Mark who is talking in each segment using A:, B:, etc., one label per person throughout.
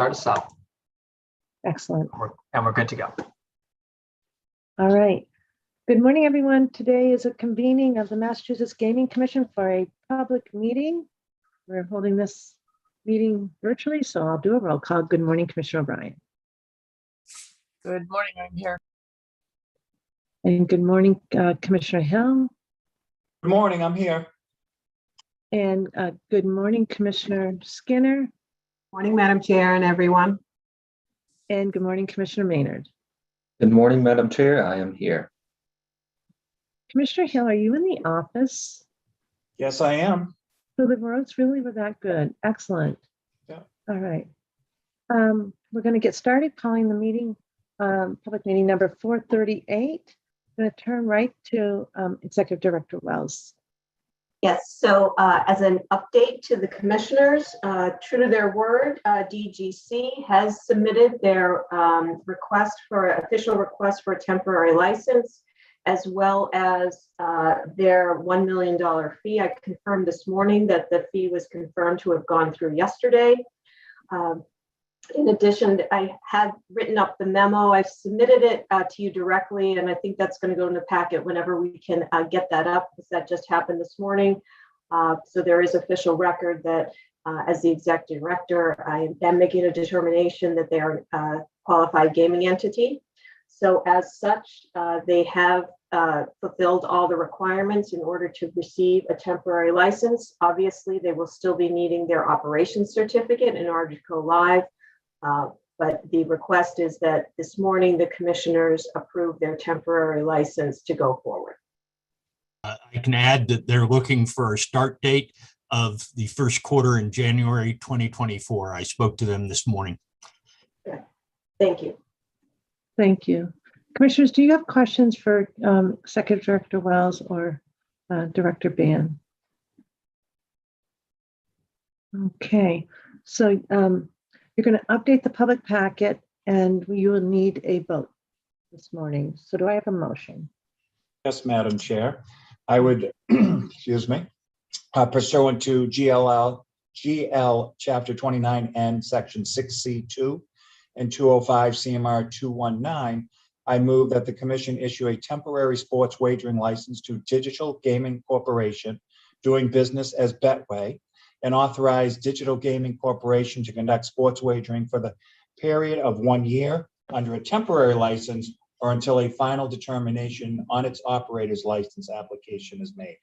A: start us out.
B: Excellent.
A: And we're good to go.
B: All right. Good morning, everyone. Today is a convening of the Massachusetts Gaming Commission for a public meeting. We're holding this meeting virtually, so I'll do a roll call. Good morning, Commissioner O'Brien.
C: Good morning, I'm here.
B: And good morning, Commissioner Hill.
D: Good morning, I'm here.
B: And good morning, Commissioner Skinner.
E: Morning, Madam Chair and everyone.
B: And good morning, Commissioner Maynard.
F: Good morning, Madam Chair. I am here.
B: Commissioner Hill, are you in the office?
D: Yes, I am.
B: So the roads really were that good. Excellent.
D: Yeah.
B: All right. We're going to get started calling the meeting, public meeting number 438. I'm going to turn right to Executive Director Wells.
G: Yes, so as an update to the commissioners, true to their word, DGC has submitted their official request for a temporary license, as well as their $1 million fee. I confirmed this morning that the fee was confirmed to have gone through yesterday. In addition, I had written up the memo. I've submitted it to you directly, and I think that's going to go in the packet whenever we can get that up, because that just happened this morning. So there is official record that as the executive director, I am making a determination that they are a qualified gaming entity. So as such, they have fulfilled all the requirements in order to receive a temporary license. Obviously, they will still be needing their operations certificate in order to go live. But the request is that this morning the commissioners approve their temporary license to go forward.
H: I can add that they're looking for a start date of the first quarter in January 2024. I spoke to them this morning.
G: Okay. Thank you.
B: Thank you. Commissioners, do you have questions for Executive Director Wells or Director Ban? Okay, so you're going to update the public packet and you will need a vote this morning. So do I have a motion?
D: Yes, Madam Chair. I would, excuse me, pursuant to GL Chapter 29N, Section 6C2 and 205 CMR 219, I move that the Commission issue a temporary sports wagering license to Digital Gaming Corporation doing business as Betway, and authorize Digital Gaming Corporation to conduct sports wagering for the period of 1 year under a temporary license or until a final determination on its operator's license application is made.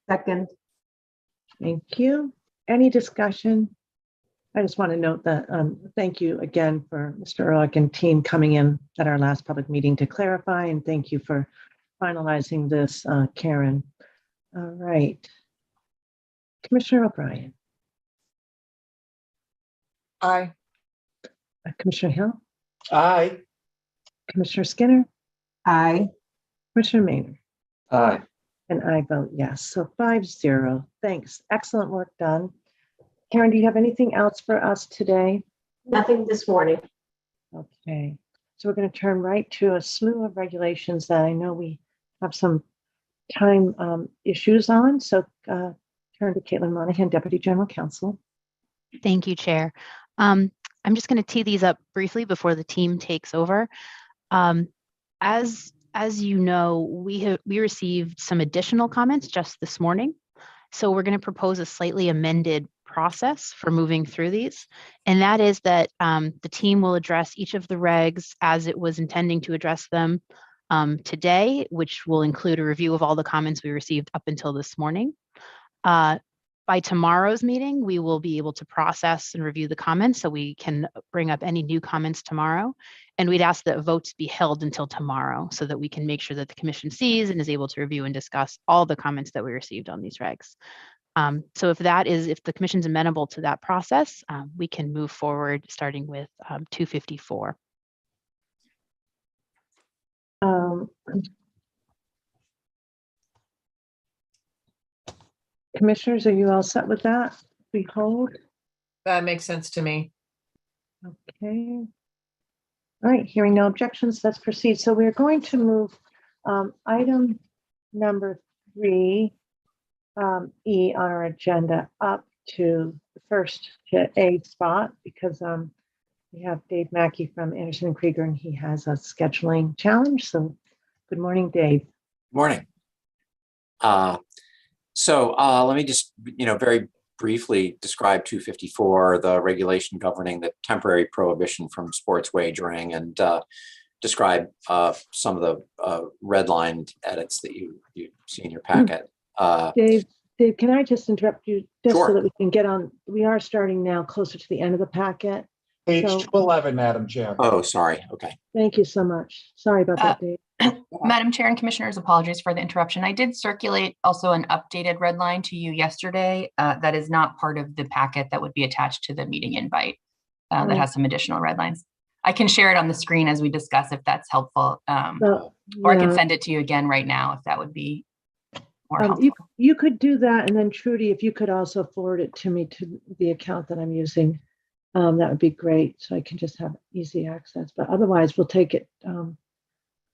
E: Second.
B: Thank you. Any discussion? I just want to note that thank you again for Mr. Ehrlich and team coming in at our last public meeting to clarify, and thank you for finalizing this, Karen. All right. Commissioner O'Brien.
C: Aye.
B: Commissioner Hill.
D: Aye.
B: Commissioner Skinner.
E: Aye.
B: Commissioner Maynard.
F: Aye.
B: And I vote yes. So 5-0. Thanks. Excellent work done. Karen, do you have anything else for us today?
G: Nothing this morning.
B: Okay. So we're going to turn right to a slew of regulations that I know we have some time issues on. So turn to Caitlin Monahan, Deputy General Counsel.
I: Thank you, Chair. I'm just going to tee these up briefly before the team takes over. As you know, we received some additional comments just this morning. So we're going to propose a slightly amended process for moving through these. And that is that the team will address each of the regs as it was intending to address them today, which will include a review of all the comments we received up until this morning. By tomorrow's meeting, we will be able to process and review the comments so we can bring up any new comments tomorrow. And we'd ask that votes be held until tomorrow so that we can make sure that the commission sees and is able to review and discuss all the comments that we received on these regs. So if the commission's amenable to that process, we can move forward starting with 254.
B: Commissioners, are you all set with that? We hold.
C: That makes sense to me.
B: Okay. All right, hearing no objections, let's proceed. So we're going to move item number 3, E on our agenda up to first to A spot because we have Dave Mackey from Anderson and Krieger, and he has a scheduling challenge. So good morning, Dave.
A: Morning. Let me just, very briefly describe 254, the regulation governing the temporary prohibition from sports wagering, and describe some of the redlined edits that you see in your packet.
B: Dave, can I just interrupt you just so
A: Sure.
B: that we can get on? We are starting now closer to the end of the packet.
D: Page
B: So-
D: 211, Madam Chair.
A: Oh, sorry. Okay.
B: Thank you so much. Sorry about that, Dave.
J: Madam Chair and Commissioners, apologies for the interruption. I did circulate also an updated red line to you yesterday. That is not part of the packet that would be attached to the meeting invite. That has some additional red lines. I can share it on the screen as we discuss if that's helpful.
B: So,
J: Or I can
B: yeah.
J: send it to you again right now if that would be more helpful.
B: You could do that, and then Trudy, if you could also forward it to me to the account that I'm using, that would be great. So I can just have easy access. But otherwise, we'll take it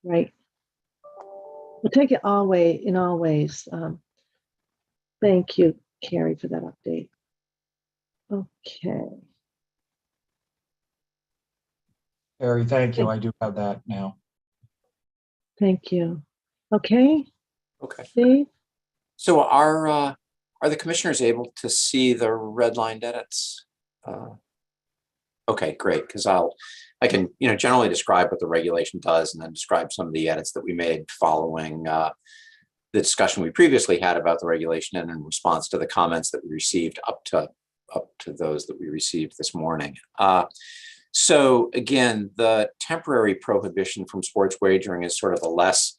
B: right. We'll take it in all ways. Thank you, Carrie, for that update. Okay.
D: Harry, thank you. I do have that now.
B: Thank you. Okay,
A: Okay.
B: Dave.
A: So are the commissioners able to see the redlined edits? Okay, great. Because I can generally describe what the regulation does, and then describe some of the edits that we made following the discussion we previously had about the regulation, and in response to the comments that we received up to those that we received this morning. So again, the temporary prohibition from sports wagering is sort of a less,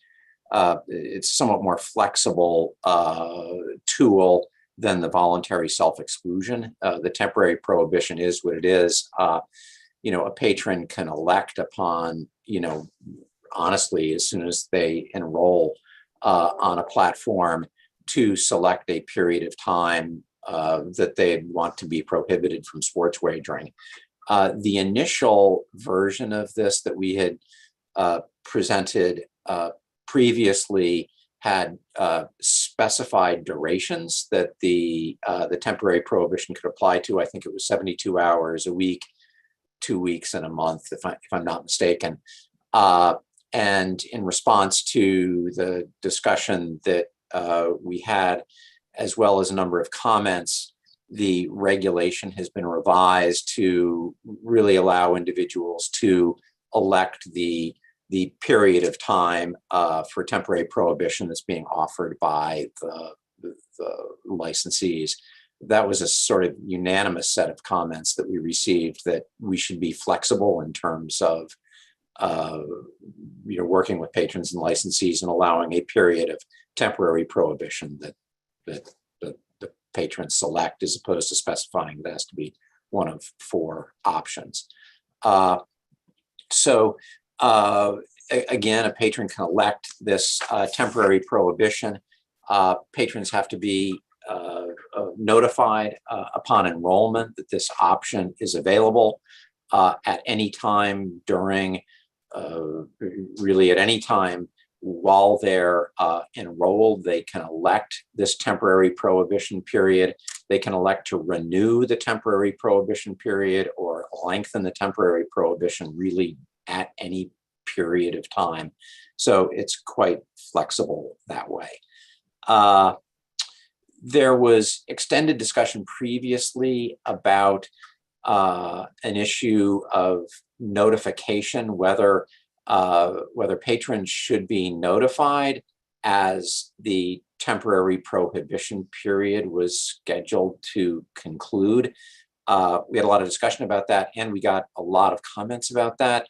A: it's somewhat more flexible tool than the voluntary self-exclusion. The temporary prohibition is what it is. A patron can elect upon, honestly, as soon as they enroll on a platform, to select a period of time that they want to be prohibited from sports wagering. The initial version of this that we had presented previously had specified durations that the temporary prohibition could apply to. I think it was 72 hours a week, 2 weeks, and a month, if I'm not mistaken. And in response to the discussion that we had, as well as a number of comments, the regulation has been revised to really allow individuals to elect the period of time for temporary prohibition that's being offered by the licensees. That was a sort of unanimous set of comments that we received, that we should be flexible in terms of working with patrons and licensees and allowing a period of temporary prohibition that the patrons select, as opposed to specifying that has to be one of 4 options. Again, a patron can elect this temporary prohibition. Patrons have to be notified upon enrollment that this option is available at any time during, really at any time while they're enrolled. They can elect this temporary prohibition period. They can elect to renew the temporary prohibition period or lengthen the temporary prohibition really at any period of time. So it's quite flexible that way. There was extended discussion previously about an issue of notification, whether patrons should be notified as the temporary prohibition period was scheduled to conclude. We had a lot of discussion about that, and we got a lot of comments about that.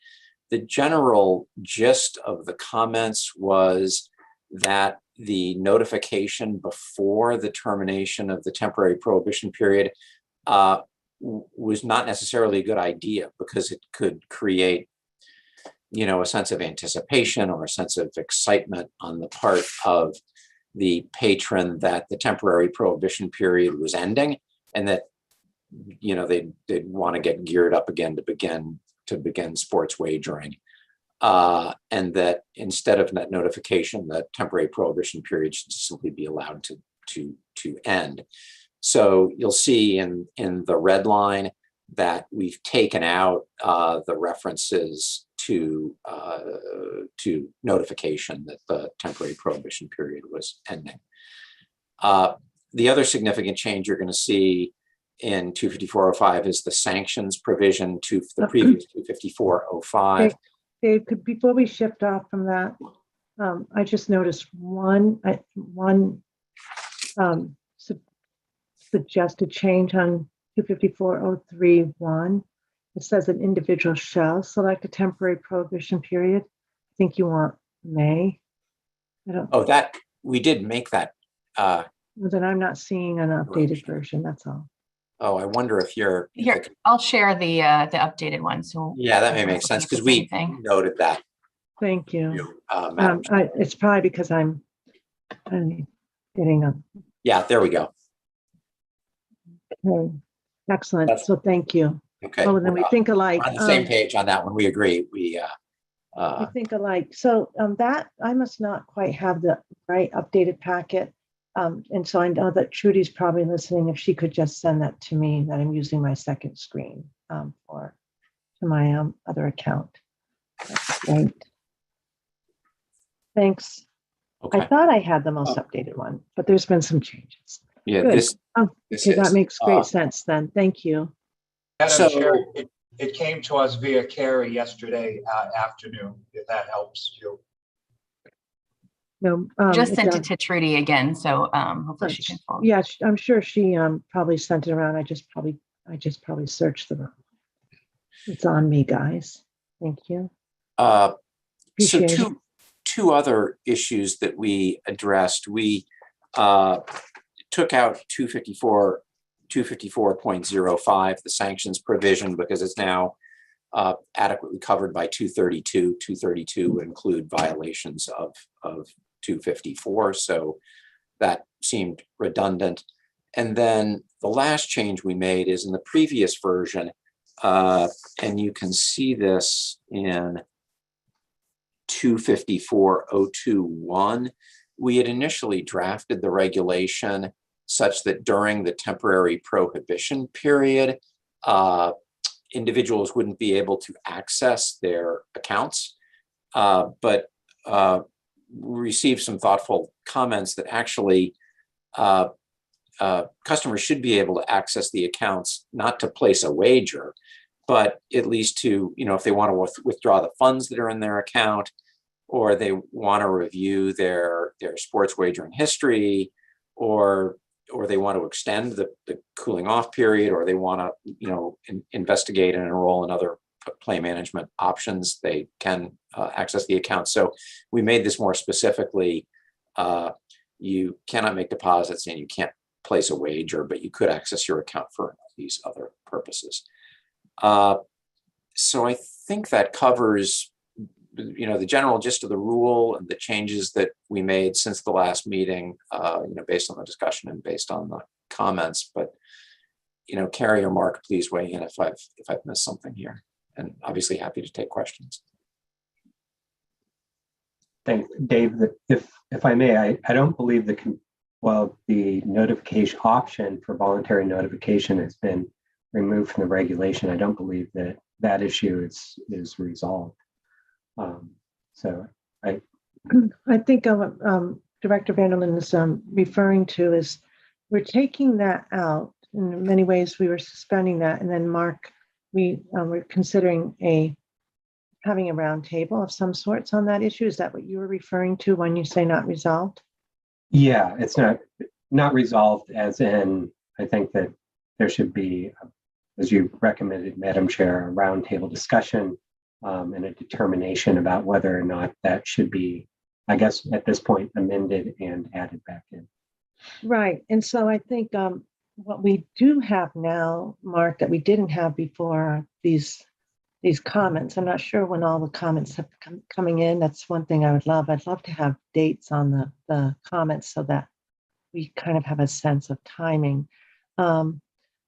A: The general gist of the comments was that the notification before the termination of the temporary prohibition period was not necessarily a good idea, because it could create, a sense of anticipation or a sense of excitement on the part of the patron that the temporary prohibition period was ending, and that, they'd want to get geared up again to begin sports wagering. And that instead of that notification, the temporary prohibition period should simply be allowed to end. So you'll see in the red line that we've taken out the references to notification that the temporary prohibition period was ending. The other significant change you're going to see in 254.05 is the sanctions provision to the previous 254.05.
B: Dave, before we shift off from that, I just noticed one suggested change on 254.03.1. It says an individual shall select a temporary prohibition period. I think you want may. I don't.
A: Oh, that we did make that.
B: Then I'm not seeing an updated version. That's all.
A: Oh, I wonder if you're.
J: Here, I'll share the updated one. So
A: Yeah, that may make sense because we noted that.
B: Thank you.
A: Madam Chair.
B: It's probably because I'm getting a.
A: Yeah, there we go.
B: Okay. Excellent. So thank you.
A: Okay.
B: Oh, and then we think alike.
A: We're on the same page on that one. We agree. We
B: think alike. So that I must not quite have the right updated packet. And so I know that Trudy's probably listening. If she could just send that to me, that I'm using my second screen to my other account. That's great. Thanks.
A: okay.
B: I thought I had the most updated one, but there's been some changes.
A: Yeah,
B: Good.
A: this
B: Okay, that makes great sense then. Thank you.
D: Madam Chair, it came to us via Carrie yesterday afternoon, if that helps you.
B: No,
J: just sent it to Trudy again, so hopefully she can follow.
B: Yeah, I'm sure she probably sent it around. I just probably searched the wrong. It's on me, guys. Thank you.
A: So
B: Appreciate it.
A: two other issues that we addressed. We took out 254.05, the sanctions provision, because it's now adequately covered by 232. 232 would include violations of 254, so that seemed redundant. And then the last change we made is in the previous version, and you can see this in 254.021. We had initially drafted the regulation such that during the temporary prohibition period, individuals wouldn't be able to access their accounts, but we received some thoughtful comments that actually customers should be able to access the accounts, not to place a wager, but at least to, if they want to withdraw the funds that are in their account, or they want to review their sports wagering history, or they want to extend the cooling off period, or they want to, investigate and enroll in other play management options, they can access the account. So we made this more specifically. You cannot make deposits and you can't place a wager, but you could access your account for these other purposes. So I think that covers, the general gist of the rule and the changes that we made since the last meeting, based on the discussion and based on the comments. But, Carrie or Mark, please weigh in if I've missed something here, and obviously happy to take questions.
F: Thanks, Dave. If I may, I don't believe the notification option for voluntary notification has been removed from the regulation. I don't believe that issue is resolved. So I
B: think Director Vanderlyn is referring to is we're taking that out. In many ways, we were suspending that, and then Mark, we were considering having a round table of some sorts on that issue. Is that what you were referring to when you say not resolved?
F: Yeah, it's not resolved, as in, I think that there should be, as you recommended, Madam Chair, a roundtable discussion and a determination about whether or not that should be, I guess, at this point, amended and added back in.
B: Right. And so I think what we do have now, Mark, that we didn't have before, these comments. I'm not sure when all the comments have coming in. That's one thing I would love. I'd love to have dates on the comments so that we kind of have a sense of timing.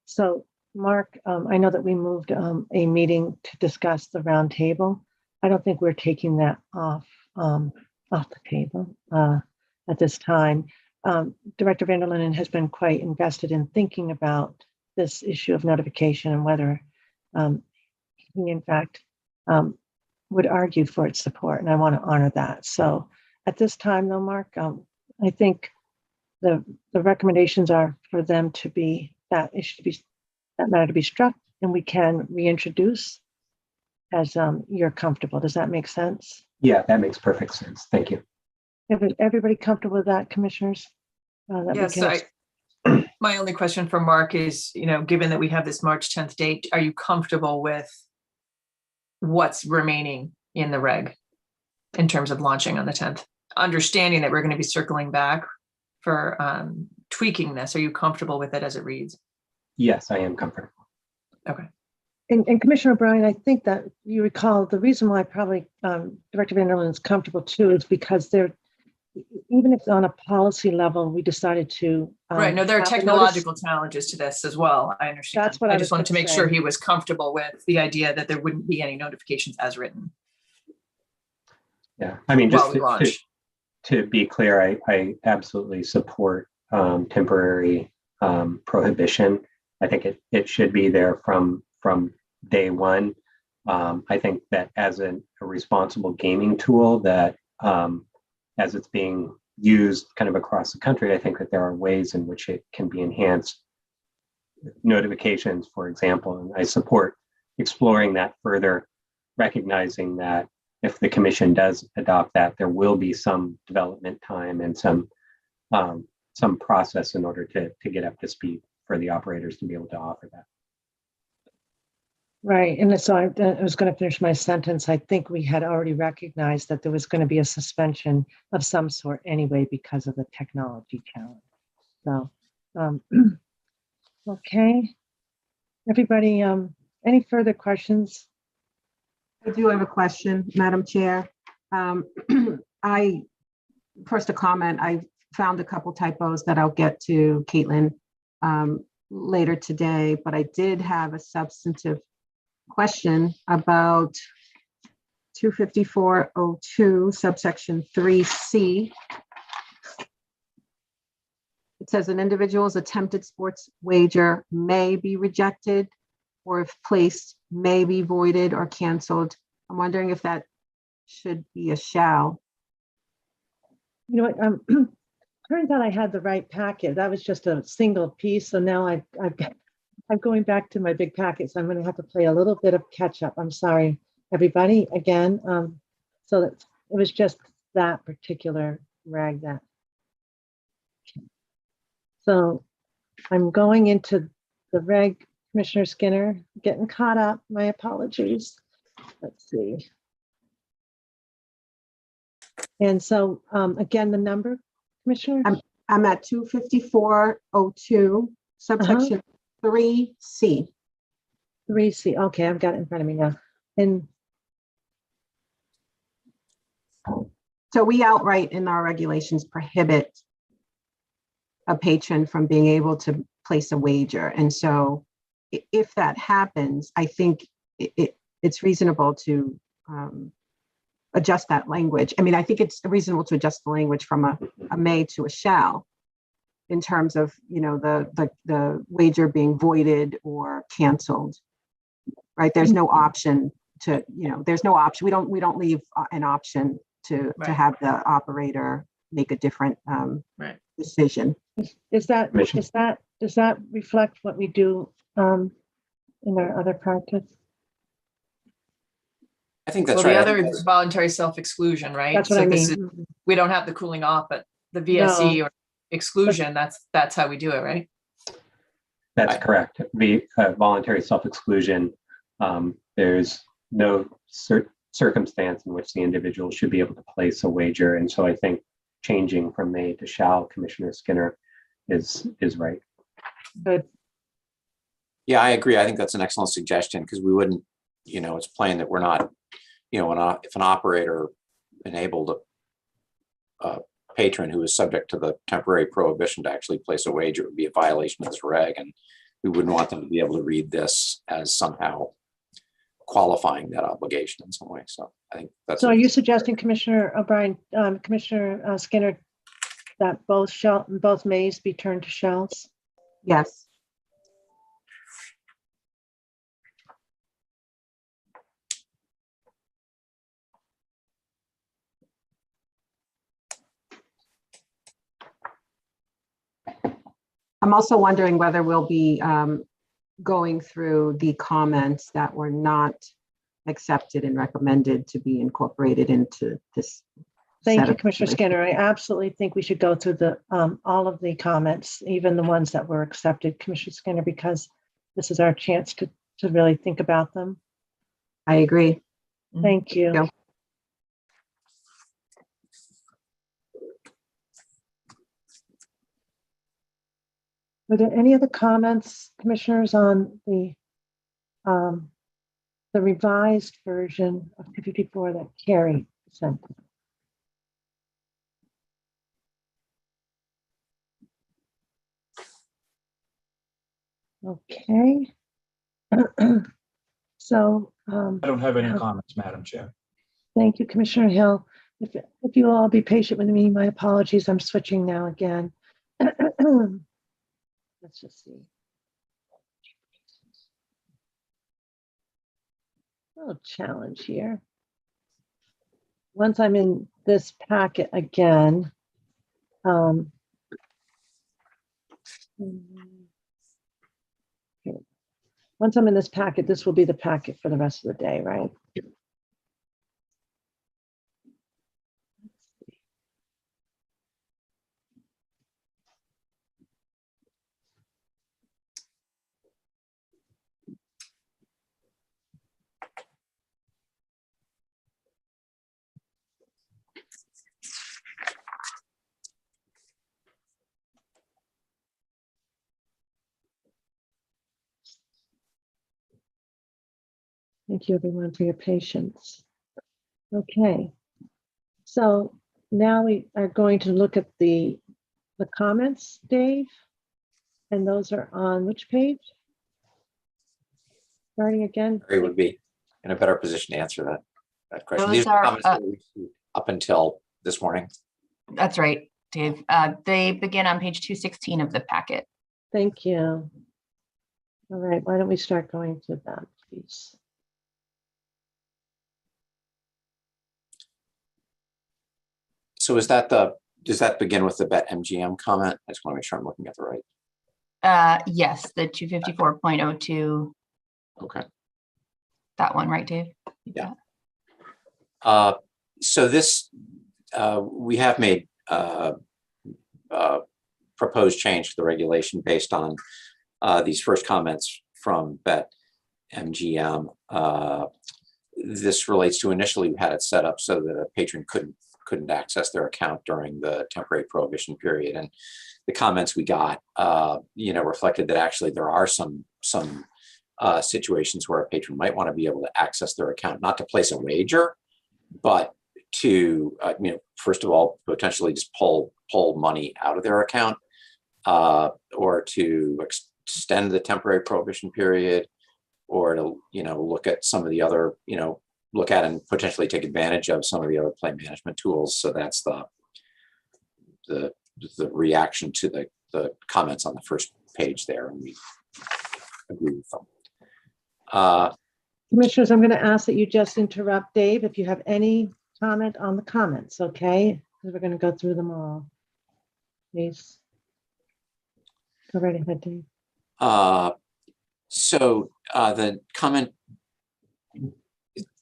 B: So Mark, I know that we moved a meeting to discuss the roundtable. I don't think we're taking that off the table at this time. Director Vanderlinden has been quite invested in thinking about this issue of notification and whether he, in fact, would argue for its support, and I want to honor that. So at this time, though, Mark, I think the recommendations are for them to be that matter to be struck, and we can reintroduce as you're comfortable. Does that make sense?
F: Yeah, that makes perfect sense. Thank you.
B: Everybody comfortable with that, commissioners? That we
C: Yes,
B: can-
C: my only question for Mark is, given that we have this March 10th date, are you comfortable with what's remaining in the reg in terms of launching on the 10th? Understanding that we're going to be circling back for tweaking this, are you comfortable with it as it reads?
F: Yes, I am comfortable.
C: Okay.
B: And Commissioner O'Brien, I think that you recall the reason why probably Director Vanderlinden is comfortable too is because even if on a policy level, we decided to.
C: Right. No, there are
B: have the
C: technological challenges to this as well. I understand.
B: That's what
C: I
B: I
C: just
B: was
C: wanted to
B: gonna
C: make sure
B: say.
C: he was comfortable with the idea that there wouldn't be any notifications as written
F: Yeah, I mean,
C: while
F: just
C: we launch.
F: to be clear, I absolutely support temporary prohibition. I think it should be there from day one. I think that as a responsible gaming tool that as it's being used kind of across the country, I think that there are ways in which it can be enhanced. Notifications, for example, and I support exploring that further, recognizing that if the commission does adopt that, there will be some development time and some process in order to get up to speed for the operators to be able to offer that.
B: Right. And so I was going to finish my sentence. I think we had already recognized that there was going to be a suspension of some sort anyway because of the technology challenge. So, okay. Everybody, any further questions?
E: I do have a question, Madam Chair. First a comment, I found a couple typos that I'll get to Caitlin later today, but I did have a substantive question about 254.02 subsection 3C. It says an individual's attempted sports wager may be rejected, or if placed, may be voided or canceled. I'm wondering if that should be a shall.
B: You know what? Turns out I had the right packet. That was just a single piece. So now I'm going back to my big packet. So I'm going to have to play a little bit of catch up. I'm sorry, everybody. Again, so that it was just that particular rag that. So I'm going into the reg, Commissioner Skinner, getting caught up. My apologies. Let's see. And so again, the number, Commissioner?
E: I'm at 254.02 subsection 3C.
B: 3C. Okay, I've got it in front of me now. And
E: so we outright in our regulations prohibit a patron from being able to place a wager. And so if that happens, I think it's reasonable to adjust that language. I mean, I think it's reasonable to adjust the language from a may to a shall in terms of, the wager being voided or canceled, right? There's no option to, there's no option. We don't leave an option to have the operator make a different decision.
B: does that reflect what we do in our other practice?
A: I think that's
C: Well,
A: right.
C: the other is voluntary self-exclusion, right?
B: That's what
C: So
B: I
C: this
B: mean.
C: is, we don't have the cooling off, but the VSE or exclusion, that's how we do it, right?
F: That's correct. The voluntary self-exclusion, there's no circumstance in which the individual should be able to place a wager. And so I think changing from may to shall, Commissioner Skinner, is right.
B: Good.
A: Yeah, I agree. I think that's an excellent suggestion because we wouldn't, it's plain that we're not, if an operator enabled a patron who is subject to the temporary prohibition to actually place a wager, it would be a violation of this reg, and we wouldn't want them to be able to read this as somehow qualifying that obligation in some way. So I think that's.
B: So are you suggesting, Commissioner O'Brien, Commissioner Skinner, that both mays be turned to shells?
E: Yes. I'm also wondering whether we'll be going through the comments that were not accepted and recommended to be incorporated into this.
B: Thank
E: set
B: you,
E: of
B: Commissioner Skinner. I absolutely think we should go through the all of the comments, even the ones that were accepted, Commissioner Skinner, because this is our chance to really think about them.
E: I agree.
B: Thank you.
E: Yeah.
B: Are there any other comments, commissioners, on the revised version of 254 that Carrie sent? Okay. So
D: I don't have any comments, Madam Chair.
B: thank you, Commissioner Hill. If you all be patient with me, my apologies. I'm switching now again. Let's just see. A little challenge here. Once I'm in this packet again, okay. Once I'm in this packet, this will be the packet for the rest of the day, right? Thank you, everyone, for your patience. Okay, so now we are going to look at the comments, Dave, and those are on which page? Starting again.
A: Gary would be in a better position to answer that question.
J: Those
A: These are
J: are,
A: comments that we received up until this morning.
J: That's right, Dave. They begin on page 216 of the packet.
B: Thank you. All right, why don't we start going to that, please?
A: So is that does that begin with the Bet MGM comment? I just want to make sure I'm looking at the right.
J: Yes, the 254.02,
A: Okay.
J: that one, right, Dave?
A: Yeah. So this, we have made proposed change to the regulation based on these first comments from Bet MGM. This relates to initially we had it set up so that a patron couldn't access their account during the temporary prohibition period, and the comments we got, reflected that actually there are some situations where a patron might want to be able to access their account, not to place a wager, but to, first of all, potentially just pull money out of their account, or to extend the temporary prohibition period, or to, look at some of the other, look at and potentially take advantage of some of the other play management tools. So that's the reaction to the comments on the first page there, and we agree with them.
B: Commissioners, I'm going to ask that you just interrupt Dave if you have any comment on the comments, okay? Because we're going to go through them all. Please. Go right ahead, Dave.
A: So the comment,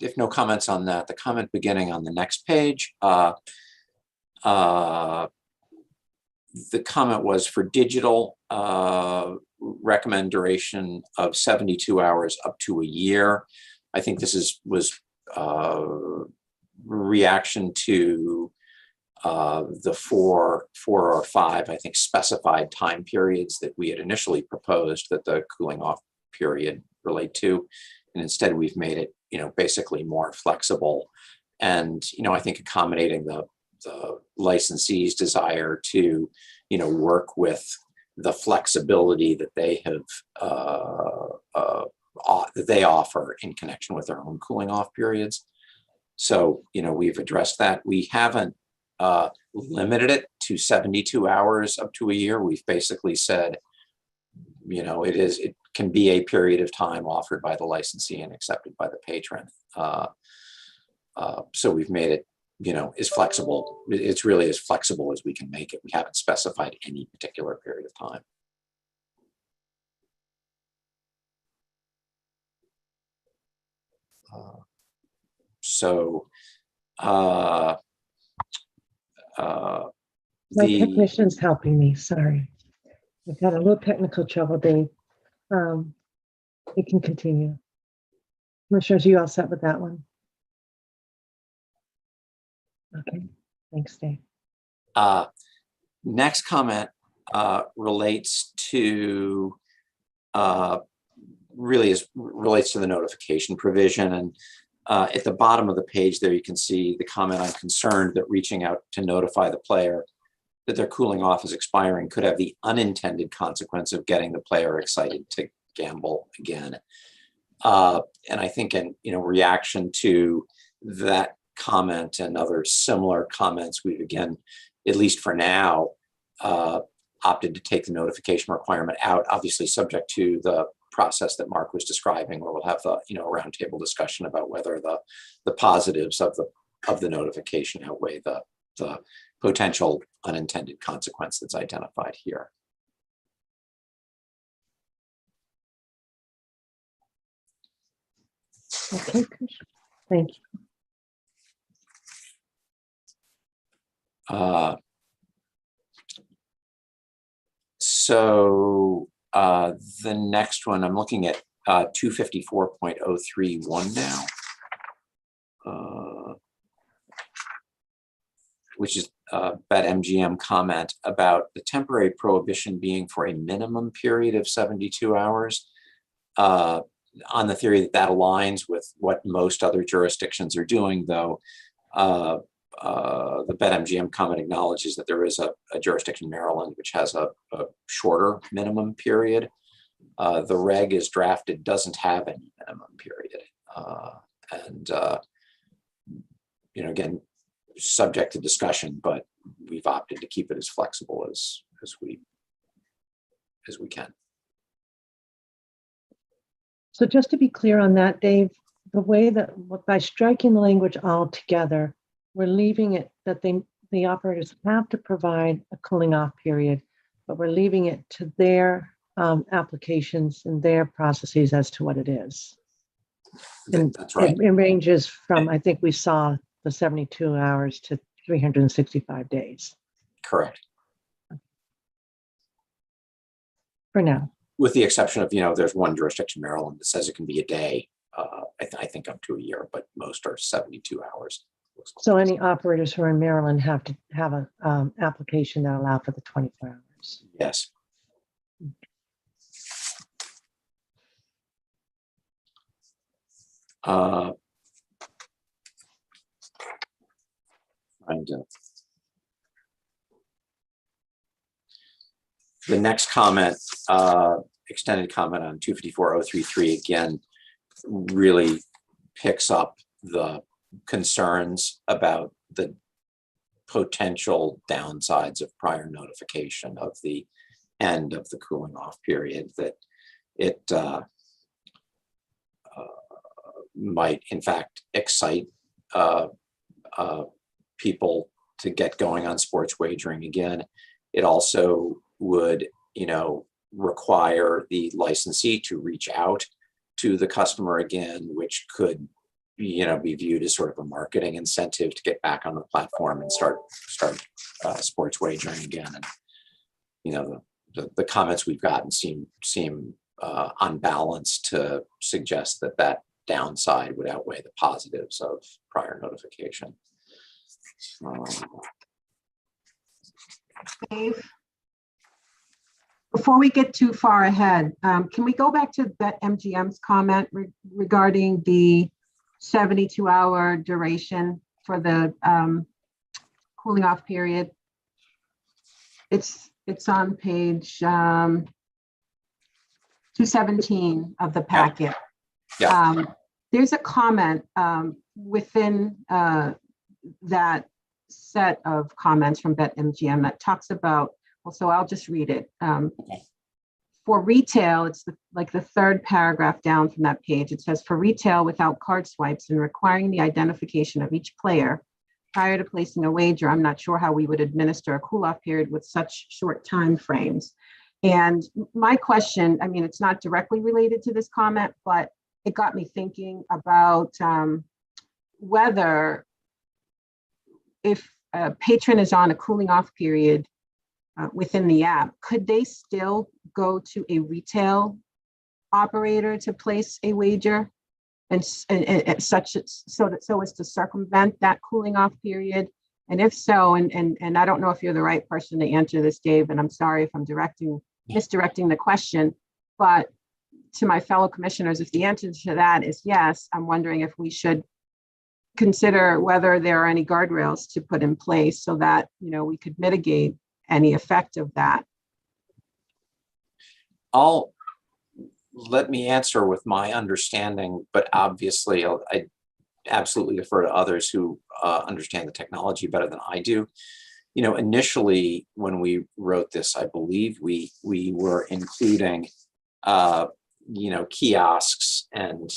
A: if no comments on that, the comment beginning on the next page, the comment was for digital, recommend duration of 72 hours up to a year. I think this was reaction to the four or five, I think, specified time periods that we had initially proposed that the cooling off period relate to. And instead we've made it, basically more flexible, and, I think accommodating the licensee's desire to, work with the flexibility that they have, that they offer in connection with their own cooling off periods. So, we've addressed that. We haven't limited it to 72 hours up to a year. We've basically said, it can be a period of time offered by the licensee and accepted by the patron. So we've made it, as flexible. It's really as flexible as we can make it. We haven't specified any particular period of time.
B: My technician's helping me, sorry. I've had a little technical trouble, Dave. We can continue. Commissioners, you all set with that one? Okay, thanks, Dave.
A: Next comment relates to relates to the notification provision. And at the bottom of the page there, you can see the comment, "I'm concerned that reaching out to notify the player that their cooling off is expiring could have the unintended consequence of getting the player excited to gamble again." And I think in reaction to that comment and other similar comments, we've again, at least for now, opted to take the notification requirement out, obviously subject to the process that Mark was describing, where we'll have the roundtable discussion about whether the positives of the notification outweigh the potential unintended consequence that's identified here.
B: Okay, thank you.
A: So the next one, I'm looking at 254.031 now, which is that MGM comment about the temporary prohibition being for a minimum period of 72 hours, on the theory that that aligns with what most other jurisdictions are doing, though. The BetMGM comment acknowledges that there is a jurisdiction, Maryland, which has a shorter minimum period. The reg is drafted doesn't have any minimum period. Again, subject to discussion, but we've opted to keep it as flexible as we can.
B: So just to be clear on that, Dave, the way that by striking the language altogether, we're leaving it that the operators have to provide a cooling off period, but we're leaving it to their applications and their processes as to what it is. And
A: that's right.
B: It ranges from, I think we saw the 72 hours to 365 days.
A: Correct.
B: For now.
A: With the exception of, there's one jurisdiction, Maryland, that says it can be a day, I think up to a year, but most are 72 hours.
B: So any operators who are in Maryland have to have an application that allow for the 24 hours.
A: Yes. The next comment, extended comment on 254.033, again, really picks up the concerns about the potential downsides of prior notification of the end of the cooling off period, that it might in fact excite people to get going on sports wagering again. It also would, require the licensee to reach out to the customer again, which could, be viewed as sort of a marketing incentive to get back on the platform and start sports wagering again. And the comments we've gotten seem on balance to suggest that downside would outweigh the positives of prior notification.
E: Dave, before we get too far ahead, can we go back to BetMGM's comment regarding the 72-hour duration for the cooling off period? It's on page 217 of the packet.
A: Yeah.
E: There's a comment within that set of comments from BetMGM that talks about, well, so I'll just read it. For retail, it's like the third paragraph down from that page. It says, for retail without card swipes and requiring the identification of each player prior to placing a wager, I'm not sure how we would administer a cool-off period with such short time frames. And my question, I mean, it's not directly related to this comment, but it got me thinking about whether if a patron is on a cooling off period within the app, could they still go to a retail operator to place a wager and such so as to circumvent that cooling off period? And if so, and I don't know if you're the right person to answer this, Dave, and I'm sorry if I'm misdirecting the question, but to my fellow commissioners, if the answer to that is yes, I'm wondering if we should consider whether there are any guardrails to put in place so that, you know, we could mitigate any effect of that.
A: Let me answer with my understanding, but obviously I absolutely defer to others who understand the technology better than I do. You know, initially when we wrote this, I believe we were including, you know, kiosks and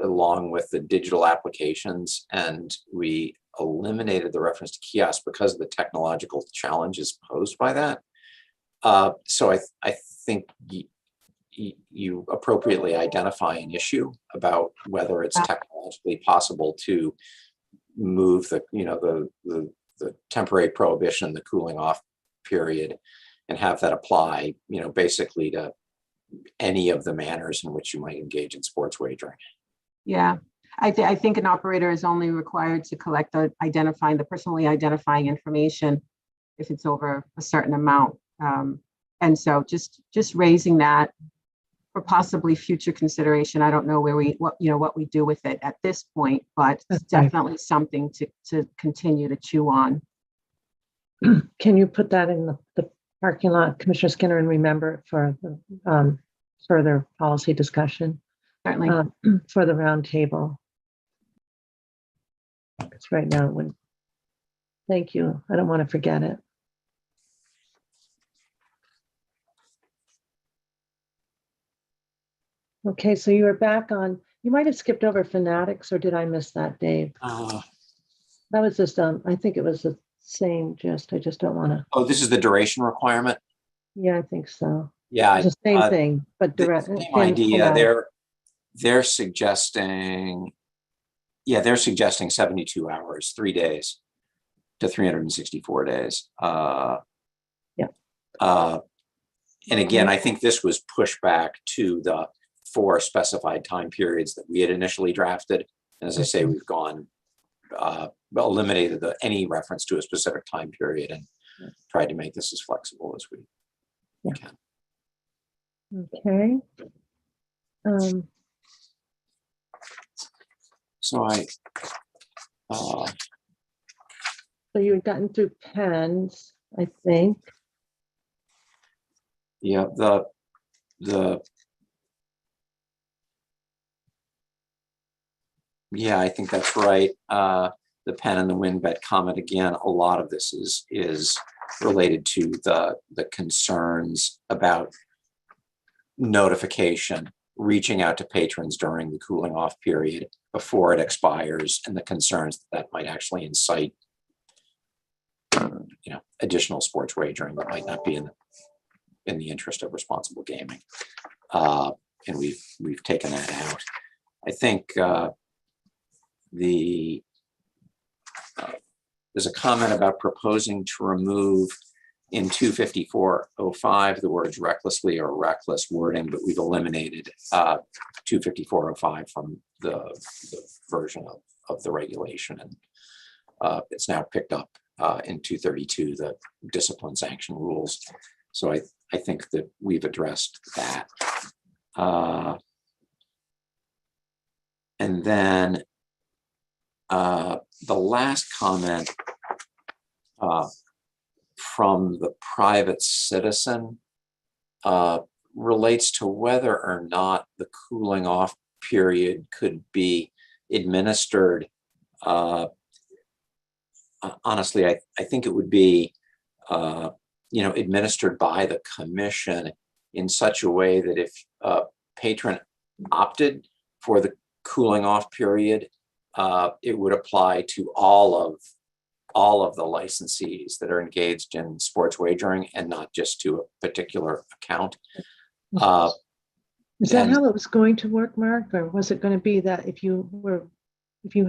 A: along with the digital applications, and we eliminated the reference to kiosks because of the technological challenges posed by that. So I think you appropriately identify an issue about whether it's technologically possible to move the, you know, the temporary prohibition, the cooling off period, and have that apply, you know, basically to any of the manners in which you might engage in sports wagering.
E: Yeah, I think an operator is only required to collect the personally identifying information if it's over a certain amount. And so just raising that for possibly future consideration. I don't know what we do with it at this point, but it's definitely something to continue to chew on.
B: Can you put that in the parking lot, Commissioner Skinner, and remember it for the further policy discussion?
E: Certainly.
B: For the round table. It's right now. Thank you. I don't want to forget it. Okay, so you were back on, you might have skipped over fanatics, or did I miss that, Dave? That was just, I think it was the same gist. I just don't want to.
A: Oh, this is the duration requirement?
B: Yeah, I think so.
A: Yeah.
B: It's the same thing, but direct.
A: Same idea. They're suggesting, they're suggesting 72 hours, 3 days to 364 days. And again, I think this was pushed back to the 4 specified time periods that we had initially drafted. And as I say, we've gone, eliminated any reference to a specific time period and tried to make this as flexible as we can.
B: Okay.
A: So
B: so you had gotten through pens, I think.
A: Yeah, I think that's right. The pen and the WinBet comment, again, a lot of this is related to the concerns about notification, reaching out to patrons during the cooling off period before it expires, and the concerns that might actually incite additional sports wagering that might not be in the interest of responsible gaming. And we've taken that out. I think there's a comment about proposing to remove in 254.05 the words recklessly or reckless wording, but we've eliminated 254.05 from the version of the regulation, and it's now picked up in 232, the discipline sanction rules. So I think that we've addressed that. And then the last comment from the private citizen relates to whether or not the cooling off period could be administered honestly, I think it would be, administered by the commission in such a way that if a patron opted for the cooling off period, it would apply to all of the licensees that are engaged in sports wagering and not just to a particular account.
B: Is that
A: and-
B: how it was going to work, Mark? Or was it going to be that if you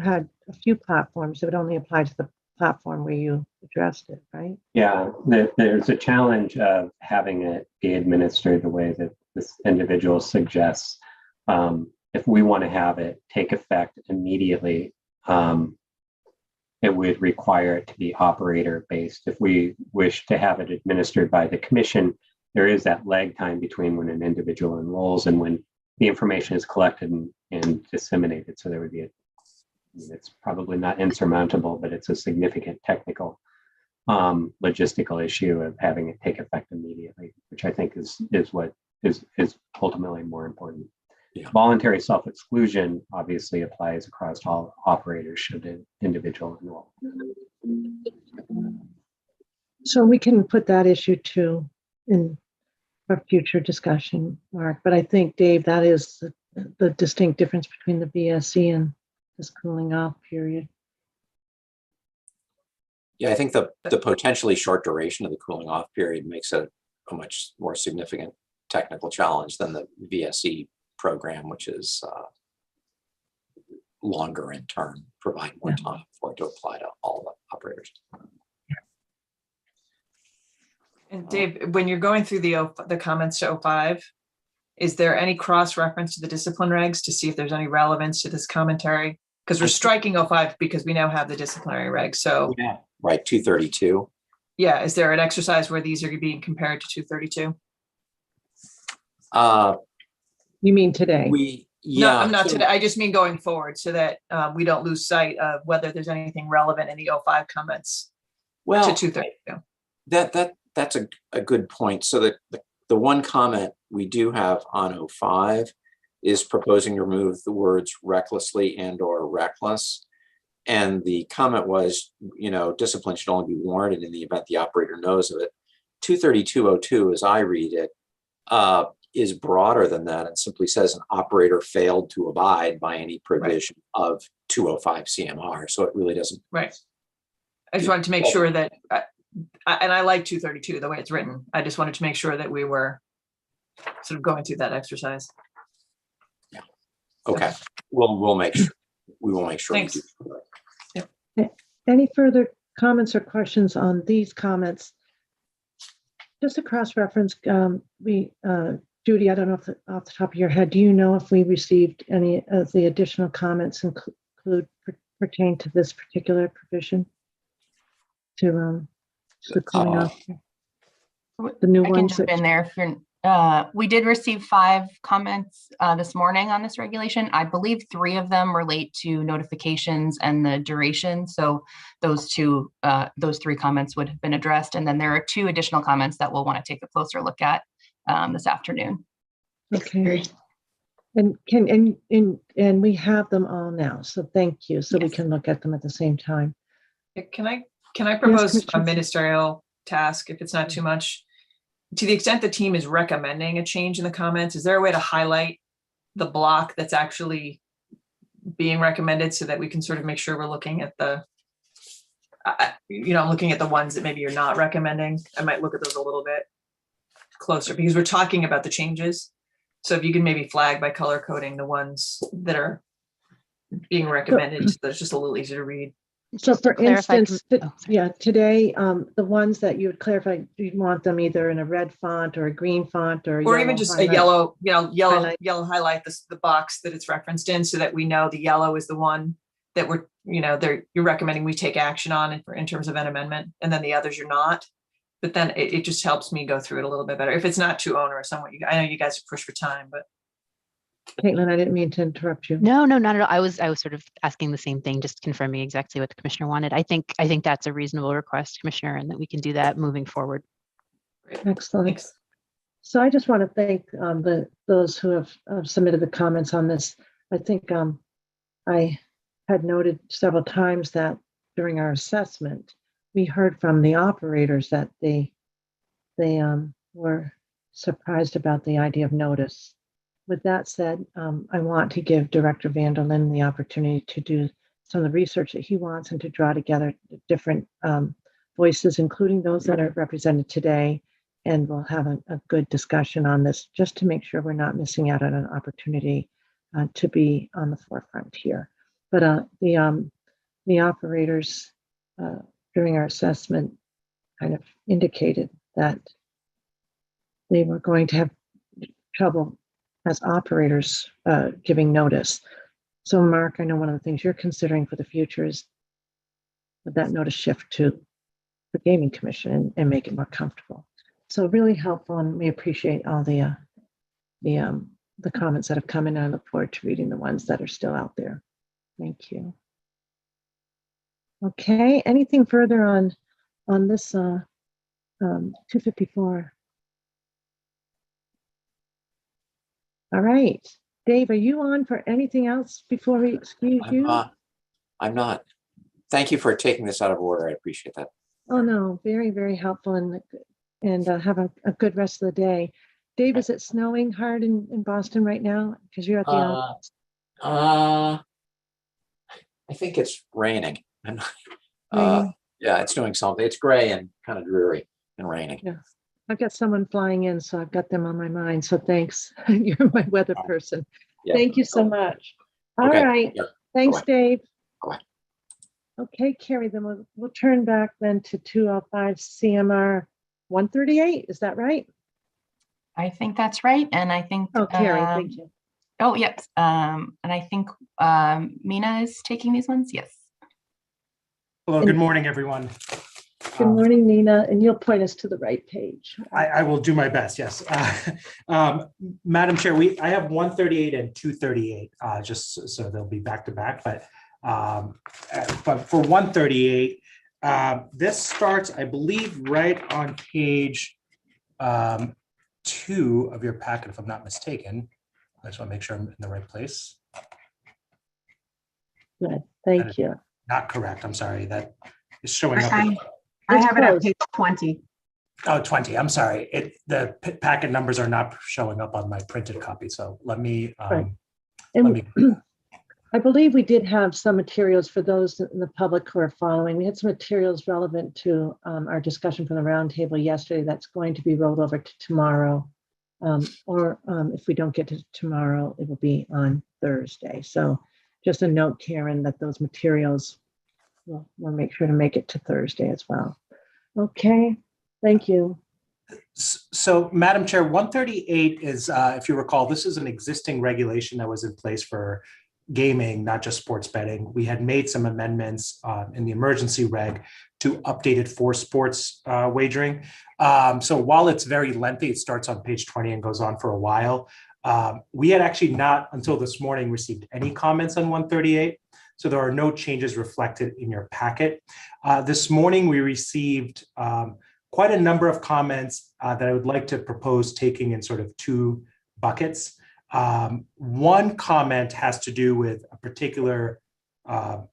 B: had a few platforms, it would only apply to the platform where you addressed it, right?
F: Yeah, there's a challenge of having it be administered the way that this individual suggests. If we want to have it take effect immediately, it would require it to be operator based. If we wish to have it administered by the commission, there is that lag time between when an individual enrolls and when the information is collected and disseminated. So there would be it's probably not insurmountable, but it's a significant technical logistical issue of having it take effect immediately, which I think is what is ultimately more important.
A: Yeah.
F: Voluntary self-exclusion obviously applies across all operators should an individual enroll.
B: So we can put that issue too in our future discussion, Mark. But I think, Dave, that is the distinct difference between the VSE and this cooling off period.
A: Yeah, I think the potentially short duration of the cooling off period makes it a much more significant technical challenge than the VSE program, which is longer in term, provide more time for it to apply to all the operators.
C: And Dave, when you're going through the comments to 05, is there any cross-reference to the discipline regs to see if there's any relevance to this commentary? Because we're striking 05 because we now have the disciplinary regs. So
A: Yeah, right, 232.
C: yeah, is there an exercise where these are being compared to 232?
B: You mean today?
C: No, I'm not today. I just mean going forward so that we don't lose sight of whether there's anything relevant in the 05 comments to 232.
A: That's a good point. So that the one comment we do have on 05 is proposing to remove the words recklessly and or reckless. And the comment was, discipline should only be warranted in the event the operator knows of it. 232.02, as I read it, is broader than that and simply says an operator failed to abide by any provision of 205 CMR. So it really doesn't.
C: Right. I just wanted to make sure that, and I like 232, the way it's written. I just wanted to make sure that we were sort of going through that exercise.
A: Yeah. Okay. We'll make sure. We will make sure.
C: Thanks.
A: We do.
B: Any further comments or questions on these comments? Just a cross-reference, Judy, I don't know if off the top of your head, do you know if we received any of the additional comments pertain to this particular provision? To the cooling off, the new
J: I can
B: ones
J: jump in there. We did receive 5 comments this morning on this regulation. I believe 3 of them relate to notifications and the duration. So those 3 comments would have been addressed. And then there are 2 additional comments that we'll want to take a closer look at this afternoon.
B: Okay. And we have them all now. So thank you. So we can look at them at the same time.
C: Can I propose a
B: Commissioner.
C: ministerial task if it's not too much? To the extent the team is recommending a change in the comments, is there a way to highlight the block that's actually being recommended so that we can sort of make sure we're looking at looking at the ones that maybe you're not recommending? I might look at those a little bit closer because we're talking about the changes. So if you can maybe flag by color coding the ones that are being recommended, so that's just a little easier to read.
B: So for
I: clarify,
B: instance, today, the ones that you would clarify, you'd want them either in a red font or a green font or
C: even just a
B: highlight.
C: yellow highlight the box that it's referenced in so that we know the yellow is the one that you're recommending we take action on in terms of an amendment, and then the others you're not. But then it just helps me go through it a little bit better. If it's not too onerous, I know you guys are pushed for time, but.
B: Caitlin, I didn't mean to interrupt you.
I: No, not at all. I was sort of asking the same thing, just confirming exactly what the commissioner wanted. I think that's a reasonable request, Commissioner, and that we can do that moving forward.
B: Excellent.
C: Thanks.
B: So I just want to thank those who have submitted the comments on this. I think I had noted several times that during our assessment, we heard from the operators that they were surprised about the idea of notice. With that said, I want to give Director Vanderlyn the opportunity to do some of the research that he wants and to draw together different voices, including those that are represented today. And we'll have a good discussion on this just to make sure we're not missing out on an opportunity to be on the forefront here. But the operators during our assessment kind of indicated that they were going to have trouble as operators giving notice. So Mark, I know one of the things you're considering for the future is would that notice shift to the Gaming Commission and make it more comfortable. So really helpful, and we appreciate all the comments that have come in. I look forward to reading the ones that are still out there. Thank you. Okay, anything further on this 254? All right, Dave, are you on for anything else before we excuse you?
A: I'm not. Thank you for taking this out of order. I appreciate that.
B: Oh no, very, very helpful, and have a good rest of the day. Dave, is it snowing hard in Boston right now? Because you're at the office.
A: I think it's raining.
B: Raining?
A: Yeah, it's doing something. It's gray and kind of dreary and raining.
B: Yeah. I've got someone flying in, so I've got them on my mind. So thanks. You're my weather person.
A: Yeah.
B: Thank you so much. All
A: Okay.
B: right.
A: Yeah.
B: Thanks,
A: Go
B: Dave.
A: Go ahead.
B: Okay, Carrie, then we'll turn back then to 205 CMR 138. Is that right?
J: I think that's right. And I think.
B: Oh, Carrie, thank you.
J: Oh, yep. And I think Mina is taking these ones. Yes.
K: Hello, good morning, everyone.
B: Good morning, Nina, and you'll point us to the right page.
K: I will do my best, yes. Madam Chair, I have 138 and 238, just so they'll be back to back. But for 138, this starts, I believe, right on page 2 of your packet, if I'm not mistaken. I just want to make sure I'm in the right place.
B: Good, thank you.
K: Not correct, I'm sorry, that is showing up.
E: I have it on page 20.
K: Oh, 20, I'm sorry. The packet numbers are not showing up on my printed copy, so let me.
B: Right. I believe we did have some materials for those in the public who are following. We had some materials relevant to our discussion from the roundtable yesterday that's going to be rolled over to tomorrow. Or if we don't get to tomorrow, it will be on Thursday. So just a note, Karen, that those materials, we'll make sure to make it to Thursday as well. Okay, thank you.
K: So, Madam Chair, 138 is, if you recall, this is an existing regulation that was in place for gaming, not just sports betting. We had made some amendments in the emergency reg to update it for sports wagering. So while it's very lengthy, it starts on page 20 and goes on for a while. We had actually not until this morning received any comments on 138. So there are no changes reflected in your packet. This morning, we received quite a number of comments that I would like to propose taking in sort of two buckets. One comment has to do with a particular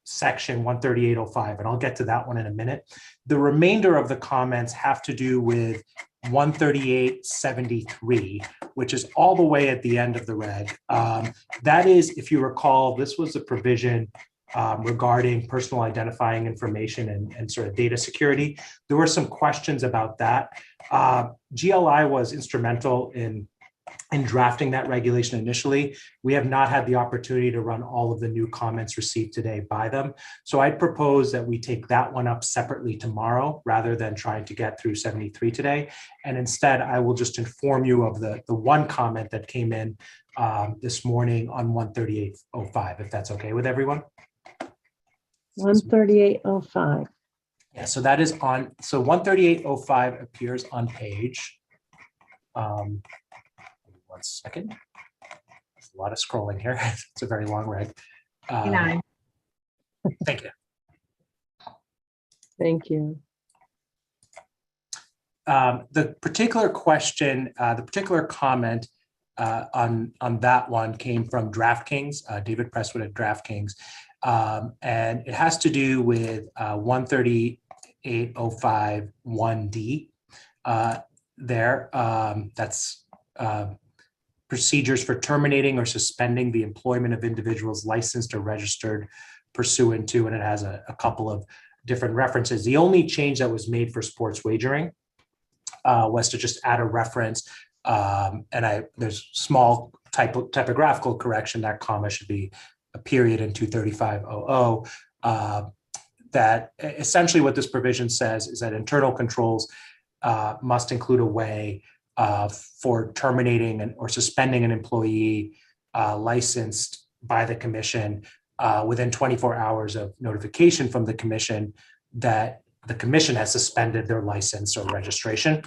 K: section 138.05, and I'll get to that one in a minute. The remainder of the comments have to do with 138.73, which is all the way at the end of the reg. That is, if you recall, this was a provision regarding personal identifying information and sort of data security. There were some questions about that. GLI was instrumental in drafting that regulation initially. We have not had the opportunity to run all of the new comments received today by them. So I'd propose that we take that one up separately tomorrow rather than trying to get through 73 today. And instead, I will just inform you of the one comment that came in this morning on 138.05, if that's okay with everyone.
B: 138.05.
K: Yeah, so that is on, so 138.05 appears on page, one second. There's a lot of scrolling here. It's a very long reg. Thank you.
B: Thank you.
K: The particular question, the particular comment on that one came from DraftKings, David Presswood at DraftKings. And it has to do with 138.05.1D there. That's procedures for terminating or suspending the employment of individuals licensed or registered pursuant to, and it has a couple of different references. The only change that was made for sports wagering was to just add a reference, and there's small typographical correction. That comma should be a period in 235.00. That essentially what this provision says is that internal controls must include a way for terminating or suspending an employee licensed by the commission within 24 hours of notification from the commission that the commission has suspended their license or registration.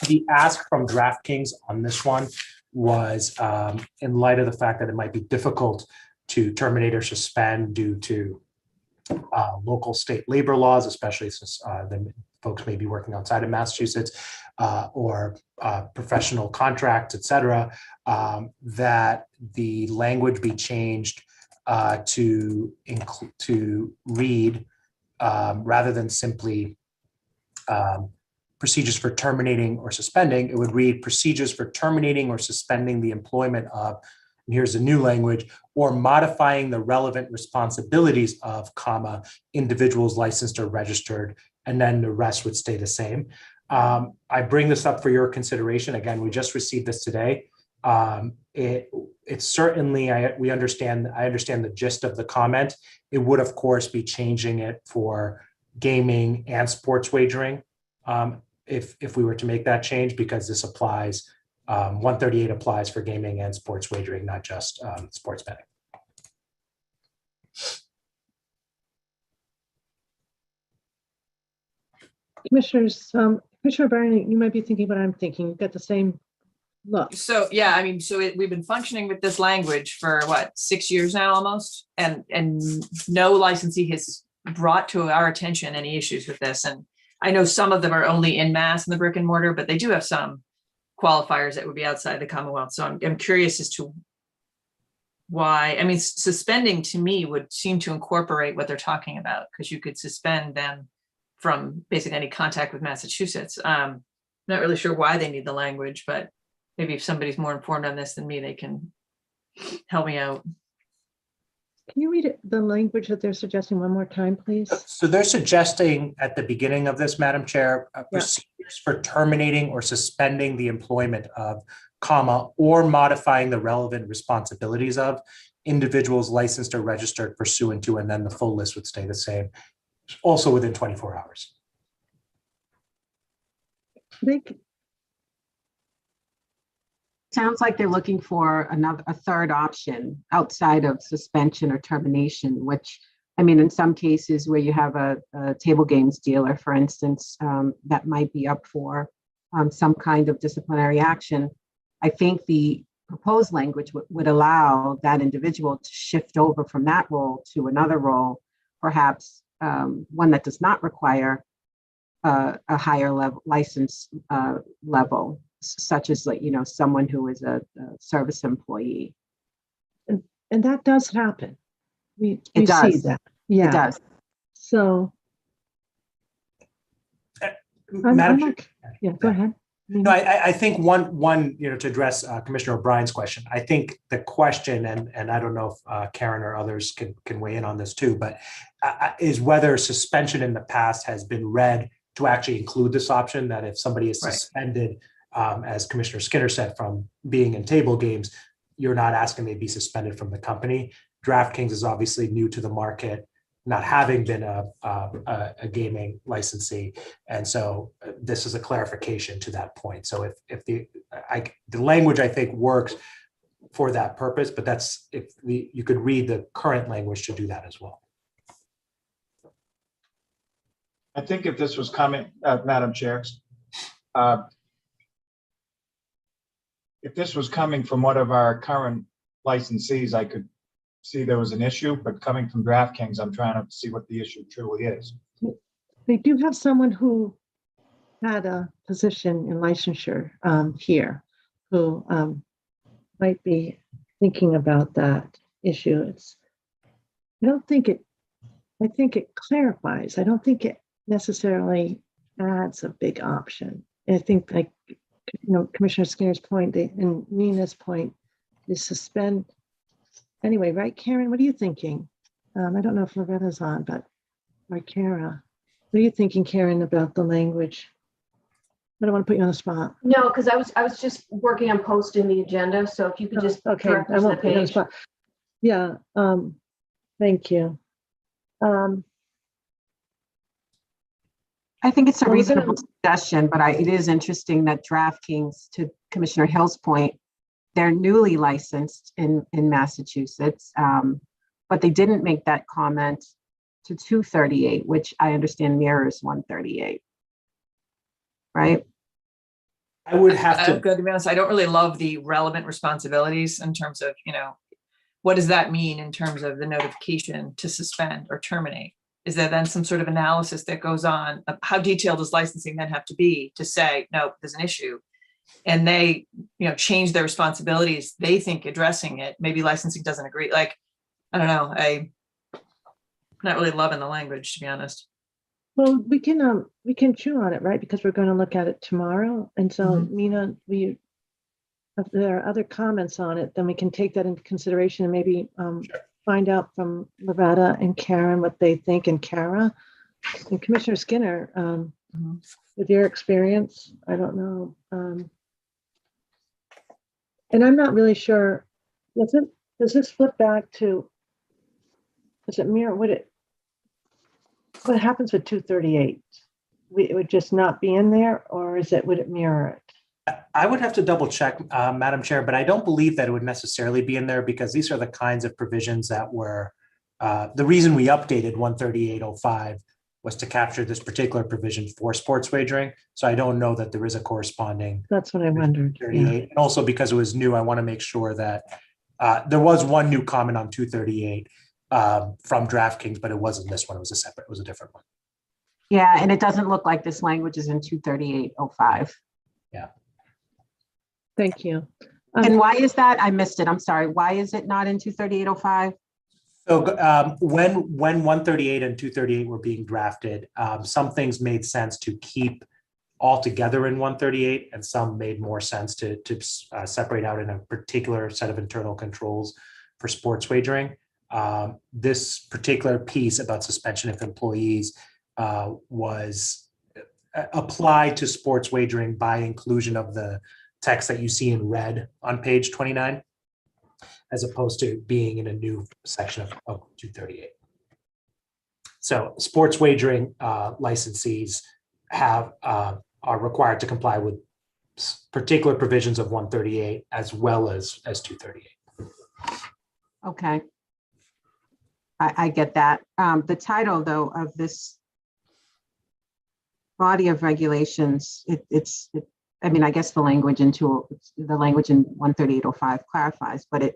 K: The ask from DraftKings on this one was in light of the fact that it might be difficult to terminate or suspend due to local state labor laws, especially since the folks may be working outside of Massachusetts, or professional contracts, et cetera, that the language be changed to read, rather than simply procedures for terminating or suspending, it would read procedures for terminating or suspending the employment of, and here's the new language, or modifying the relevant responsibilities of, comma, individuals licensed or registered, and then the rest would stay the same. I bring this up for your consideration. Again, we just received this today. It's certainly, I understand the gist of the comment. It would, of course, be changing it for gaming and sports wagering if we were to make that change, because this applies, 138 applies for gaming and sports wagering, not just sports betting.
B: Commissioners, Commissioner O'Brien, you might be thinking what I'm thinking. You've got the same look.
C: So, yeah, I mean, we've been functioning with this language for what, 6 years now almost? And no licensee has brought to our attention any issues with this. And I know some of them are only in mass in the brick and mortar, but they do have some qualifiers that would be outside the Commonwealth. So I'm curious as to why. I mean, suspending to me would seem to incorporate what they're talking about, because you could suspend them from basically any contact with Massachusetts. Not really sure why they need the language, but maybe if somebody's more informed on this than me, they can help me out.
B: Can you read the language that they're suggesting one more time, please?
K: So they're suggesting at the beginning of this, Madam Chair, procedures for terminating or suspending the employment of, comma, or modifying the relevant responsibilities of individuals licensed or registered pursuant to, and then the full list would stay the same, also within 24 hours.
E: Sounds like they're looking for a third option outside of suspension or termination, which, I mean, in some cases where you have a table games dealer, for instance, that might be up for some kind of disciplinary action. I think the proposed language would allow that individual to shift over from that role to another role, perhaps one that does not require a higher level license level, such as, like, someone who is a service employee.
B: And that does happen. We
E: does.
B: see that. Yeah.
E: It does.
B: So.
K: Madam Chair.
B: Yeah, go ahead.
K: No, I think one, to address Commissioner O'Brien's question, I think the question, and I don't know if Karen or others can weigh in on this too, but is whether suspension in the past has been read to actually include this option, that if somebody is suspended, as Commissioner Skinner said, from being in table games, you're not asking they be suspended from the company. DraftKings is obviously new to the market, not having been a gaming licensee. And so this is a clarification to that point. So if the language, I think, works for that purpose, but that's, you could read the current language to do that as well.
D: I think if this was coming, Madam Chair, if this was coming from one of our current licensees, I could see there was an issue, but coming from DraftKings, I'm trying to see what the issue truly is.
B: They do have someone who had a position in licensure here, who might be thinking about that issue. I think it clarifies. I don't think it necessarily adds a big option. I think, like, Commissioner Skinner's point and Nina's point is suspend. Anyway, right, Karen, what are you thinking? I don't know if Loretta's on, but, or Kara, what are you thinking, Karen, about the language? I don't want to put you on the spot.
G: No, because I was just working on posting the agenda, so if you could just
B: Okay,
G: direct
B: I
G: us to the
B: won't put you on the
G: page.
B: spot. Yeah, thank you.
E: I think it's a reasonable suggestion, but it is interesting that DraftKings, to Commissioner Hill's point, they're newly licensed in Massachusetts, but they didn't make that comment to 238, which I understand mirrors 138. Right?
K: I would have
C: I've
K: to,
C: got to be honest, I don't really love the relevant responsibilities in terms of, what does that mean in terms of the notification to suspend or terminate? Is there then some sort of analysis that goes on? How detailed does licensing then have to be to say, no, there's an issue? And they, change their responsibilities. They think addressing it, maybe licensing doesn't agree. Like, I don't know. I'm not really loving the language, to be honest.
B: Well, we can chew on it, right? Because we're going to look at it tomorrow. And so, Nina, if there are other comments on it, then we can take that into consideration and maybe find out from Loretta and Karen what they think, and Kara and Commissioner Skinner, with your experience, I don't know. And I'm not really sure, does this flip back to, does it mirror, what happens with 238? It would just not be in there, or would it mirror it?
K: I would have to double check, Madam Chair, but I don't believe that it would necessarily be in there, because these are the kinds of provisions that were, the reason we updated 138.05 was to capture this particular provision for sports wagering. So I don't know that there is a corresponding.
B: That's what I wondered.
K: 38. And also because it was new, I want to make sure that there was one new comment on 238 from DraftKings, but it wasn't this one. It was a different one.
E: Yeah, and it doesn't look like this language is in 238.05.
K: Yeah.
B: Thank you.
E: And why is that? I missed it. I'm sorry. Why is it not in 238.05?
K: So when 138 and 238 were being drafted, some things made sense to keep all together in 138, and some made more sense to separate out in a particular set of internal controls for sports wagering. This particular piece about suspension of employees was applied to sports wagering by inclusion of the text that you see in red on page 29, as opposed to being in a new section of 238. So sports wagering licensees are required to comply with particular provisions of 138 as well as 238.
E: Okay. I get that. The title, though, of this body of regulations, I mean, I guess the language in 138.05 clarifies, but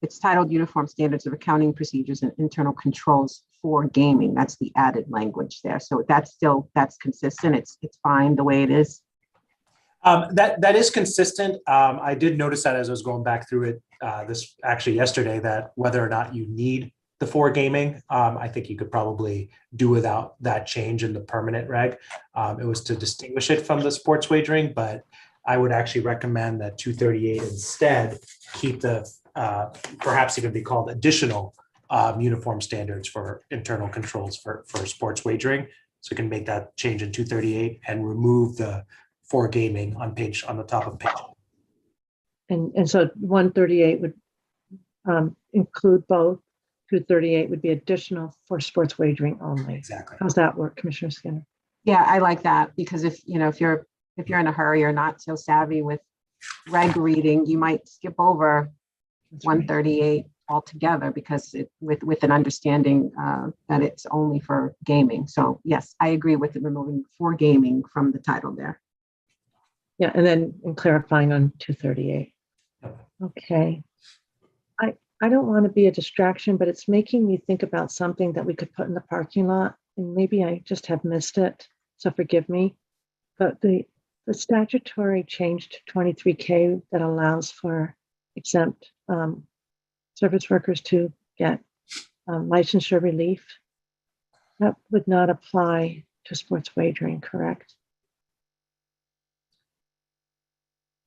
E: it's titled Uniform Standards of Accounting Procedures and Internal Controls for Gaming. That's the added language there. So that's consistent. It's fine the way it is.
K: That is consistent. I did notice that as I was going back through it this actually yesterday, that whether or not you need the for gaming, I think you could probably do without that change in the permanent reg. It was to distinguish it from the sports wagering, but I would actually recommend that 238 instead keep the perhaps even be called additional uniform standards for internal controls for sports wagering. So you can make that change in 238 and remove the for gaming on the top of page.
B: And so 138 would include both. 238 would be additional for sports wagering only.
K: Exactly.
B: How's that work, Commissioner Skinner?
E: Yeah, I like that, because if you're in a hurry or not so savvy with reg reading, you might skip over 138 altogether, because with an understanding that it's only for gaming. So yes, I agree with removing for gaming from the title there.
B: Yeah, and then clarifying on 238. Okay. I don't want to be a distraction, but it's making me think about something that we could put in the parking lot, and maybe I just have missed it, so forgive me. But the statutory change to 23K that allows for exempt service workers to get licensure relief. That would not apply to sports wagering, correct?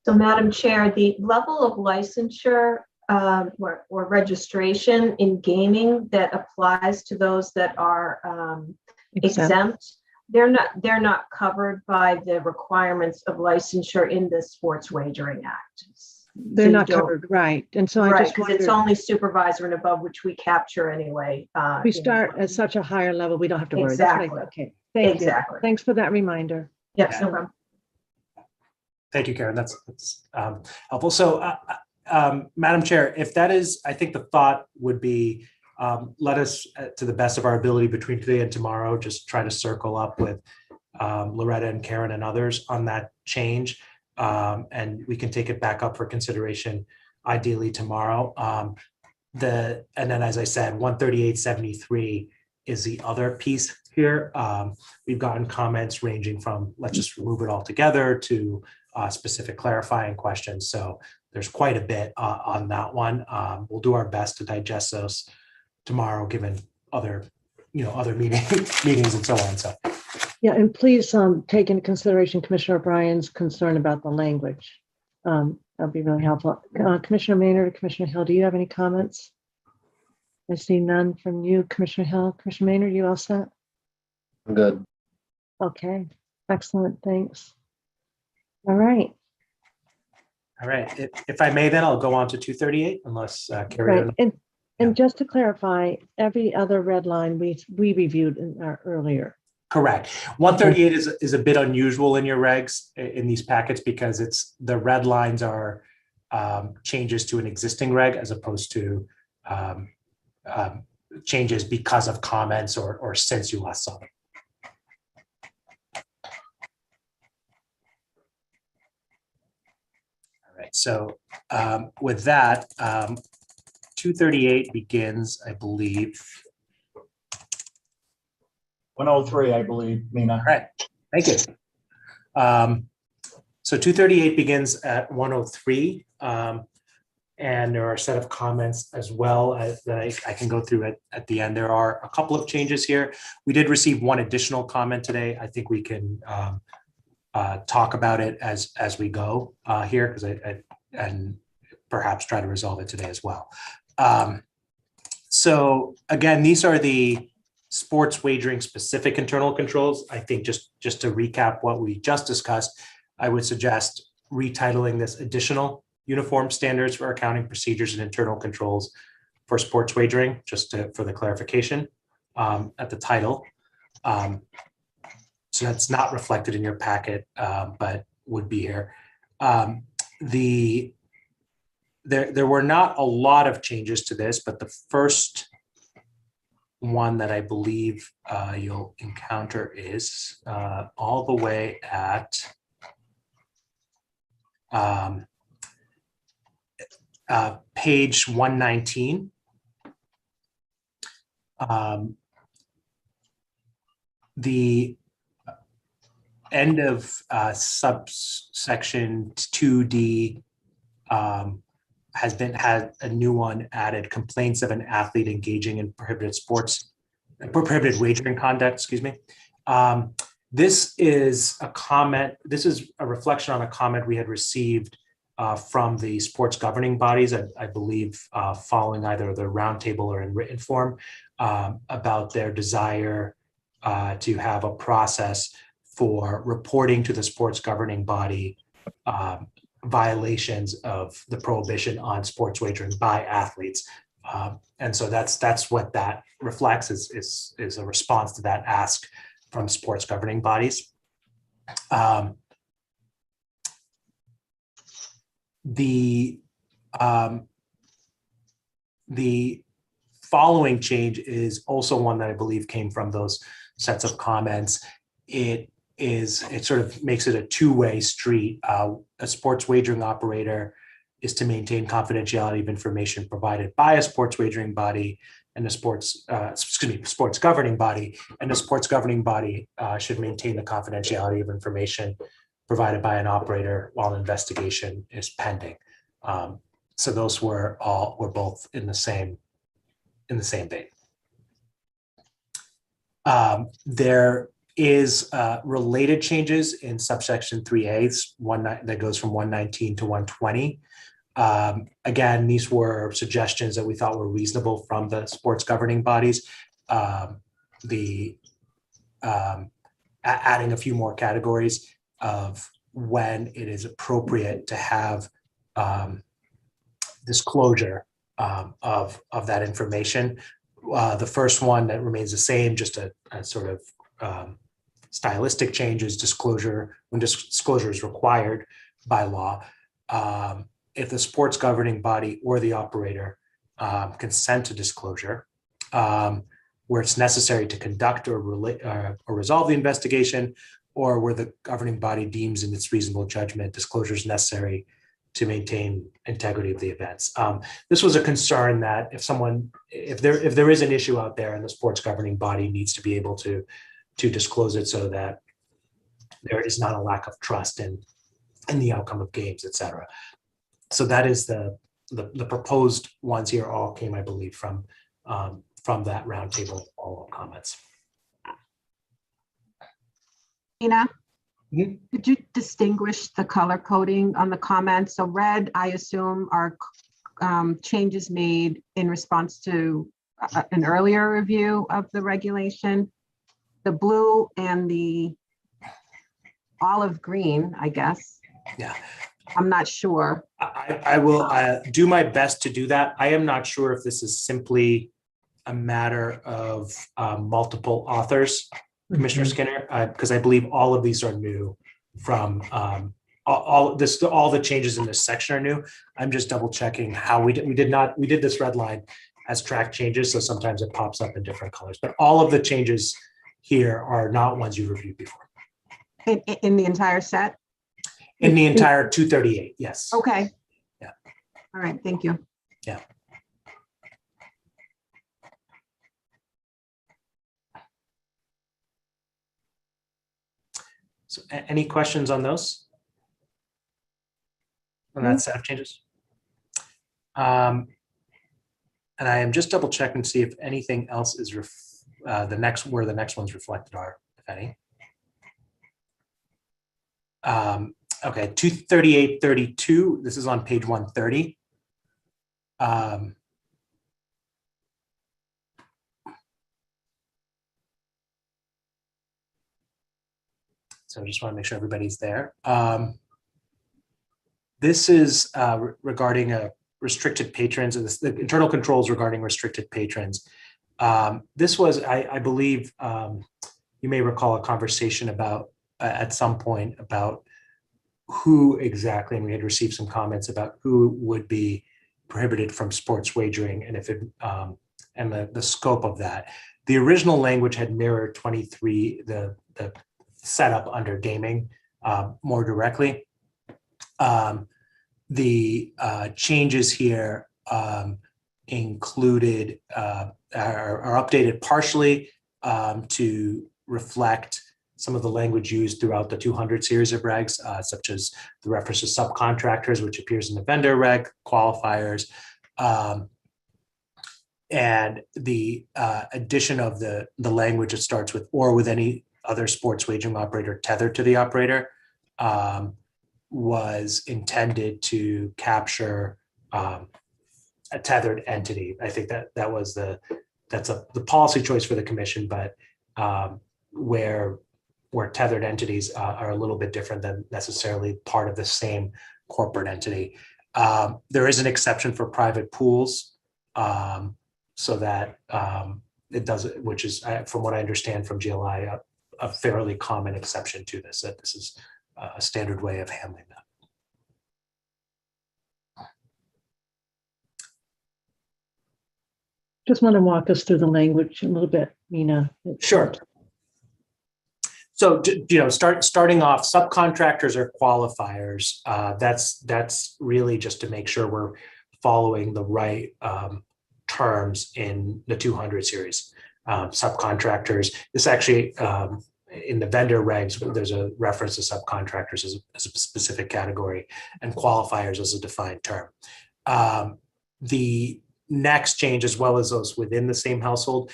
G: So, Madam Chair, the level of licensure or registration in gaming that applies to those that are exempt, they're not covered by the requirements of licensure in the Sports Wagering Act.
B: They're not covered, right? And so I
G: right,
B: just
G: because
B: wondered,
G: it's only supervisor and above, which we capture anyway.
B: we start at such a higher level, we don't have to worry.
G: Exactly.
B: That's right. Okay, thank
G: Exactly.
B: you. Thanks for that reminder.
G: Yes, no problem.
K: Thank you, Karen. That's helpful. So, Madam Chair, if that is, I think the thought would be, let us, to the best of our ability between today and tomorrow, just try to circle up with Loretta and Karen and others on that change. And we can take it back up for consideration, ideally tomorrow. And then, as I said, 138.73 is the other piece here. We've gotten comments ranging from, let's just remove it altogether, to specific clarifying questions. So there's quite a bit on that one. We'll do our best to digest those tomorrow, given other meetings and so on. So.
B: Yeah, and please take into consideration Commissioner O'Brien's concern about the language. That'll be really helpful. Commissioner Maynard or Commissioner Hill, do you have any comments? I see none from you, Commissioner Hill. Commissioner Maynard, you all set?
L: I'm good.
B: Okay, excellent, thanks. All right.
K: All right. If I may, then I'll go on to 238, unless Carrie.
B: Right. And just to clarify, every other red line we reviewed in our earlier.
K: Correct. 138 is a bit unusual in your regs in these packets, because it's the red lines are changes to an existing reg, as opposed to changes because of comments or since you last saw them. All right. So with that, 238 begins, I believe.
D: 103, I believe, Mina.
K: All right, thank you. So 238 begins at 103, and there are a set of comments as well that I can go through at the end. There are a couple of changes here. We did receive one additional comment today. I think we can talk about it as we go here, because and perhaps try to resolve it today as well. So again, these are the sports wagering specific internal controls. I think just to recap what we just discussed, I would suggest retitling this additional uniform standards for accounting procedures and internal controls for sports wagering, just for the clarification at the title. So that's not reflected in your packet, but would be here. There were not a lot of changes to this, but the first one that I believe you'll encounter is all the way at page 119. The end of subsection 2D had a new one added: complaints of an athlete engaging in prohibited wagering conduct, excuse me. This is a comment, this is a reflection on a comment we had received from the sports governing bodies, I believe, following either the roundtable or in written form, about their desire to have a process for reporting to the sports governing body violations of the prohibition on sports wagering by athletes. And so that's what that reflects, is a response to that ask from sports governing bodies. The following change is also one that I believe came from those sets of comments. It sort of makes it a two-way street. A sports wagering operator is to maintain confidentiality of information provided by a sports wagering body and the sports governing body, and the sports governing body should maintain the confidentiality of information provided by an operator while an investigation is pending. So those were both in the same vein. There is related changes in subsection 3A, that goes from 119 to 120. Again, these were suggestions that we thought were reasonable from the sports governing bodies. Adding a few more categories of when it is appropriate to have disclosure of that information. The first one that remains the same, just a sort of stylistic change, is disclosure when disclosure is required by law. If the sports governing body or the operator consent to disclosure, where it's necessary to conduct or resolve the investigation, or where the governing body deems in its reasonable judgment disclosure is necessary to maintain integrity of the events. This was a concern that if there is an issue out there, and the sports governing body needs to be able to disclose it so that there is not a lack of trust in the outcome of games, et cetera. So that is the proposed ones here all came, I believe, from that roundtable follow-up comments.
E: Tina,
K: Mhm.
E: could you distinguish the color coding on the comments? So red, I assume, are changes made in response to an earlier review of the regulation. The blue and the olive green, I guess.
K: Yeah.
E: I'm not sure.
K: I will do my best to do that. I am not sure if this is simply a matter of multiple authors, Commissioner Skinner, because I believe all of these are new from all the changes in this section are new. I'm just double checking how we did this red line as track changes, so sometimes it pops up in different colors, but all of the changes here are not ones you reviewed before.
E: In the entire set?
K: In the entire 238, yes.
E: Okay.
K: Yeah.
E: All right, thank you.
K: Yeah. So any questions on those? On that set of changes? And I am just double checking to see if anything else is where the next ones reflected are, if any. Okay, 238.32. This is on page 130. So I just want to make sure everybody's there. This is regarding restricted patrons, and the internal controls regarding restricted patrons. This was, I believe, you may recall a conversation about at some point about who exactly, and we had received some comments about who would be prohibited from sports wagering, and if it and the scope of that. The original language had mirrored 23, the setup under gaming more directly. The changes here included are updated partially to reflect some of the language used throughout the 200 series of regs, such as the reference to subcontractors, which appears in the vendor reg, qualifiers, and the addition of the language that starts with "or with any other sports wagering operator tethered to the operator" was intended to capture a tethered entity. I think that's the policy choice for the commission, but where tethered entities are a little bit different than necessarily part of the same corporate entity. There is an exception for private pools, so that it does, which is, from what I understand from GLI, a fairly common exception to this, that this is a standard way of handling that.
B: Just want to walk us through the language a little bit, Nina.
K: Sure. So, starting off, subcontractors or qualifiers, that's really just to make sure we're following the right terms in the 200 series. Subcontractors, this actually, in the vendor regs, there's a reference to subcontractors as a specific category, and qualifiers as a defined term. The next change, as well as those within the same household,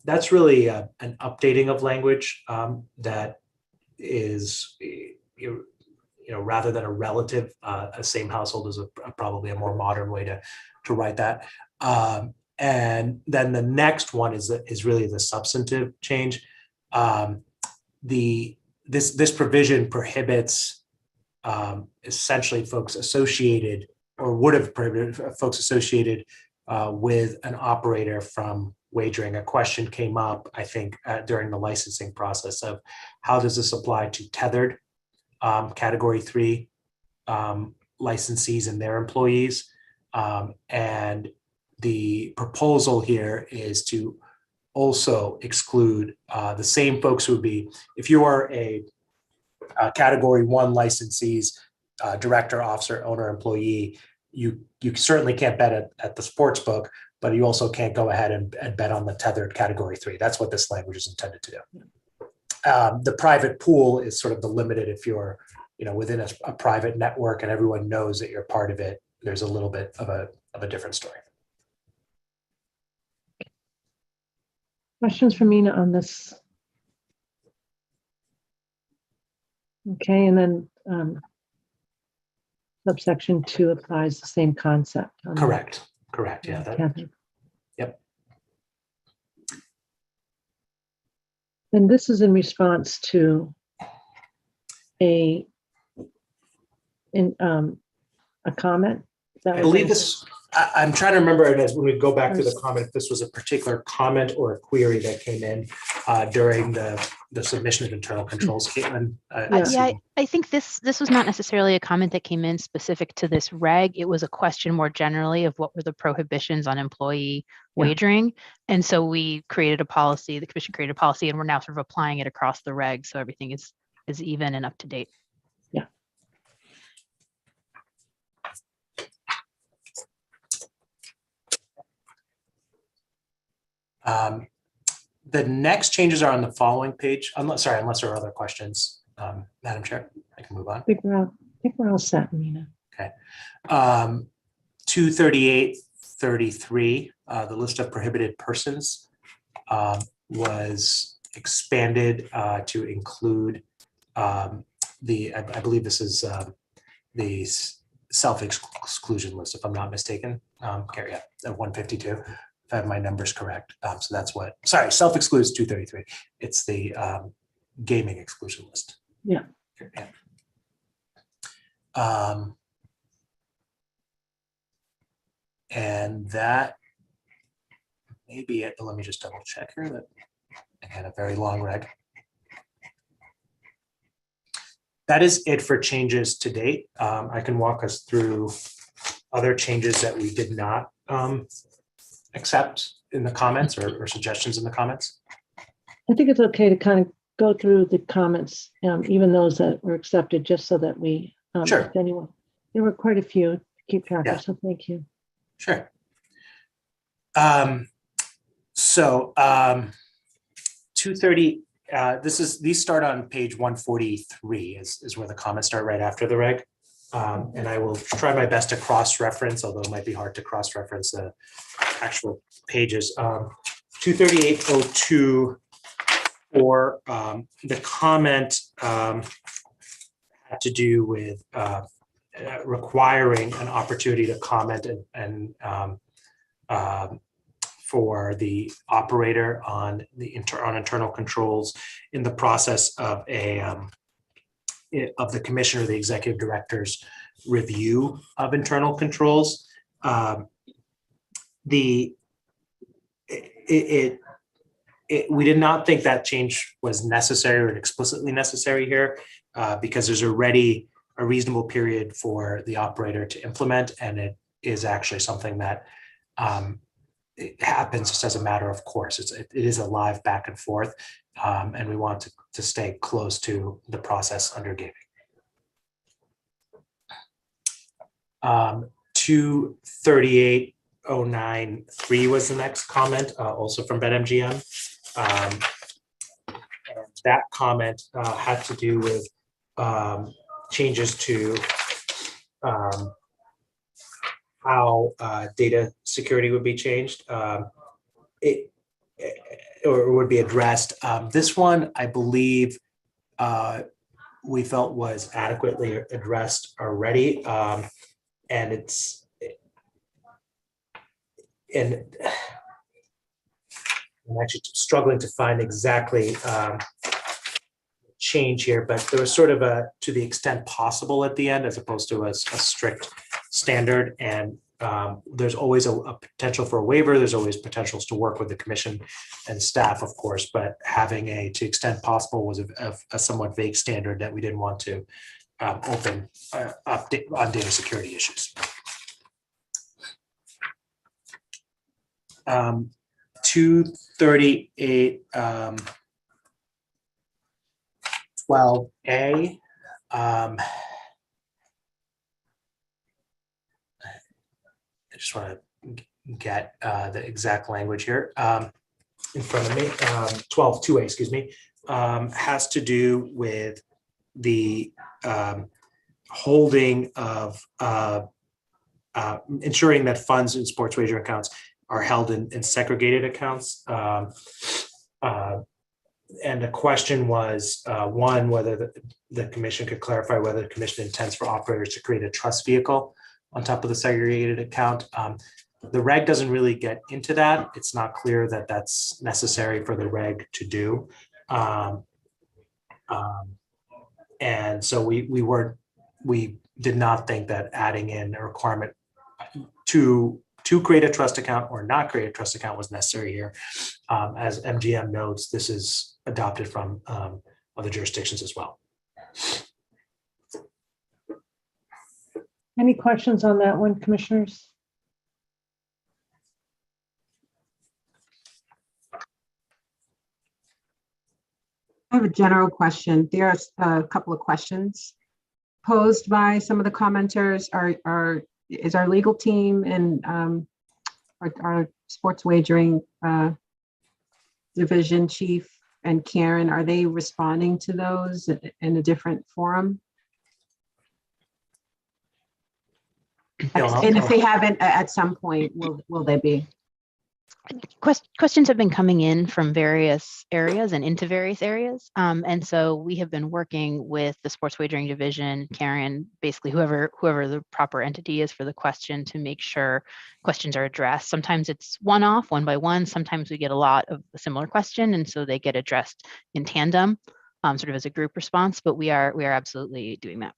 K: that's really an updating of language that is, rather than a relative, a same household is probably a more modern way to write that. And then the next one is really the substantive change. This provision prohibits essentially folks associated, or would have prohibited folks associated with an operator from wagering. A question came up, I think, during the licensing process of how does this apply to tethered Category 3 licensees and their employees. And the proposal here is to also exclude the same folks who would be, if you are a Category 1 licensees, director, officer, owner, employee, you certainly can't bet at the sports book, but you also can't go ahead and bet on the tethered Category 3. That's what this language is intended to do. The private pool is sort of the limited. If you're, within a private network and everyone knows that you're part of it, there's a little bit of a different story.
B: Questions for Mina on this? Okay, and then subsection 2 applies the same concept.
K: Correct. Yeah. Yep.
B: And this is in response to a comment.
K: I believe this. I'm trying to remember, and as when we go back to the comment, if this was a particular comment or a query that came in during the submission of internal controls. Caitlin,
I: I think this was not necessarily a comment that came in specific to this reg. It was a question more generally of what were the prohibitions on employee wagering. And so we created a policy, the commission created a policy, and we're now sort of applying it across the reg. So everything is even and up to date.
B: Yeah.
K: The next changes are on the following page, unless there are other questions, Madam Chair, I can move on.
B: I think we're all set, Mina.
K: Okay. 238.33, the list of prohibited persons was expanded to include I believe this is the self-exclusion list, if I'm not mistaken. Carry at 152. If I have my numbers correct. So that's self-excludes 233. It's the gaming exclusion list.
B: Yeah.
K: And that may be it, but let me just double check here. That, again, a very long reg. That is it for changes to date. I can walk us through other changes that we did not accept in the comments or suggestions in the comments.
B: I think it's okay to kind of go through the comments, even those that were accepted, just so that we,
K: Sure.
B: if anyone, there were quite a few to keep track of, so thank you.
K: Sure. 230, these start on page 143 is where the comments start right after the reg. And I will try my best to cross-reference, although it might be hard to cross-reference the actual pages. 238.02, or the comment had to do with requiring an opportunity to comment and for the operator on the internal controls in the process of the commissioner, the executive director's review of internal controls. We did not think that change was necessary or explicitly necessary here because there's already a reasonable period for the operator to implement, and it is actually something that it happens just as a matter of course. It is a live back and forth, and we want to stay close to the process under gaming. 238.09.3 was the next comment, also from BetMGM. That comment had to do with how data security would be changed. It or would be addressed. This one, I believe, we felt was adequately addressed already, and I'm actually struggling to find exactly change here, but there was sort of a to the extent possible at the end, as opposed to a strict standard. And there's always a potential for a waiver. There's always potentials to work with the commission and staff, of course, but having a to extent possible was a somewhat vague standard that we didn't want to open up on data security issues. 238 12A. I just want to get the exact language here in front of me. 12(2)A, excuse me, has to do with the holding of ensuring that funds in sports wagering accounts are held in segregated accounts. And the question was, one, whether the commission could clarify whether the commission intends for operators to create a trust vehicle on top of the segregated account. The reg doesn't really get into that. It's not clear that that's necessary for the reg to do. And so we did not think that adding in a requirement to create a trust account or not create a trust account was necessary here. As MGM notes, this is adopted from other jurisdictions as well.
B: Any questions on that one, commissioners?
E: I have a general question. There's a couple of questions posed by some of the commenters. Is our legal team and our sports wagering division chief and Karen, are they responding to those in a different forum? And if they haven't, at some point, will they be?
I: Questions have been coming in from various areas and into various areas. And so we have been working with the sports wagering division, Karen, basically whoever the proper entity is for the question, to make sure questions are addressed. Sometimes it's one-off, one by one. Sometimes we get a lot of a similar question, and so they get addressed in tandem, sort of as a group response, but we are absolutely doing that.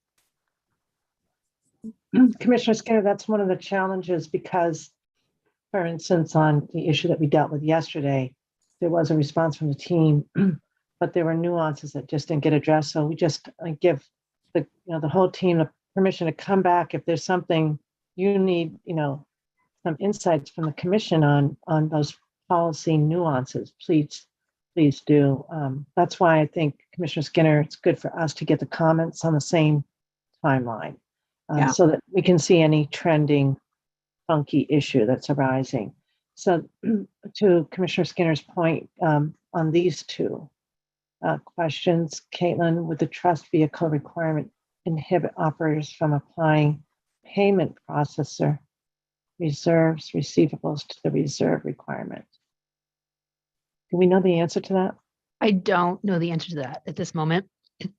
B: Commissioner Skinner, that's one of the challenges because, for instance, on the issue that we dealt with yesterday, there was a response from the team, but there were nuances that just didn't get addressed. So we just give the whole team the permission to come back if there's something you need, some insights from the commission on those policy nuances. Please do. That's why I think, Commissioner Skinner, it's good for us to get the comments on the same timeline, so that we can see any trending funky issue that's arising. So to Commissioner Skinner's point on these two questions, Caitlin, would the trust vehicle requirement inhibit operators from applying payment processor reserves receivables to the reserve requirement? Do we know the answer to that?
I: I don't know the answer to that at this moment.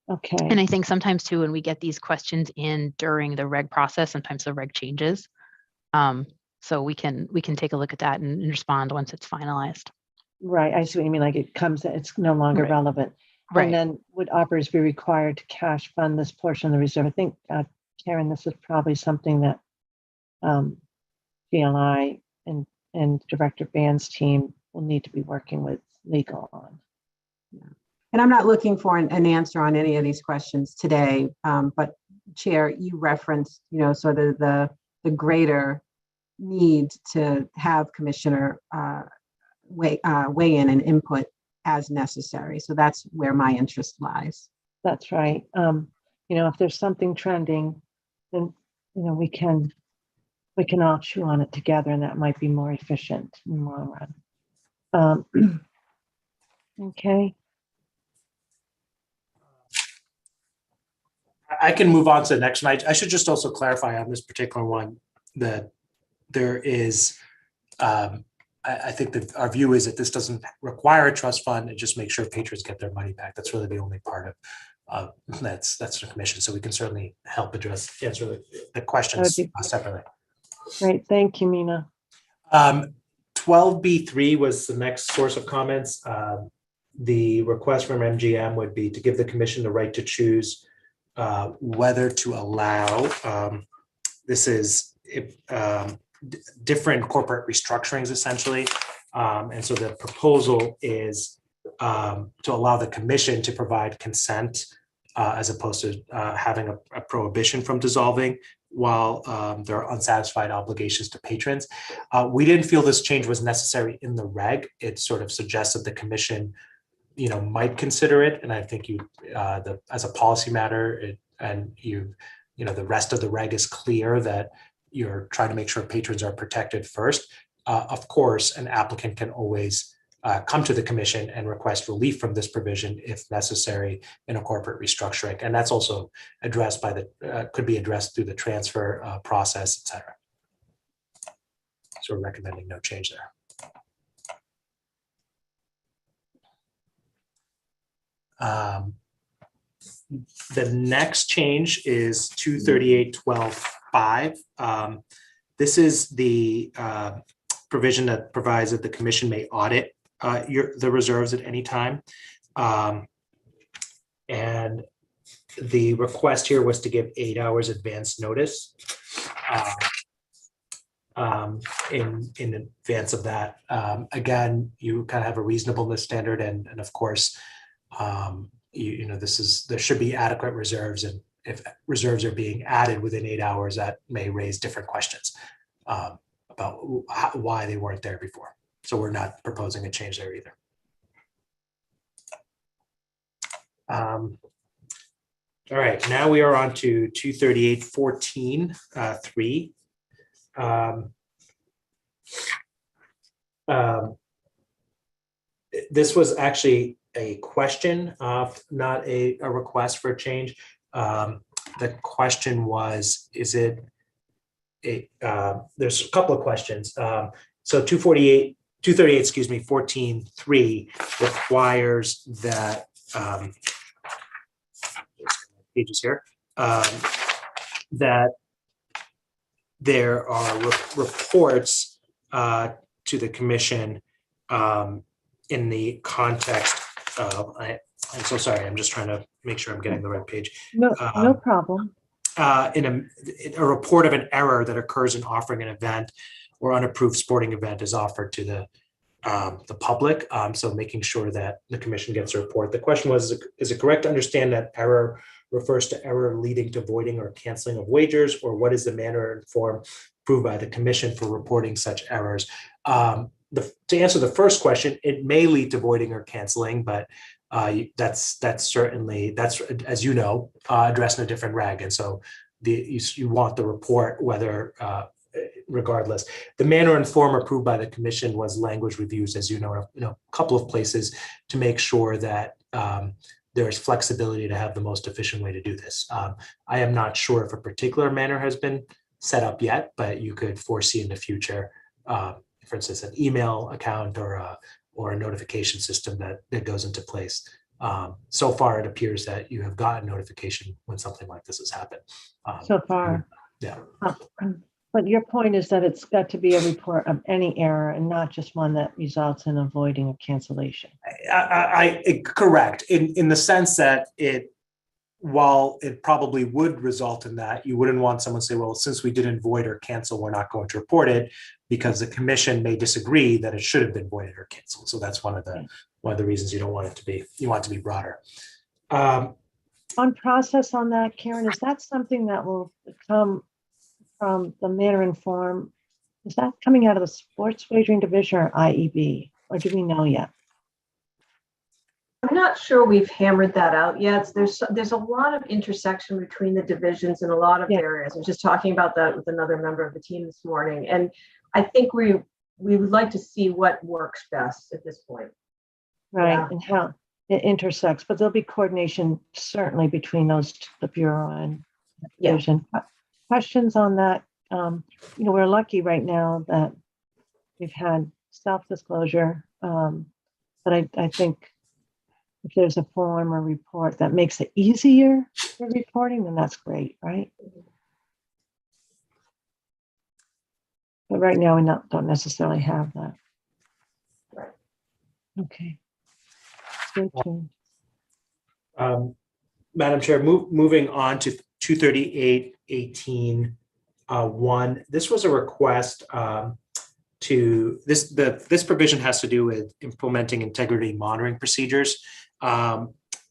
B: Okay.
I: And I think sometimes too, when we get these questions in during the reg process, sometimes the reg changes. So we can take a look at that and respond once it's finalized.
B: Right. I see what you mean. Like it's no longer relevant.
I: Right.
B: And then would operators be required to cash fund this portion of the reserve? I think, Karen, this is probably something that GLI and Director Band's team will need to be working with legal on.
E: Yeah. And I'm not looking for an answer on any of these questions today, but Chair, you referenced, sort of the greater need to have Commissioner weigh in and input as necessary. So that's where my interest lies.
B: That's right. If there's something trending, then we can all chew on it together, and that might be more efficient in the long run. Okay.
K: I can move on to the next one. I should just also clarify on this particular one that there is, I think that our view is that this doesn't require a trust fund. It just makes sure patrons get their money back. That's really the only part of that's the commission. So we can certainly help answer the questions separately.
B: Great, thank you, Mina.
K: 12B3 was the next source of comments. The request from MGM would be to give the commission the right to choose whether to allow, this is different corporate restructurings essentially. And so the proposal is to allow the commission to provide consent as opposed to having a prohibition from dissolving while there are unsatisfied obligations to patrons. We didn't feel this change was necessary in the reg. It sort of suggests that the commission, might consider it. And I think as a policy matter, the rest of the reg is clear that you're trying to make sure patrons are protected first. Of course, an applicant can always come to the commission and request relief from this provision if necessary in a corporate restructuring. And that's also addressed could be addressed through the transfer process, et cetera. So we're recommending no change there. The next change is 238.12.5. This is the provision that provides that the commission may audit the reserves at any time. And the request here was to give 8 hours advance notice in advance of that. Again, you kind of have a reasonableness standard, and of course, there should be adequate reserves, and if reserves are being added within 8 hours, that may raise different questions about why they weren't there before. So we're not proposing a change there either. All right, now we are on to 238.14.3. This was actually a question, not a request for a change. The question was, there's a couple of questions. So 238.14.3 requires that, pages here, that there are reports to the commission in the context of, I'm so sorry, I'm just trying to make sure I'm getting the right page.
B: No problem.
K: In a report of an error that occurs in offering an event or unapproved sporting event is offered to the public. So making sure that the commission gets a report. The question was, is it correct to understand that error refers to error leading to voiding or canceling of wagers, or what is the manner and form approved by the commission for reporting such errors? To answer the first question, it may lead to voiding or canceling, but that's certainly, as you know, addressed in a different reg. And so you want the report whether regardless. The manner and form approved by the commission was language reviews, as you know, a couple of places to make sure that there is flexibility to have the most efficient way to do this. I am not sure if a particular manner has been set up yet, but you could foresee in the future, for instance, an email account or a notification system that goes into place. So far, it appears that you have gotten notification when something like this has happened.
B: So far.
K: Yeah.
B: But your point is that it's got to be a report of any error and not just one that results in avoiding a cancellation.
K: Correct. In the sense that while it probably would result in that, you wouldn't want someone to say, well, since we didn't void or cancel, we're not going to report it, because the commission may disagree that it should have been voided or canceled. So that's one of the reasons you don't want it to be, you want it to be broader.
B: On process on that, Karen, is that something that will come from the manner and form? Is that coming out of the sports wagering division or IEB, or do we know yet?
G: I'm not sure we've hammered that out yet. There's a lot of intersection between the divisions in a lot of areas. I was just talking about that with another member of the team this morning. And I think we would like to see what works best at this point.
B: Right,
G: Yeah.
B: and how it intersects, but there'll be coordination certainly between the Bureau and division. Questions on that we're lucky right now that we've had self-disclosure. But I think if there's a form or report that makes it easier for reporting, then that's great, right? But right now, we don't necessarily have that. Okay. Stay tuned.
K: Madam Chair, moving on to 238-18 1. This was a request this provision has to do with implementing integrity monitoring procedures.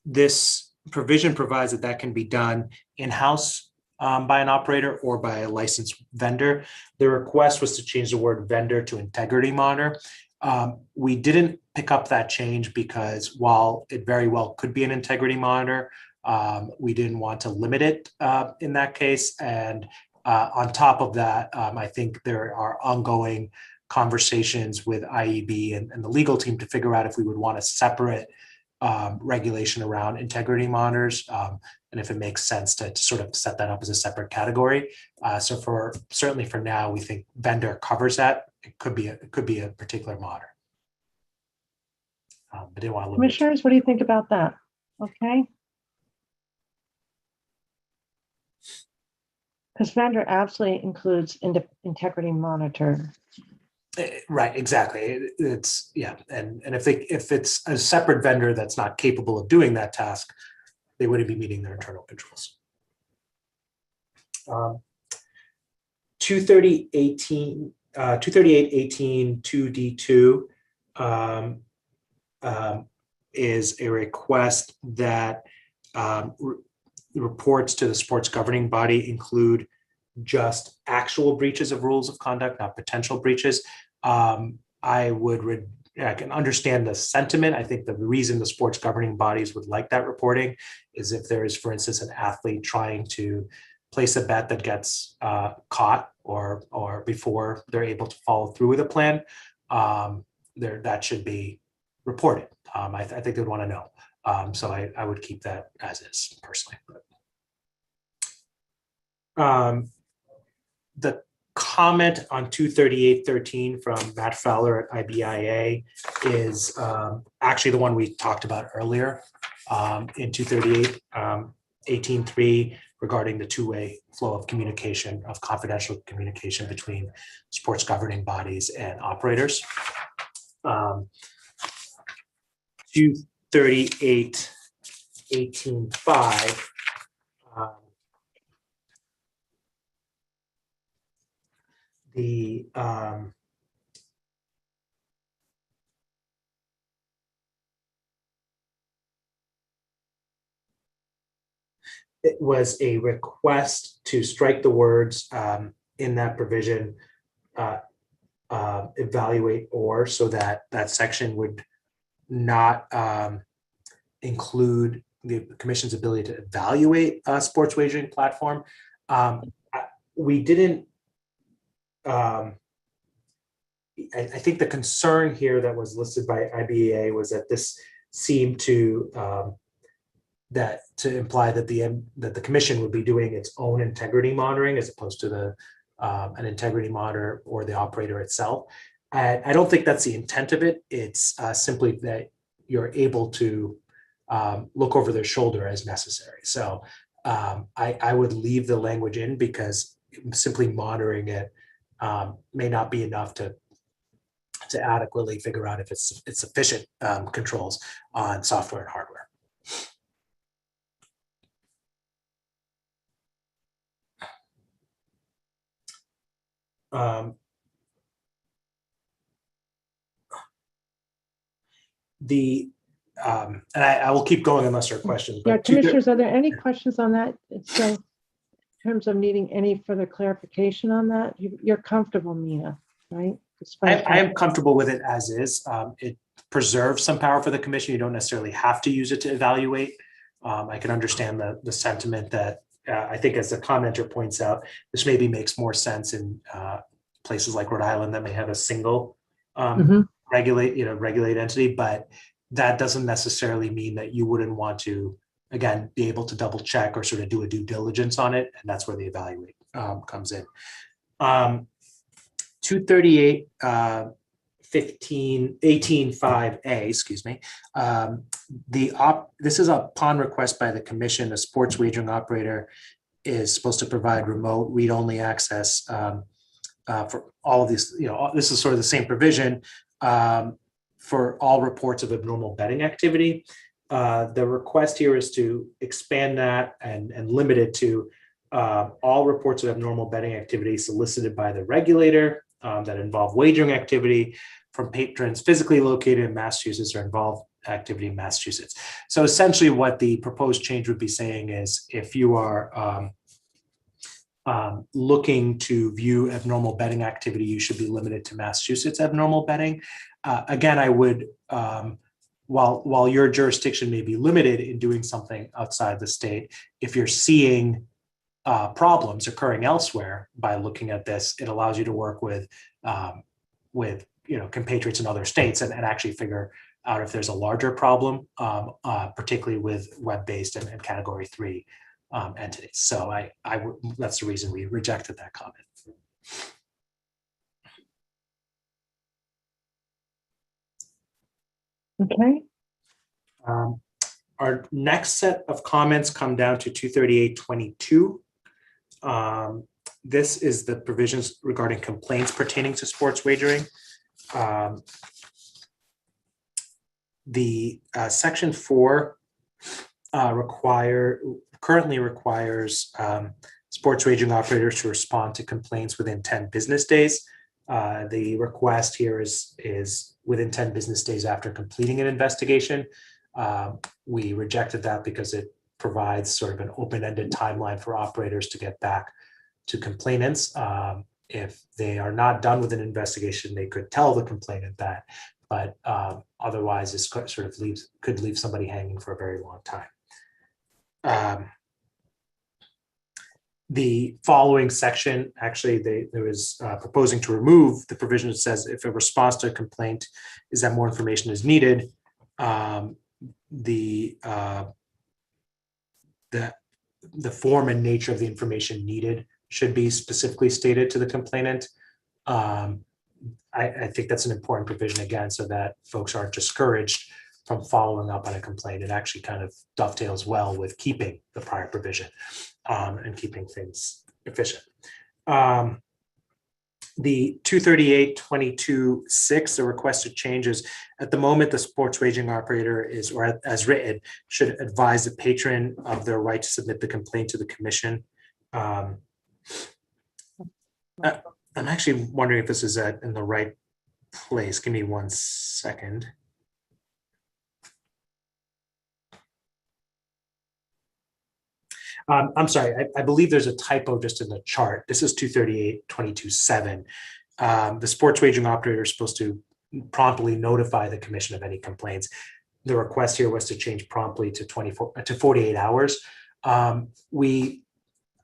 K: This provision provides that can be done in-house by an operator or by a licensed vendor. The request was to change the word vendor to integrity monitor. We didn't pick up that change because while it very well could be an integrity monitor, we didn't want to limit it in that case. And on top of that, I think there are ongoing conversations with IEB and the legal team to figure out if we would want a separate regulation around integrity monitors, and if it makes sense to sort of set that up as a separate category. So certainly for now, we think vendor covers that. It could be a particular monitor. I didn't want to limit it.
B: Commissioners, what do you think about that? Okay. Because vendor absolutely includes integrity monitor.
K: Right, exactly. It's and if it's a separate vendor that's not capable of doing that task, they wouldn't be meeting their internal controls. 238-18 2D2 is a request that reports to the sports governing body include just actual breaches of rules of conduct, not potential breaches. I can understand the sentiment. I think the reason the sports governing bodies would like that reporting is if there is, for instance, an athlete trying to place a bet that gets caught or before they're able to follow through with a plan, that should be reported. I think they'd want to know. So I would keep that as is personally. The comment on 238-13 from Matt Fowler at IBIA is actually the one we talked about earlier in 238-18-3 regarding the two-way flow of communication, of confidential communication between sports governing bodies and operators. 238-18-5 it was a request to strike the words in that provision, evaluate or, so that section would not include the commission's ability to evaluate a sports wagering platform. We didn't, I think the concern here that was listed by IBEA was that this seemed to imply that the commission would be doing its own integrity monitoring as opposed to an integrity monitor or the operator itself. I don't think that's the intent of it. It's simply that you're able to look over their shoulder as necessary. So I would leave the language in because simply monitoring it may not be enough to adequately figure out if it's sufficient controls on software and hardware. And I will keep going unless there are questions.
B: Yeah, commissioners, are there any questions on that? So in terms of needing any further clarification on that, you're comfortable, Mina, right?
K: I am comfortable with it as is. It preserves some power for the commission. You don't necessarily have to use it to evaluate. I can understand the sentiment that I think, as the commenter points out, this maybe makes more sense in places like Rhode Island that may have a single regulate entity, but that doesn't necessarily mean that you wouldn't want to, again, be able to double check or sort of do a due diligence on it. And that's where the evaluate comes in. 238, 18.5A, excuse me. This is upon request by the commission, a sports wagering operator is supposed to provide remote read-only access for all of these, this is sort of the same provision for all reports of abnormal betting activity. The request here is to expand that and limit it to all reports of abnormal betting activity solicited by the regulator that involve wagering activity from patrons physically located in Massachusetts or involve activity in Massachusetts. So essentially what the proposed change would be saying is if you are looking to view abnormal betting activity, you should be limited to Massachusetts abnormal betting. Again, I would, while your jurisdiction may be limited in doing something outside the state, if you're seeing problems occurring elsewhere by looking at this, it allows you to work with compatriots in other states and actually figure out if there's a larger problem, particularly with web-based and Category 3 entities. So that's the reason we rejected that comment.
B: Okay.
K: Our next set of comments come down to 238.22. This is the provisions regarding complaints pertaining to sports wagering. The Section 4 currently requires sports wagering operators to respond to complaints within 10 business days. The request here is within 10 business days after completing an investigation. We rejected that because it provides sort of an open-ended timeline for operators to get back to complainants. If they are not done with an investigation, they could tell the complainant that, but otherwise this sort of could leave somebody hanging for a very long time. The following section, actually, there was proposing to remove the provision that says if a response to a complaint is that more information is needed, the form and nature of the information needed should be specifically stated to the complainant. I think that's an important provision, again, so that folks aren't discouraged from following up on a complaint. It actually kind of dovetails well with keeping the prior provision and keeping things efficient. The 238.22.6, the requested changes. At the moment, the sports wagering operator is, or as written, should advise the patron of their right to submit the complaint to the commission. I'm actually wondering if this is in the right place. Give me 1 second. I'm sorry, I believe there's a typo just in the chart. This is 238.22.7. The sports wagering operator is supposed to promptly notify the commission of any complaints. The request here was to change promptly to 48 hours. We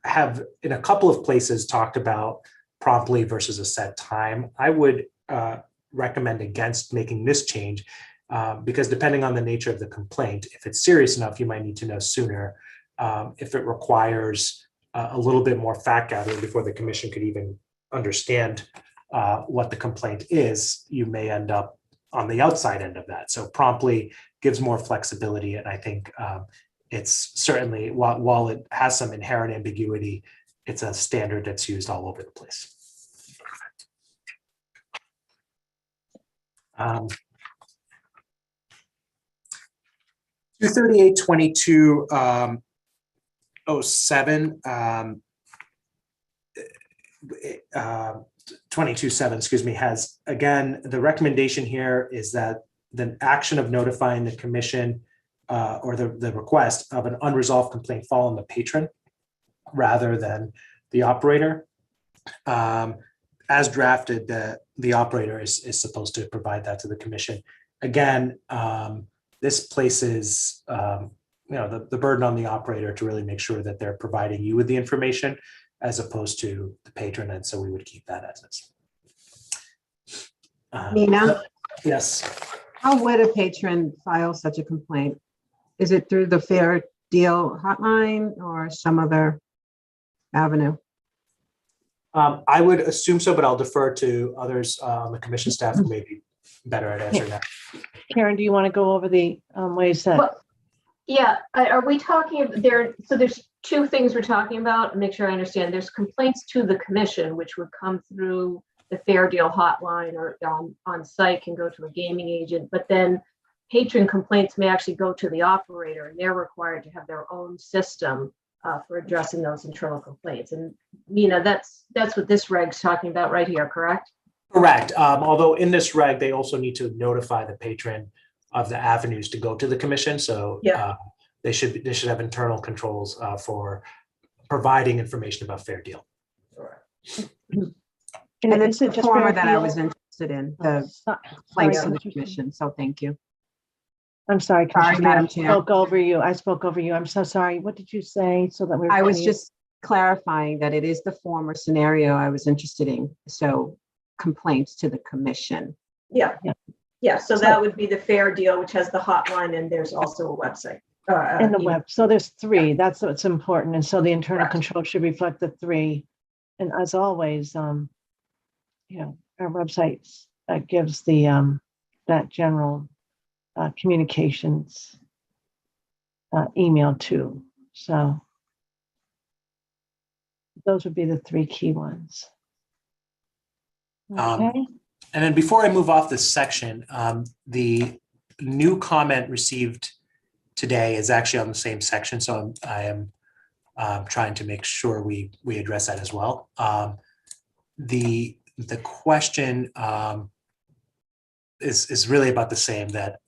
K: have in a couple of places talked about promptly versus a set time. I would recommend against making this change because depending on the nature of the complaint, if it's serious enough, you might need to know sooner. If it requires a little bit more fact gathering before the commission could even understand what the complaint is, you may end up on the outside end of that. So promptly gives more flexibility. And I think it's certainly, while it has some inherent ambiguity, it's a standard that's used all over the place. 238.22. 22.7, excuse me, has, again, the recommendation here is that the action of notifying the commission or the request of an unresolved complaint fall on the patron rather than the operator. As drafted, the operator is supposed to provide that to the commission. Again, this places the burden on the operator to really make sure that they're providing you with the information as opposed to the patron, and so we would keep that as is.
E: Nina,
K: Yes.
E: how would a patron file such a complaint? Is it through the Fair Deal hotline or some other avenue?
K: I would assume so, but I'll defer to others on the commission staff who may be better at answering that.
B: Karen, do you want to go over the ways that?
G: Well, yeah, are we talking there? So there's two things we're talking about. Make sure I understand. There's complaints to the commission, which would come through the Fair Deal hotline or on site, can go to a gaming agent, but then patron complaints may actually go to the operator, and they're required to have their own system for addressing those internal complaints. And Mina, that's what this reg's talking about right here, correct?
K: Correct. Although in this reg, they also need to notify the patron of the avenues to go to the commission. So they should have internal controls for providing information about Fair Deal.
E: And it's the
B: just
E: former
B: Fair
E: that I
B: Deal?
E: was interested in, the
B: Sorry,
E: place of the
B: Commissioner.
E: commission. So thank you.
B: I'm sorry,
E: Sorry,
B: Commissioner,
E: Madam
B: I
E: Chair.
B: spoke over you. I spoke over you. I'm so sorry. What did you say so that we're?
E: I was
B: clear?
E: just clarifying that it is the former scenario I was interested in. So complaints to the commission.
G: Yeah.
B: Yeah.
G: Yeah, so that would be the Fair Deal, which has the hotline, and there's also a website.
B: In the
G: email.
B: web. So there's three. That's what's important. And so the internal
G: Correct.
B: control should reflect the three. And as always, our website gives the that general communications email too. So those would be the three key ones. Okay.
K: And then before I move off this section, the new comment received today is actually on the same section. So I am trying to make sure we address that as well. The question is really about the same, that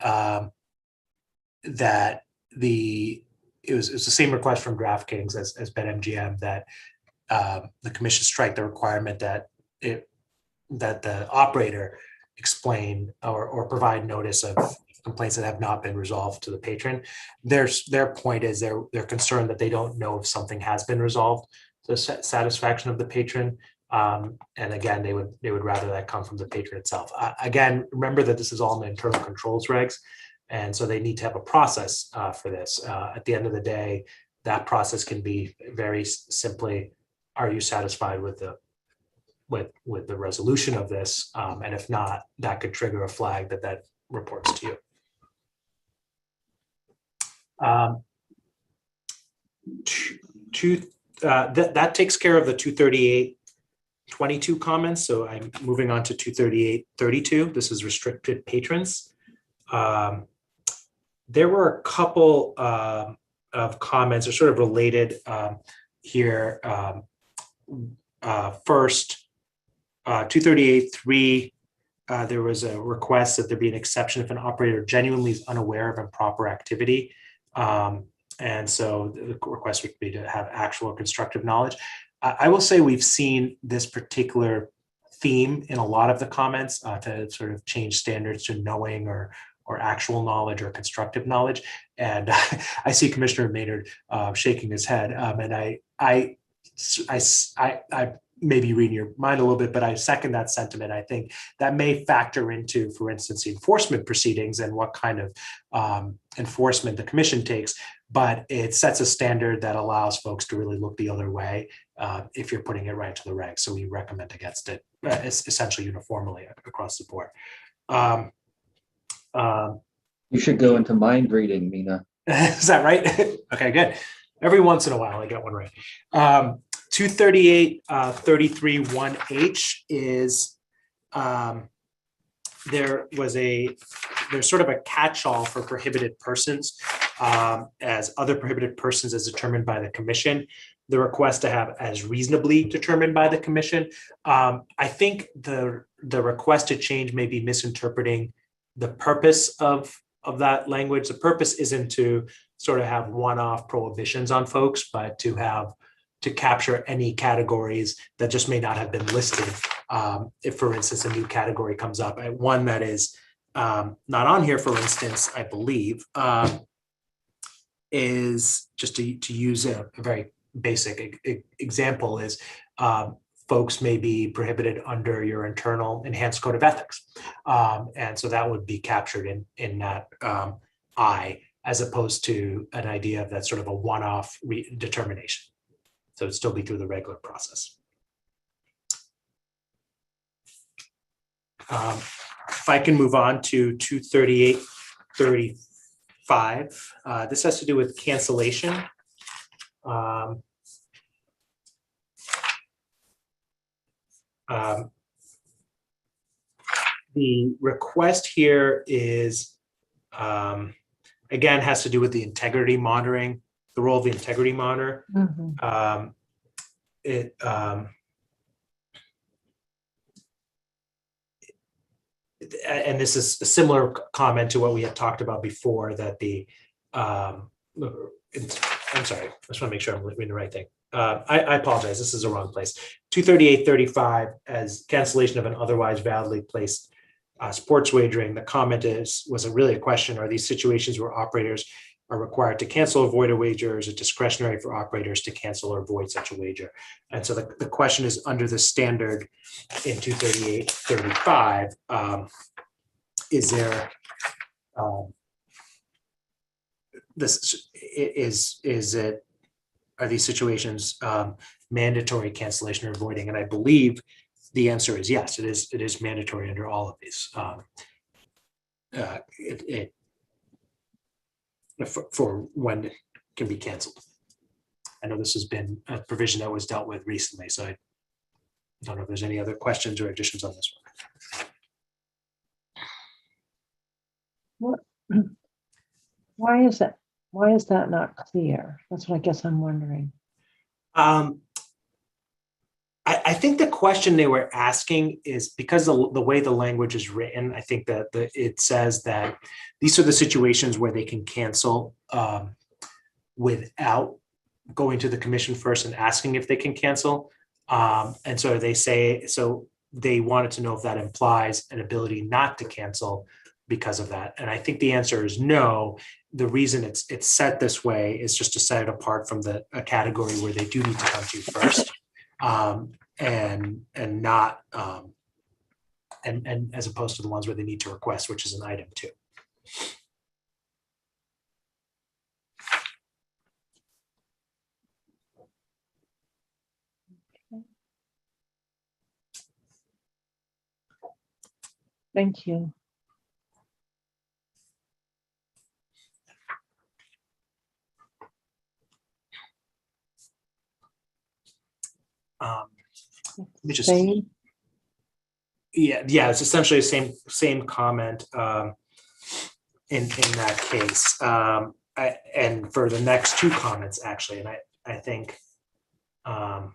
K: it was the same request from DraftKings as BetMGM, that the commission strike the requirement that the operator explain or provide notice of complaints that have not been resolved to the patron. Their point is they're concerned that they don't know if something has been resolved to the satisfaction of the patron. And again, they would rather that come from the patron itself. Again, remember that this is all in the internal controls regs, and so they need to have a process for this. At the end of the day, that process can be very simply: are you satisfied with the resolution of this? And if not, that could trigger a flag that reports to you. That takes care of the 238.22 comments. So I'm moving on to 238.32. This is restricted patrons. There were a couple of comments that are sort of related here. First, 238.3, there was a request that there be an exception if an operator genuinely is unaware of improper activity. And so the request would be to have actual or constructive knowledge. I will say we've seen this particular theme in a lot of the comments to sort of change standards to knowing or actual knowledge or constructive knowledge. And I see Commissioner Maynard shaking his head. And I may be reading your mind a little bit, but I second that sentiment. I think that may factor into, for instance, the enforcement proceedings and what kind of enforcement the commission takes, but it sets a standard that allows folks to really look the other way if you're putting it right to the regs. So we recommend against it essentially uniformly across the board.
L: You should go into mind reading, Mina.
K: Is that right? Okay, good. Every once in a while I get one right. 238.33.1H is there's sort of a catch-all for prohibited persons as other prohibited persons as determined by the commission. The request to have as reasonably determined by the commission. I think the request to change may be misinterpreting the purpose of that language. The purpose isn't to sort of have one-off prohibitions on folks, but to capture any categories that just may not have been listed. If, for instance, a new category comes up, one that is not on here, for instance, I believe, is just to use a very basic example is folks may be prohibited under your internal enhanced code of ethics. And so that would be captured in that I, as opposed to an idea of that sort of a one-off determination. So it'd still be through the regular process. If I can move on to 23835, this has to do with cancellation. The request here is, again, has to do with the integrity monitoring, the role of the integrity monitor.
B: Mhm.
K: And this is a similar comment to what we had talked about before, that I'm sorry, I just want to make sure I'm reading the right thing. I apologize, this is the wrong place. 23835 as cancellation of an otherwise validly placed sports wagering. The comment was really a question: are these situations where operators are required to cancel or void a wager, or is it discretionary for operators to cancel or void such a wager? And so the question is, under the standard in 23835, is there are these situations mandatory cancellation or voiding? And I believe the answer is yes, it is mandatory under all of these. For when it can be canceled. I know this has been a provision that was dealt with recently, so I don't know if there's any other questions or additions on this
B: What? Why is that not clear? That's what I guess I'm wondering.
K: I think the question they were asking is because the way the language is written, I think that it says that these are the situations where they can cancel without going to the commission first and asking if they can cancel. And so they wanted to know if that implies an ability not to cancel because of that. And I think the answer is no. The reason it's set this way is just to set it apart from a category where they do need to come to you first. And not and as opposed to the ones where they need to request, which is an item 2.
B: Thank you.
K: Let me just,
B: Same.
K: yeah, it's essentially the same comment in that case. And for the next 2 comments, actually, and I think for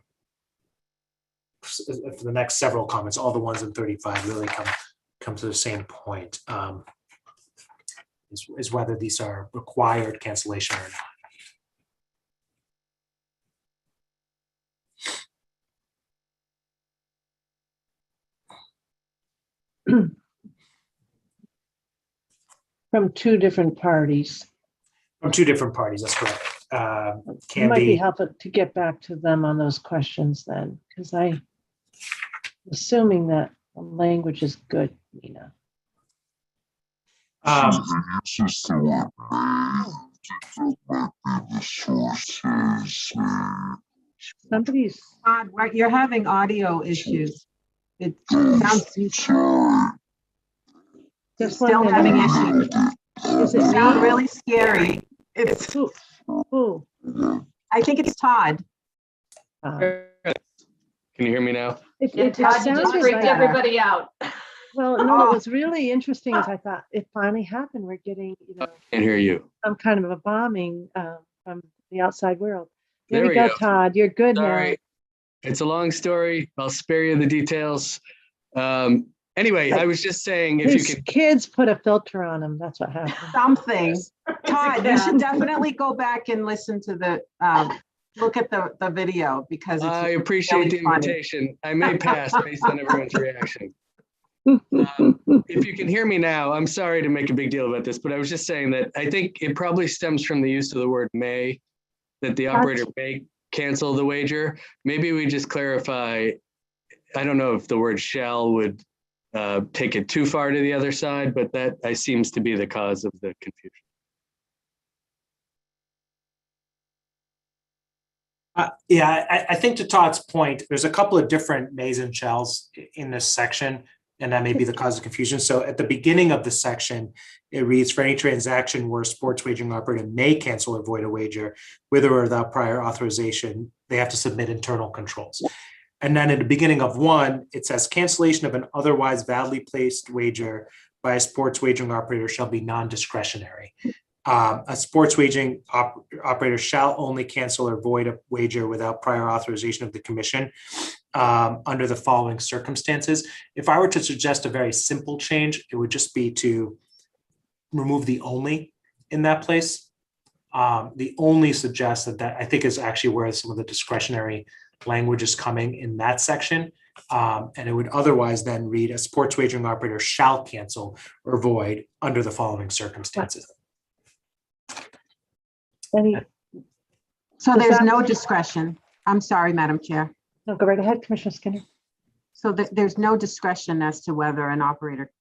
K: the next several comments, all the ones in 35 really come to the same point, is whether these are required cancellation or not.
B: From 2 different parties.
K: From 2 different parties, that's correct.
B: It
K: Can
B: might be
K: be
B: helpful to get back to them on those questions then, because I'm assuming that the language is good, Nina. Somebody's
E: Todd, you're having audio issues. It sounds
B: just
E: still
B: one
E: having
B: minute.
E: issues.
B: Is it
E: It sounds
B: me?
E: really scary. It's,
B: Who?
E: I think it's Todd.
M: Can you hear me now?
B: It
G: Todd, you just
B: sounded
G: freaked
B: like-
G: everybody out.
B: Well, no, what was really interesting is I thought it finally happened. We're getting,
M: Can't hear you.
B: some kind of a bombing from the outside world. There
M: There
B: we
M: we
B: go,
M: go.
B: Todd. You're good now.
M: Sorry. It's a long story. I'll spare you the details. Anyway, I was just saying if you
B: His
M: could.
B: kids put a filter on him. That's what happened.
E: Something. Todd, you should definitely go back and listen to look at the video because
M: I
E: it's
M: appreciate
E: really
M: the
E: funny.
M: invitation. I may pass based on everyone's reaction. If you can hear me now, I'm sorry to make a big deal about this, but I was just saying that I think it probably stems from the use of the word may, that the operator may cancel the wager. Maybe we just clarify, I don't know if the word shall would take it too far to the other side, but that seems to be the cause of the confusion.
K: Yeah, I think to Todd's point, there's a couple of different mays and shells in this section. and that may be the cause of confusion. So at the beginning of the section, it reads, for any transaction where a sports wagering operator may cancel or void a wager with or without prior authorization, they have to submit internal controls. And then at the beginning of 1, it says cancellation of an otherwise validly placed wager by a sports wagering operator shall be non-discretionary. A sports wagering operator shall only cancel or void a wager without prior authorization of the commission under the following circumstances. If I were to suggest a very simple change, it would just be to remove the only in that place. The only suggests that I think is actually where some of the discretionary language is coming in that section. And it would otherwise then read, a sports wagering operator shall cancel or void under the following circumstances.
B: Any,
E: So
B: Does
E: there's
B: that-
E: no discretion. I'm sorry, Madam Chair.
B: no, go right ahead, Commissioner Skinner.
E: So there's no discretion as to whether an operator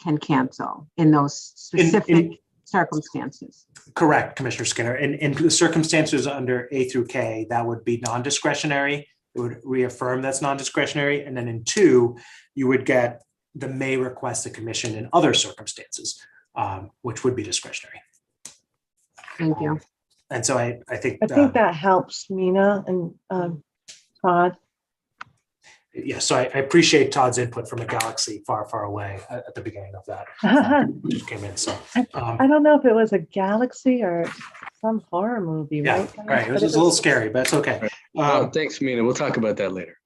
E: can cancel in those specific circumstances.
K: Correct, Commissioner Skinner. In the circumstances under A through K, that would be non-discretionary. It would reaffirm that's non-discretionary. And then in 2, you would get the may request a commission in other circumstances, which would be discretionary.
E: Thank you.
K: And so I think
B: I think that helps Mina and Todd.
K: yeah, so I appreciate Todd's input from a galaxy far, far away at the beginning of that. Just came in. So
B: I don't know if it was a galaxy or some horror movie,
K: yeah,
B: right?
K: right. It was just a little scary, but it's okay.
M: Thanks, Mina. We'll talk about that later.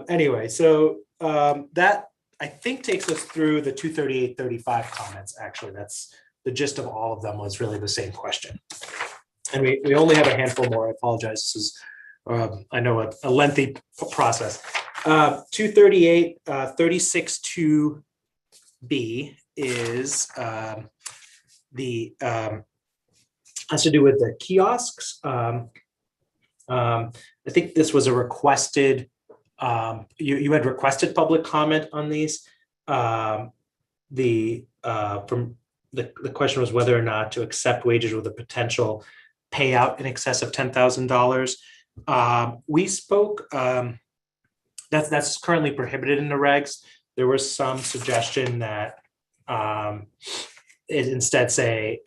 K: Anyway, so that I think takes us through the 238-35 comments. Actually, that's the gist of all of them was really the same question. And we only have a handful more. I apologize. This is, I know, a lengthy process. 238, 36-2B is has to do with the kiosks. I think this was a requested, you had requested public comment on these. The question was whether or not to accept wages with a potential payout in excess of $10,000. We spoke, that's currently prohibited in the regs. There was some suggestion that it instead say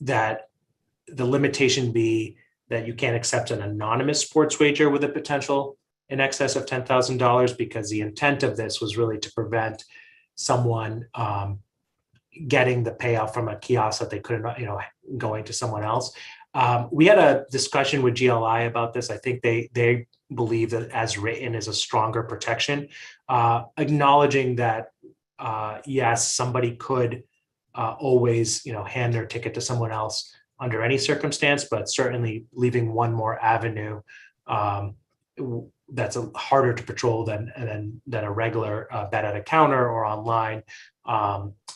K: that the limitation be that you can't accept an anonymous sports wager with a potential in excess of $10,000, because the intent of this was really to prevent someone getting the payout from a kiosk that they couldn't, going to someone else. We had a discussion with GLI about this. I think they believe that as written is a stronger protection, acknowledging that yes, somebody could always, hand their ticket to someone else under any circumstance, but certainly leaving one more avenue that's harder to patrol than a regular bet at a counter or online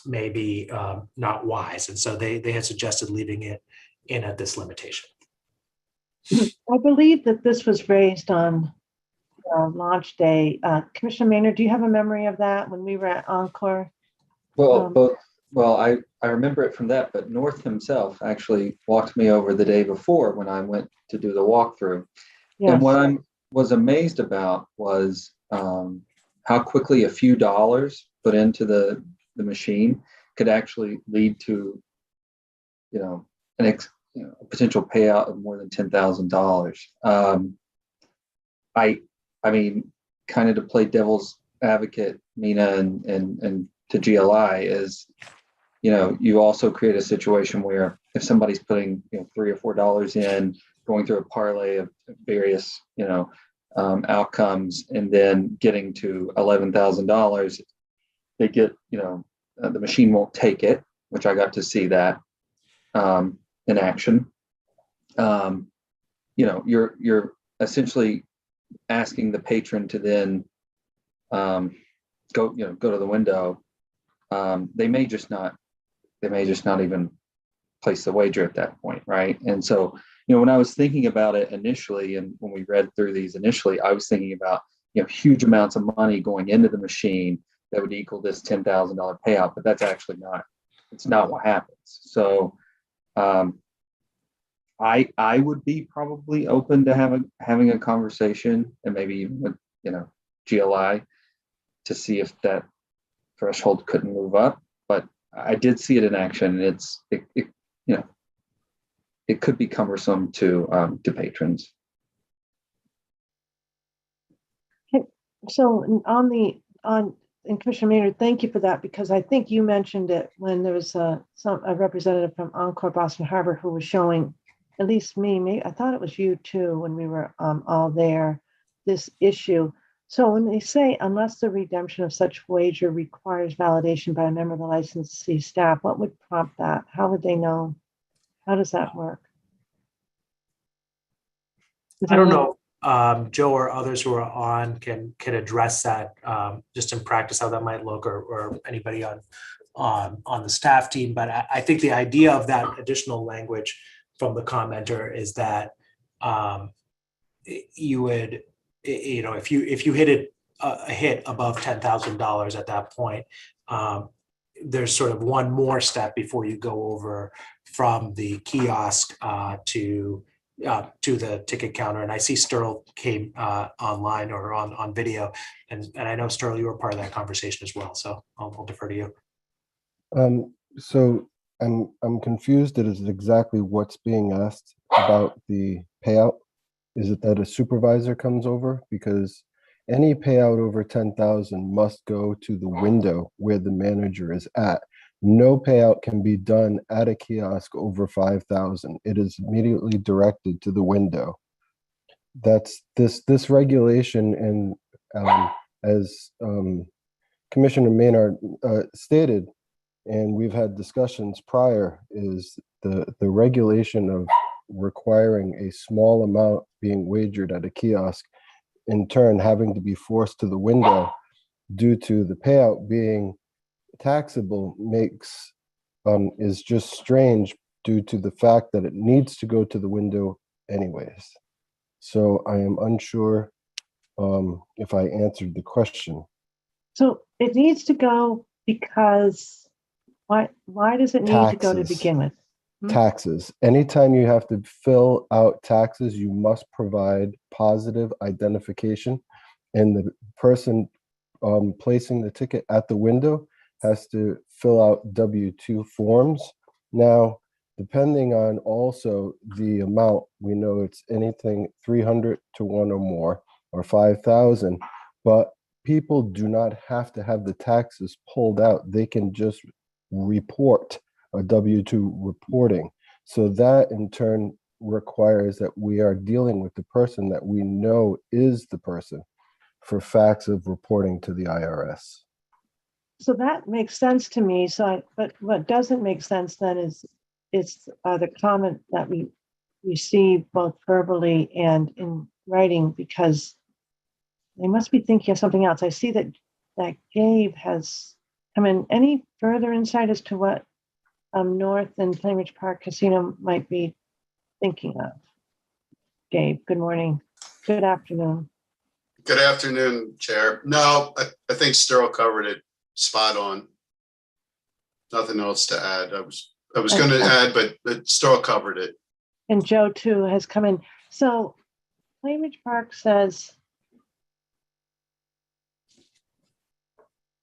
K: may be not wise. And so they had suggested leaving it in at this limitation.
B: I believe that this was raised on launch day. Commissioner Maynard, do you have a memory of that when we were at Encore?
L: Well, I remember it from that, but North himself actually walked me over the day before when I went to do the walkthrough.
B: Yes.
L: And what I was amazed about was how quickly a few dollars put into the machine could actually lead to, a potential payout of more than $10,000. I mean, kind of to play devil's advocate, Mina, and to GLI is, you also create a situation where if somebody's putting $3 or $4 in, going through a parlay of various outcomes, and then getting to $11,000, they get the machine won't take it, which I got to see that in action. You're essentially asking the patron to then go to the window. They may just not even place the wager at that point, right? And so, when I was thinking about it initially, and when we read through these initially, I was thinking about huge amounts of money going into the machine that would equal this $10,000 payout, but that's actually not. It's not what happens. So, I would be probably open to having a conversation and maybe even with, GLI to see if that threshold couldn't move up. But I did see it in action. It could be cumbersome to patrons.
B: So and Commissioner Maynard, thank you for that, because I think you mentioned it when there was a representative from Encore Boston Harbor who was showing, at least me, I thought it was you too, when we were all there, this issue. So when they say, unless the redemption of such wager requires validation by a member of the licensee staff, what would prompt that? How would they know? How does that work?
K: I don't know. Joe or others who are on can address that just in practice, how that might look, or anybody on the staff team. But I think the idea of that additional language from the commenter is that you would, if you hit a hit above $10,000 at that point, there's sort of one more step before you go over from the kiosk to the ticket counter. And I see Sterl came online or on video, and I know Sterl, you were part of that conversation as well. So I'll defer to you.
N: So I'm confused. It is exactly what's being asked about the payout. Is it that a supervisor comes over? Because any payout over 10,000 must go to the window where the manager is at. No payout can be done at a kiosk over 5,000. It is immediately directed to the window. That's this regulation, and as Commissioner Maynard stated, and we've had discussions prior, is the regulation of requiring a small amount being wagered at a kiosk, in turn having to be forced to the window due to the payout being taxable, is just strange due to the fact that it needs to go to the window anyways. So I am unsure if I answered the question.
B: So it needs to go because why does it need to go to
N: Taxes.
B: begin with?
N: Taxes. Anytime you have to fill out taxes, you must provide positive identification, and the person placing the ticket at the window has to fill out W-2 forms. Now, depending on also the amount, we know it's anything 300 to 1 or more, or 5,000, but people do not have to have the taxes pulled out. They can just report a W-2 reporting. So that in turn requires that we are dealing with the person that we know is the person for facts of reporting to the IRS.
B: So that makes sense to me. But what doesn't make sense then is the comment that we receive both verbally and in writing, because they must be thinking of something else. I see that Gabe has come in. Any further insight as to what North and Plainridge Park Casino might be thinking of? Gabe, good morning. Good afternoon.
O: Good afternoon, Chair. No, I think Sterl covered it spot on. Nothing else to add. I was going to add, but Sterl covered it.
B: And Joe too has come in. So Plainridge Park says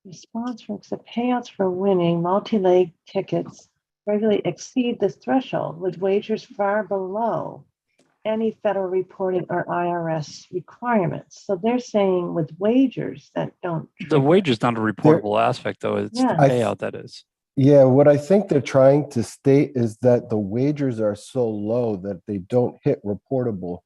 B: response works, the payouts for winning multi-leg tickets regularly exceed this threshold with wagers far below any federal reporting or IRS requirements. So they're saying with wagers that don't.
P: The wage is not a reportable aspect, though. It's the payout that is.
N: Yeah, what I think they're trying to state is that the wagers are so low that they don't hit reportable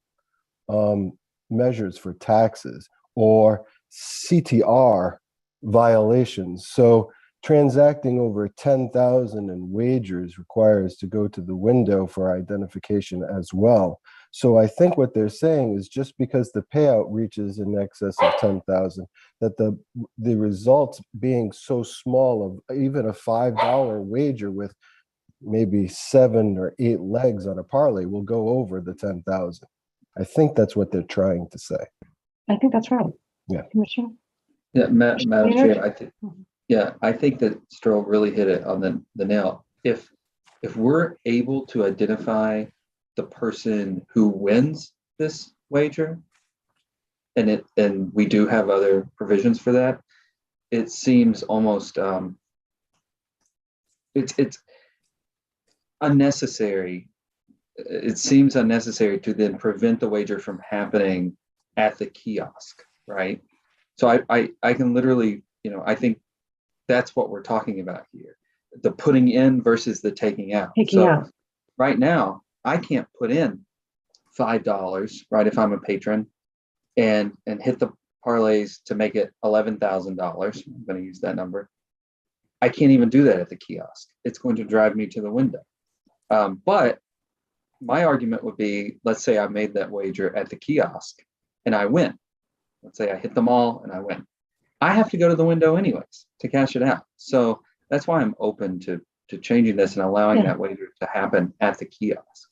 N: measures for taxes or CTR violations. So transacting over 10,000 in wagers requires to go to the window for identification as well. So I think what they're saying is just because the payout reaches in excess of 10,000, that the results being so small of even a $5 wager with maybe 7 or 8 legs on a parlay will go over the 10,000. I think that's what they're trying to say.
B: I think that's right.
N: Yeah.
B: Commissioner?
L: Yeah, Madam Chair, I think that Sterl really hit it on the nail. If we're able to identify the person who wins this wager, and we do have other provisions for that, it seems almost it's unnecessary. It seems unnecessary to then prevent the wager from happening at the kiosk, right? So I can literally, I think that's what we're talking about here. The putting in versus the taking out.
B: Taking out.
L: Right now, I can't put in $5, right, if I'm a patron, and hit the parlays to make it $11,000. I'm going to use that number. I can't even do that at the kiosk. It's going to drive me to the window. But my argument would be, let's say I made that wager at the kiosk and I win. Let's say I hit them all and I win. I have to go to the window anyways to cash it out. So that's why I'm open to changing this and allowing that wager to happen at the kiosk.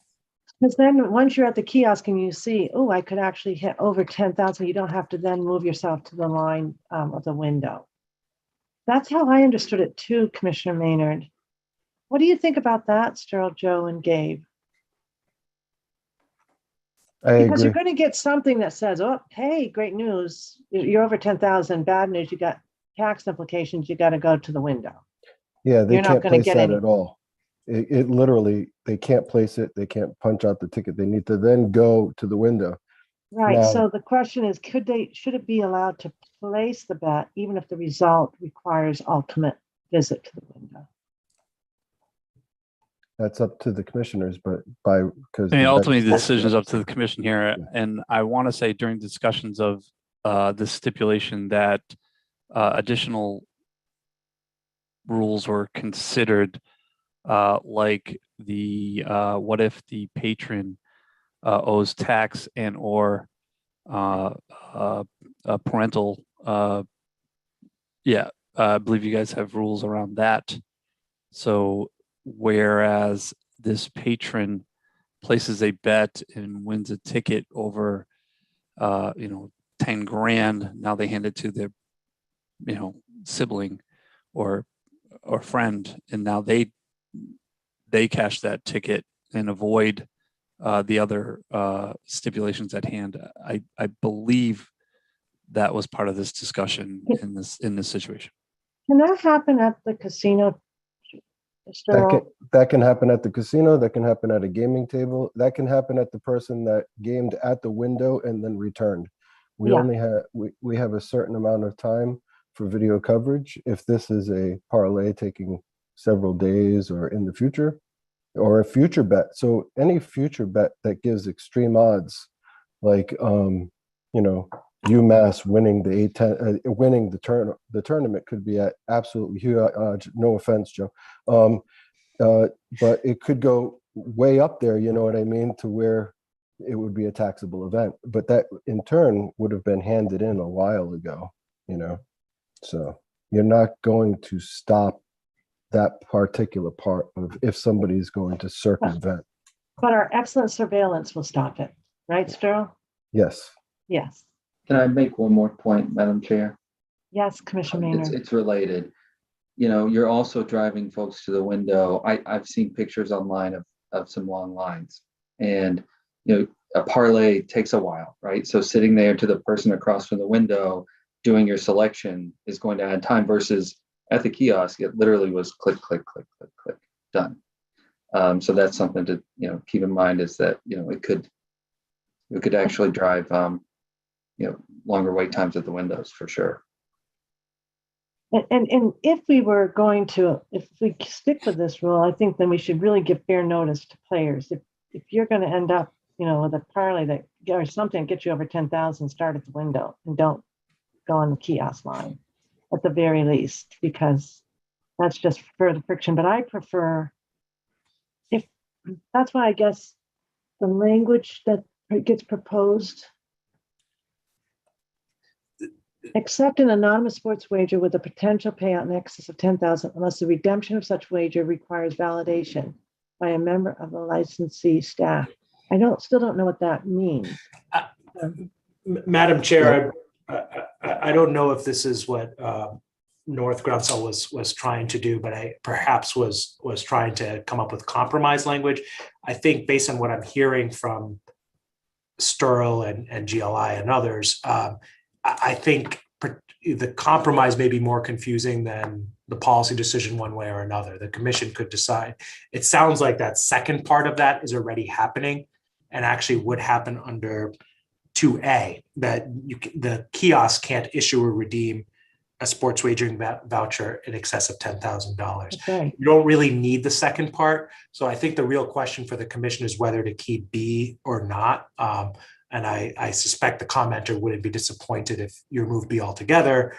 B: Because then once you're at the kiosk and you see, oh, I could actually hit over 10,000, you don't have to then move yourself to the line of the window. That's how I understood it too, Commissioner Maynard. What do you think about that, Sterl, Joe, and Gabe? Because you're going to get something that says, oh, hey, great news. You're over 10,000. Bad news. You got tax implications. You got to go to the window.
N: Yeah, they
B: You're not
N: can't
B: gonna
N: place
B: get
N: that
B: any.
N: at all. It literally, they can't place it. They can't punch out the ticket. They need to then go to the window.
B: Right.
N: Now-
B: So the question is, should it be allowed to place the bet even if the result requires ultimate visit to the window?
N: That's up to the commissioners, but because
P: I mean, ultimately, the decision is up to the commission here. And I want to say during discussions of the stipulation that additional rules were considered, like the what if the patron owes tax and or parental, I believe you guys have rules around that. So whereas this patron places a bet and wins a ticket over 10 grand, now they hand it to their sibling or friend, and now they cash that ticket and avoid the other stipulations at hand. I believe that was part of this discussion in this situation.
B: Can that happen at the casino?
N: That can happen at the casino. That can happen at a gaming table. That can happen at the person that gamed at the window and then returned. We only have we have a certain amount of time for video coverage. If this is a parlay taking several days or in the future, or a future bet. So any future bet that gives extreme odds, like UMass winning the A10, winning the tournament could be at absolutely huge odds. No offense, Joe, but it could go way up there. You know what I mean? To where it would be a taxable event, but that in turn would have been handed in a while ago. So you're not going to stop that particular part of if somebody's going to circumvent.
B: But our excellent surveillance will stop it, right, Sterl?
N: Yes.
B: Yes.
L: Can I make one more point, Madam Chair?
B: Yes, Commissioner Maynard.
L: It's related. You're also driving folks to the window. I've seen pictures online of some long lines, and a parlay takes a while, right? So sitting there to the person across from the window doing your selection is going to add time versus at the kiosk, it literally was click, click, click, click, click, done. So that's something to keep in mind, is that it could actually drive longer wait times at the windows for sure.
B: And if we stick with this rule, I think then we should really give fair notice to players. If you're going to end up, with a parlay that or something that gets you over 10,000, start at the window and don't go on the kiosk line at the very least, because that's just further friction. But I prefer, that's why I guess the language that gets proposed, accept an anonymous sports wager with a potential payout in excess of 10,000 unless the redemption of such wager requires validation by a member of the licensee staff. I still don't know what that means.
K: Madam Chair, I don't know if this is what North Groundsel was trying to do, but I perhaps was trying to come up with compromise language. I think based on what I'm hearing from Sterl and GLI and others, I think the compromise may be more confusing than the policy decision one way or another. The commission could decide. It sounds like that second part of that is already happening and actually would happen under 2A, that the kiosk can't issue or redeem a sports wagering voucher in excess of $10,000.
B: That's right.
K: You don't really need the second part. So I think the real question for the commission is whether to keep B or not. And I suspect the commenter wouldn't be disappointed if you remove B altogether,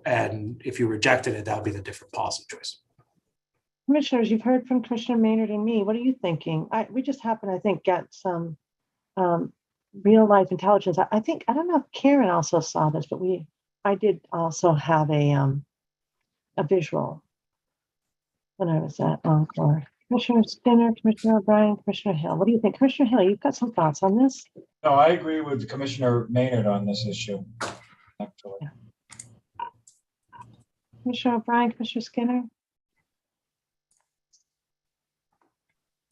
K: and if you rejected it, that would be the different policy choice.
B: Commissioners, you've heard from Commissioner Maynard and me. What are you thinking? We just happen, I think, get some real life intelligence. I think, I don't know if Karen also saw this, but I did also have a visual when I was at Encore. Commissioner Skinner, Commissioner O'Brien, Commissioner Hill. What do you think? Commissioner Hill, you've got some thoughts on this?
D: No, I agree with Commissioner Maynard on this issue. Actually.
B: Yeah. Commissioner O'Brien, Commissioner Skinner?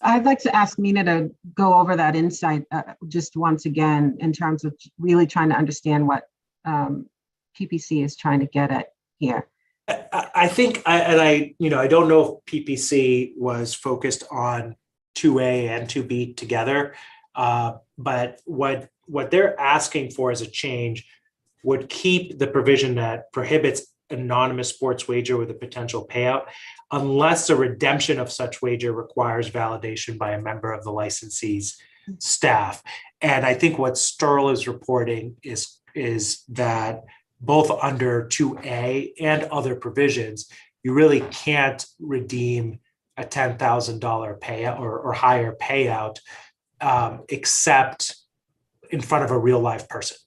E: I'd like to ask Mina to go over that insight just once again in terms of really trying to understand what PPC is trying to get at here.
K: I think, I don't know if PPC was focused on 2A and 2B together, but what they're asking for as a change would keep the provision that prohibits anonymous sports wager with a potential payout unless the redemption of such wager requires validation by a member of the licensee's staff. And I think what Sterl is reporting is that both under 2A and other provisions, you really can't redeem a $10,000 payout or higher payout except in front of a real live person.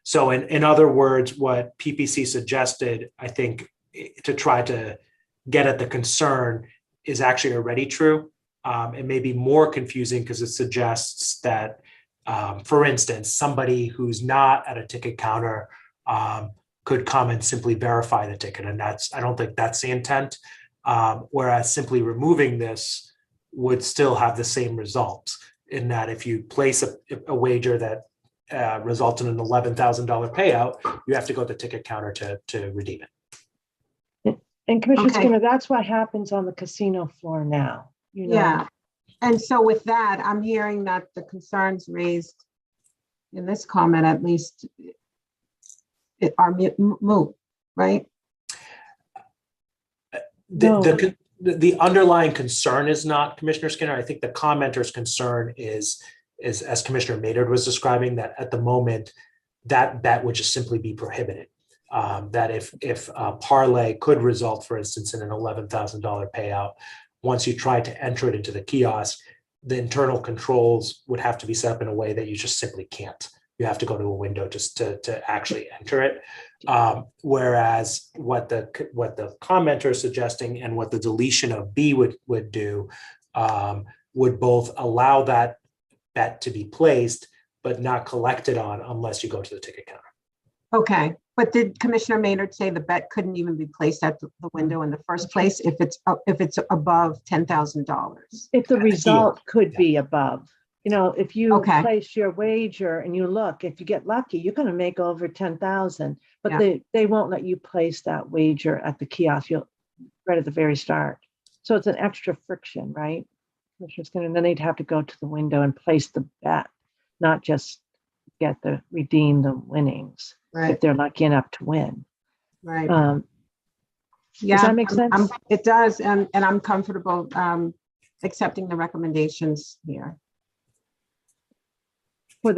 K: So in other words, what PPC suggested, I think, to try to get at the concern is actually already true. It may be more confusing because it suggests that, for instance, somebody who's not at a ticket counter could come and simply verify the ticket. And I don't think that's the intent. Whereas simply removing this would still have the same result in that if you place a wager that results in an $11,000 payout, you have to go to the ticket counter to redeem it.
B: And Commissioner
E: Okay.
B: Skinner, that's what happens on the casino floor now. You know?
E: Yeah. And so with that, I'm hearing that the concerns raised in this comment, at least, are moot, right?
K: The underlying concern is not, Commissioner Skinner. I think the commenter's concern is as Commissioner Maynard was describing, that at the moment that would just simply be prohibited. That if parlay could result, for instance, in an $11,000 payout, once you try to enter it into the kiosk, the internal controls would have to be set up in a way that you just simply can't. You have to go to a window just to actually enter it. Whereas what the commenter is suggesting and what the deletion of B would do would both allow that bet to be placed, but not collected on unless you go to the ticket counter.
E: Okay, but did Commissioner Maynard say the bet couldn't even be placed at the window in the first place if it's above $10,000?
B: If the result could be above. You know, if you
E: Okay.
B: place your wager and you look, if you get lucky, you're going to make over 10,000, but
E: Yeah.
B: they won't let you place that wager at the kiosk right at the very start. So it's an extra friction, right? And then they'd have to go to the window and place the bet, not just redeem the winnings if they're lucky enough to win.
E: Right.
B: Does that make sense?
E: It does, and I'm comfortable accepting the recommendations here.
B: For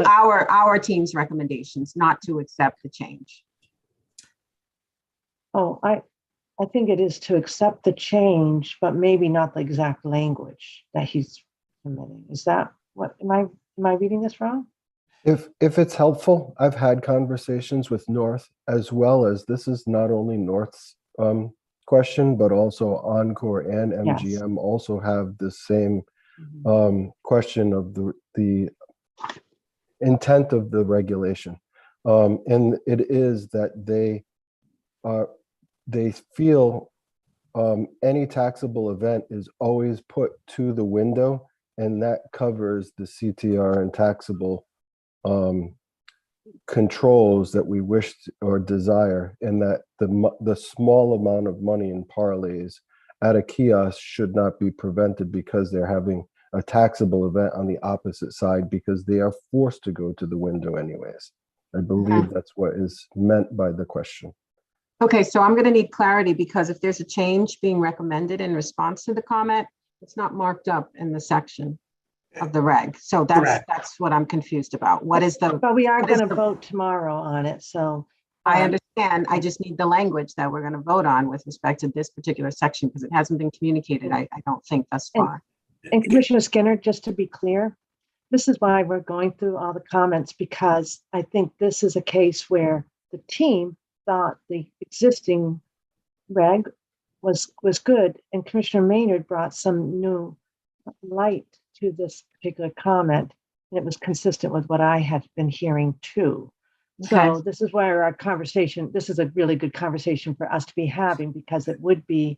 E: our team's recommendations, not to accept the change.
B: Oh, I think it is to accept the change, but maybe not the exact language that he's submitting. Is that what, am I reading this wrong?
N: If it's helpful, I've had conversations with North as well as this is not only North's question, but also Encore and MGM also have the same question of the intent of the regulation. And it is that they feel any taxable event is always put to the window, and that covers the CTR and taxable controls that we wish or desire, and that the small amount of money in parlays at a kiosk should not be prevented because they're having a taxable event on the opposite side, because they are forced to go to the window anyways. I believe that's what is meant by the question.
E: Okay, so I'm going to need clarity, because if there's a change being recommended in response to the comment, it's not marked up in the section of the reg. So that's what I'm confused about. What is the?
B: But we are going to vote tomorrow on it, so.
E: I understand. I just need the language that we're going to vote on with respect to this particular section, because it hasn't been communicated, I don't think, thus far.
B: And Commissioner Skinner, just to be clear, this is why we're going through all the comments, because I think this is a case where the team thought the existing reg was good, and Commissioner Maynard brought some new light to this particular comment, and it was consistent with what I had been hearing too. So this is where our conversation, this is a really good conversation for us to be having, because it would be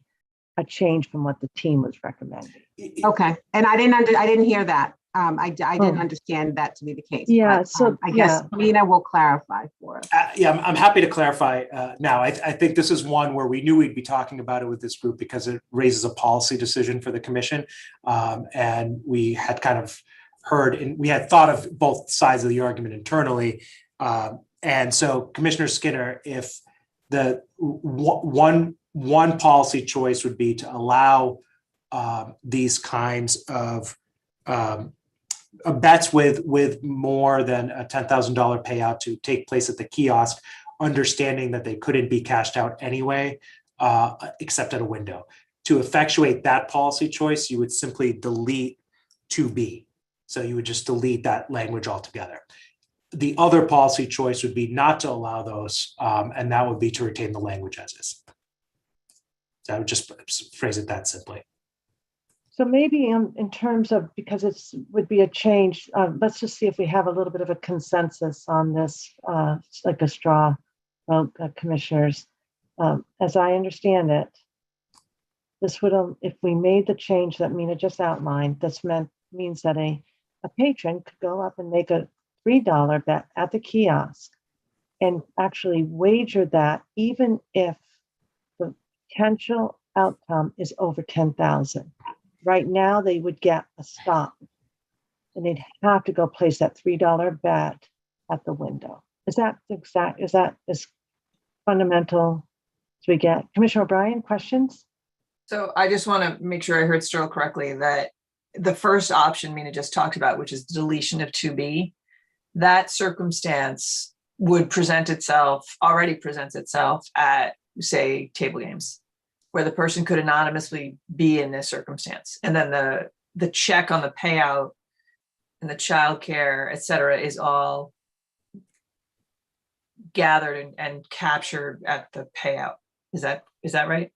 B: a change from what the team was recommending.
E: Okay, and I didn't hear that. I didn't understand that to be the case.
B: Yeah,
E: but,
B: so
E: I guess Mina will clarify for us.
K: I'm happy to clarify now. I think this is one where we knew we'd be talking about it with this group because it raises a policy decision for the commission. And we had kind of heard, and we had thought of both sides of the argument internally. And so Commissioner Skinner, if the one policy choice would be to allow these kinds of bets with more than a $10,000 payout to take place at the kiosk, understanding that they couldn't be cashed out anyway, except at a window. To effectuate that policy choice, you would simply delete 2B. So you would just delete that language altogether. The other policy choice would be not to allow those, and that would be to retain the language as is. So I would just phrase it that simply.
B: So maybe in terms of, because it's would be a change, let's just see if we have a little bit of a consensus on this, like a straw vote, commissioners. As I understand it, this would, if we made the change that Mina just outlined, this means that a patron could go up and make a $3 bet at the kiosk and actually wager that, even if the potential outcome is over 10,000. Right now, they would get a stop, and they'd have to go place that $3 bet at the window. Is that exact? Is that as fundamental as we get? Commissioner O'Brien, questions?
C: So I just want to make sure I heard Sterl correctly, that the first option Mina just talked about, which is deletion of 2B, that circumstance would already presents itself at, say, table games, where the person could anonymously be in this circumstance. And then the check on the payout and the childcare, et cetera, is all gathered and captured at the payout. Is that right?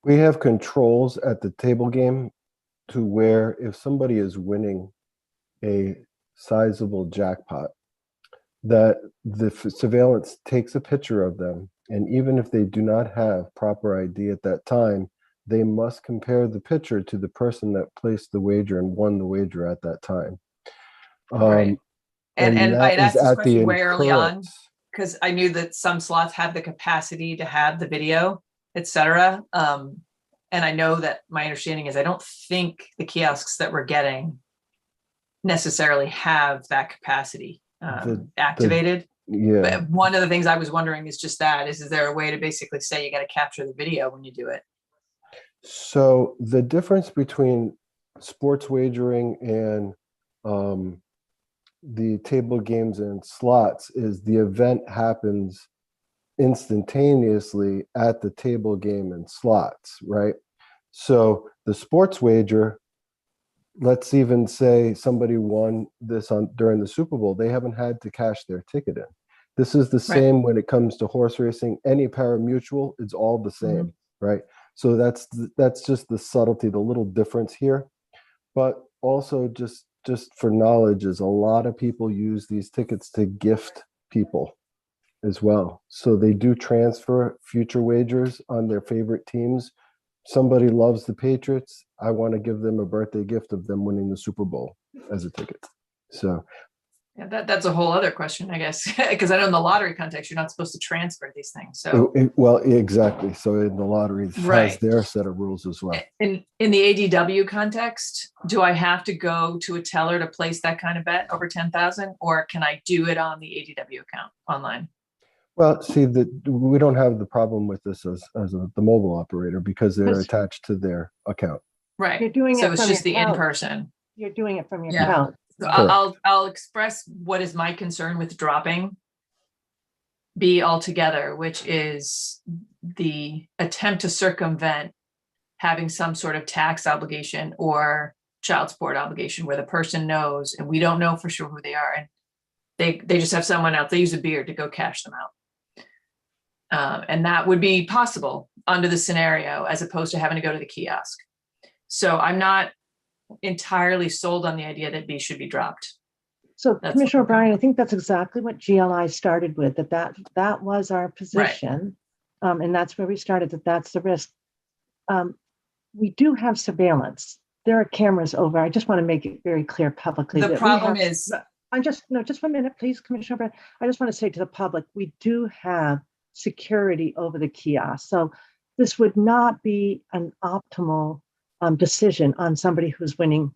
N: We have controls at the table game to where if somebody is winning a sizable jackpot, that the surveillance takes a picture of them. And even if they do not have proper ID at that time, they must compare the picture to the person that placed the wager and won the wager at that time.
C: Right. And I asked this question way early on,
N: incurrence.
C: because I knew that some slots have the capacity to have the video, et cetera. And I know that my understanding is I don't think the kiosks that we're getting necessarily have that capacity activated.
N: Yeah.
C: But one of the things I was wondering is just that, is there a way to basically say you got to capture the video when you do it?
N: So the difference between sports wagering and the table games and slots is the event happens instantaneously at the table game and slots, right? So the sports wager, let's even say somebody won this during the Super Bowl, they haven't had to cash their ticket in. This is the same when it comes to horse racing. Any pari-mutuel, it's all the same, right? So that's just the subtlety, the little difference here. But also just just for knowledge, is a lot of people use these tickets to gift people as well. So they do transfer future wagers on their favorite teams. Somebody loves the Patriots. I want to give them a birthday gift of them winning the Super Bowl as a ticket. So
C: Yeah, that's a whole other question, I guess, because I know in the lottery context, you're not supposed to transfer these things. So
N: well, exactly. So in the lottery has
C: Right.
N: their set of rules as well.
C: in the ADW context, do I have to go to a teller to place that kind of bet over 10,000, or can I do it on the ADW account online?
N: Well, see, we don't have the problem with this as the mobile operator because they're
B: Because-
N: attached to their account.
C: Right.
B: You're doing
C: So
B: it
C: it's
B: from
C: just the
B: your couch.
C: in-person.
B: You're doing it from your
C: Yeah.
B: couch.
C: So
N: Correct.
C: I'll express what is my concern with dropping B altogether, which is the attempt to circumvent having some sort of tax obligation or child support obligation where the person knows, and we don't know for sure who they are, and they just have someone out, they use a beard to go cash them out. And that would be possible under the scenario as opposed to having to go to the kiosk. So I'm not entirely sold on the idea that B should be dropped.
B: So
C: That's
B: Commissioner
C: okay.
B: O'Brien, I think that's exactly what GLI started with, that was our position. And that's where we started, that's the risk. We do have surveillance. There are cameras over. I just want to make it very clear publicly.
C: The
B: that we
C: problem
B: have-
C: is,
B: just 1 minute, please, Commissioner O'Brien. I just want to say to the public, we do have security over the kiosk. So this would not be an optimal decision on somebody who's winning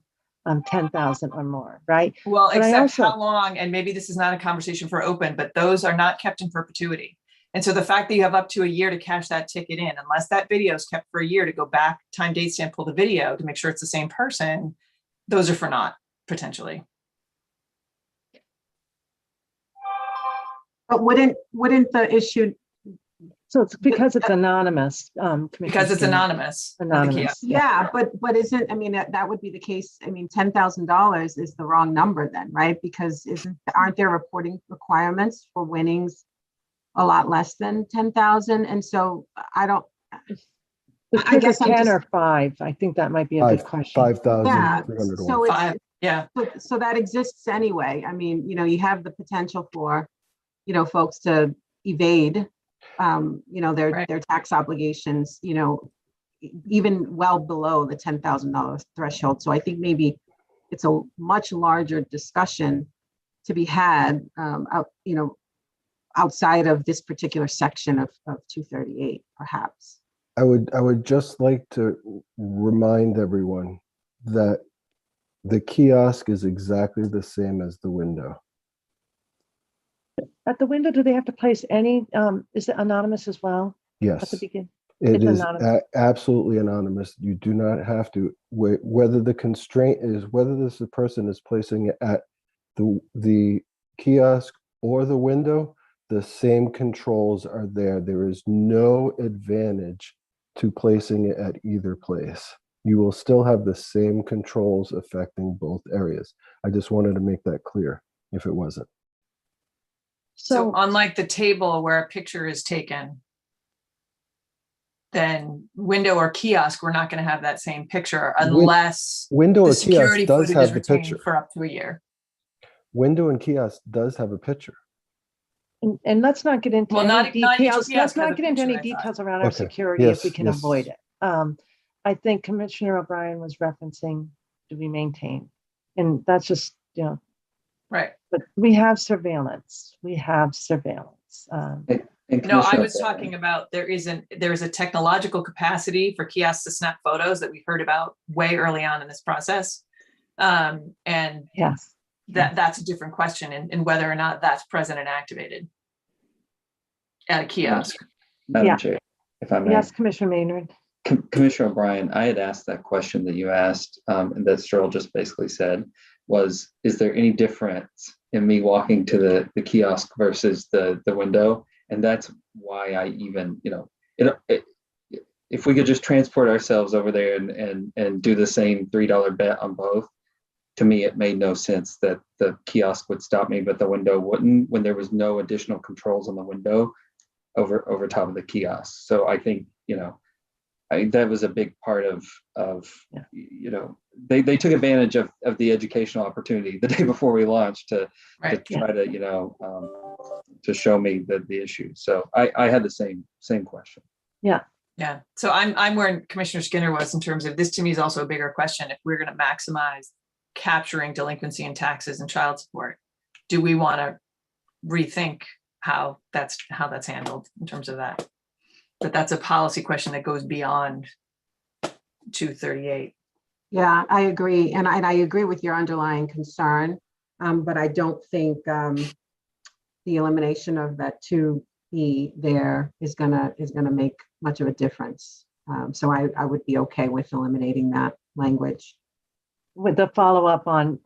B: 10,000 or more, right?
C: well,
B: But I
C: except
B: also-
C: how long, and maybe this is not a conversation for open, but those are not kept in perpetuity. And so the fact that you have up to a year to cash that ticket in, unless that video is kept for a year to go back, time, date stamp, pull the video to make sure it's the same person, those are for naught, potentially.
E: But wouldn't the issue,
B: So it's because it's anonymous.
C: Because it's anonymous. at the
B: Anonymous.
C: kiosk.
E: yeah, but isn't, I mean, that would be the case. I mean, $10,000 is the wrong number then, right? Because aren't there reporting requirements for winnings a lot less than 10,000? And so I don't,
B: It's
E: I guess I'm
B: 10
E: just-
B: or 5. I think that might be a good question.
N: 5,301.
E: so it's,
C: Five, yeah.
E: so that exists anyway. I mean, you have the potential for, folks to evade, their
C: Right.
E: their tax obligations, even well below the $10,000 threshold. So I think maybe it's a much larger discussion to be had, outside of this particular section of 238, perhaps.
N: I would just like to remind everyone that the kiosk is exactly the same as the window.
B: At the window, do they have to place any, is it anonymous as well? At the
N: Yes,
B: beginning?
N: it
B: It's
N: is
B: anonymous.
N: absolutely anonymous. You do not have to, whether the constraint is whether this person is placing it at the kiosk or the window, the same controls are there. There is no advantage to placing it at either place. You will still have the same controls affecting both areas. I just wanted to make that clear if it wasn't.
C: So unlike the table where a picture is taken, then window or kiosk, we're not going to have that same picture unless
N: Window
C: the
N: or kiosk
C: security
N: does
C: footage
N: have
C: is
N: the
C: retained
N: picture.
C: for up to a year.
N: Window and kiosk does have a picture.
B: And let's not get into
C: Well,
B: any
C: not each
B: details. Let's
C: kiosk has
B: not
C: a
B: get into any
C: picture, I thought.
B: details around our
N: Okay.
B: security if we
N: Yes,
B: can
N: yes.
B: avoid it. I think Commissioner O'Brien was referencing, do we maintain? And that's just,
C: Right.
B: but we have surveillance. We have surveillance.
L: And
C: No, I
L: Commissioner
C: was
L: O'Brien,
C: talking about there is a technological capacity for kiosks to snap photos that we heard about way early on in this process. And
B: Yes.
C: that's a different question and whether or not that's present and activated at a kiosk.
L: Madam
B: Yeah.
L: Chair, if I may.
B: Yes, Commissioner Maynard.
L: Commissioner O'Brien, I had asked that question that you asked, and that Sterl just basically said, is there any difference in me walking to the kiosk versus the window? And that's why I even, if we could just transport ourselves over there and do the same $3 bet on both, to me, it made no sense that the kiosk would stop me, but the window wouldn't, when there was no additional controls on the window over top of the kiosk. So I think, that was a big part of
B: Yeah.
L: they took advantage of the educational opportunity the day before we launched to
C: Right.
L: try to to show me the issue. So I had the same question.
B: Yeah.
C: Yeah. So I'm where Commissioner Skinner was in terms of this. To me is also a bigger question. If we're going to maximize capturing delinquency in taxes and child support, do we want to rethink how that's handled in terms of that? But that's a policy question that goes beyond 238.
E: Yeah, I agree. And I agree with your underlying concern. But I don't think the elimination of that 2B there is gonna make much of a difference. So I would be okay with eliminating that language.
B: With the follow-up on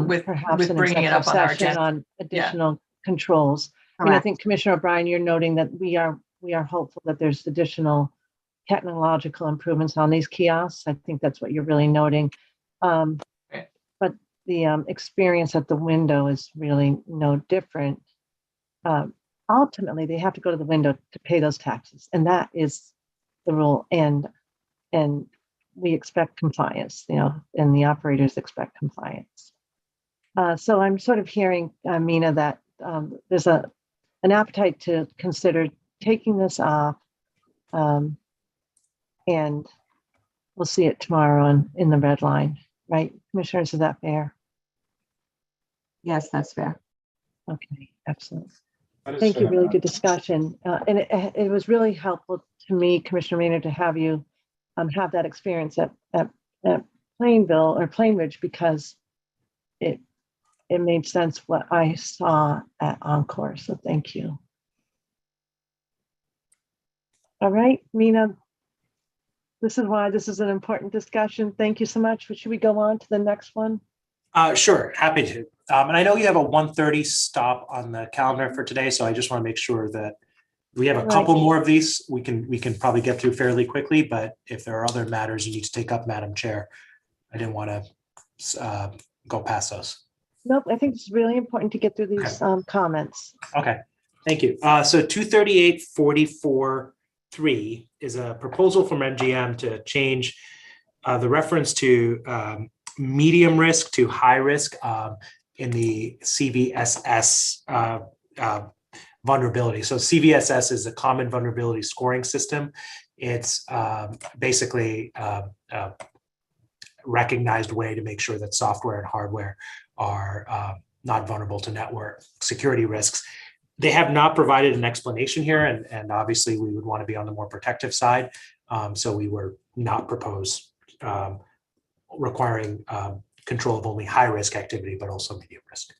C: With
B: perhaps an
C: bringing it
B: executive
C: up on our
B: session
C: agenda.
B: on additional controls. I mean, I think Commissioner O'Brien, you're noting that we are hopeful that there's additional technological improvements on these kiosks. I think that's what you're really noting. But the experience at the window is really no different. Ultimately, they have to go to the window to pay those taxes, and that is the rule. And we expect compliance, and the operators expect compliance. So I'm sort of hearing, Mina, that there's an appetite to consider taking this off, and we'll see it tomorrow in the red line, right? Commissioners, is that fair?
E: Yes, that's fair.
B: Okay, excellent. Thank you. Really good discussion. And it was really helpful to me, Commissioner Maynard, to have you have that experience at Plainville or Plainridge, because it made sense what I saw at Encore. So thank you. All right, Mina, this is why this is an important discussion. Thank you so much. Should we go on to the next one?
K: Sure, happy to. And I know you have a 1:30 stop on the calendar for today, so I just want to make sure that we have a couple more of these. We can probably get through fairly quickly, but if there are other matters you need to take up, Madam Chair, I didn't want to go past those.
B: Nope, I think it's really important to get through these comments.
K: Okay, thank you. So 238-44-3 is a proposal from MGM to change the reference to medium risk to high risk in the CVSS vulnerability. So CVSS is a common vulnerability scoring system. It's basically a recognized way to make sure that software and hardware are not vulnerable to network security risks. They have not provided an explanation here, and obviously we would want to be on the more protective side. So we were not propose requiring control of only high risk activity, but also medium risk.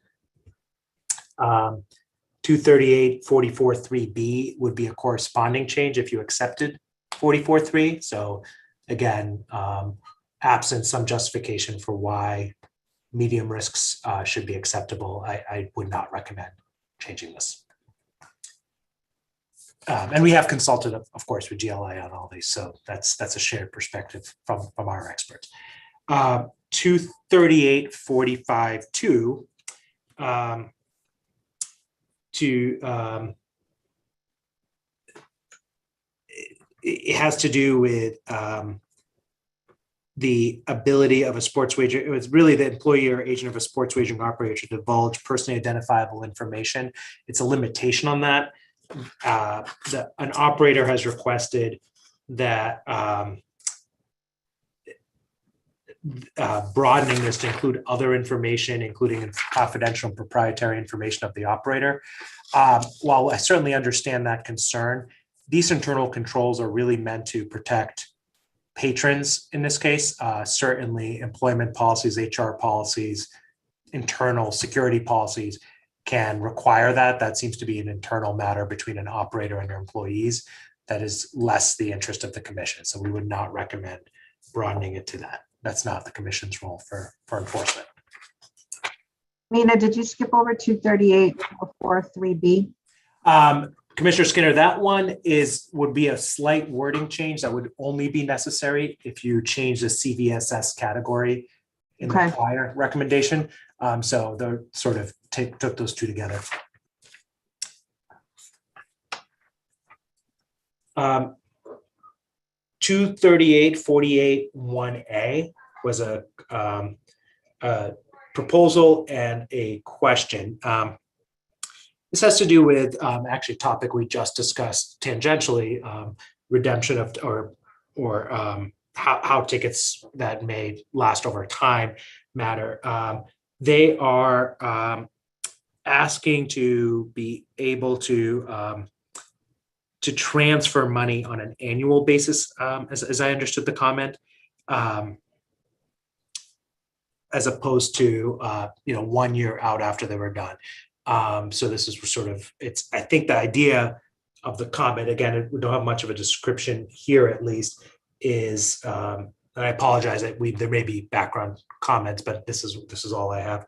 K: 238-44-3B would be a corresponding change if you accepted 44-3. So again, absent some justification for why medium risks should be acceptable, I would not recommend changing this. And we have consulted, of course, with GLI on all these, so that's a shared perspective from our experts. 238-45-2 it has to do with the ability of a sports wager. It was really the employee or agent of a sports wagering operator to divulge personally identifiable information. It's a limitation on that. An operator has requested that broadening this to include other information, including confidential and proprietary information of the operator. While I certainly understand that concern, these internal controls are really meant to protect patrons in this case. Certainly employment policies, HR policies, internal security policies can require that. That seems to be an internal matter between an operator and their employees. That is less the interest of the commission. So we would not recommend broadening it to that. That's not the commission's role for enforcement.
E: Mina, did you skip over 238-43B?
K: Commissioner Skinner, that one would be a slight wording change that would only be necessary if you change the CVSS category in the prior recommendation. So they're sort of took those two together. 238-48-1A was a proposal and a question. This has to do with actually a topic we just discussed tangentially, redemption of or how tickets that may last over time matter. They are asking to be able to transfer money on an annual basis, as I understood the comment, as opposed to 1 year out after they were done. So this is sort of, I think the idea of the comment, again, we don't have much of a description here at least, is, and I apologize that there may be background comments, but this is all I have,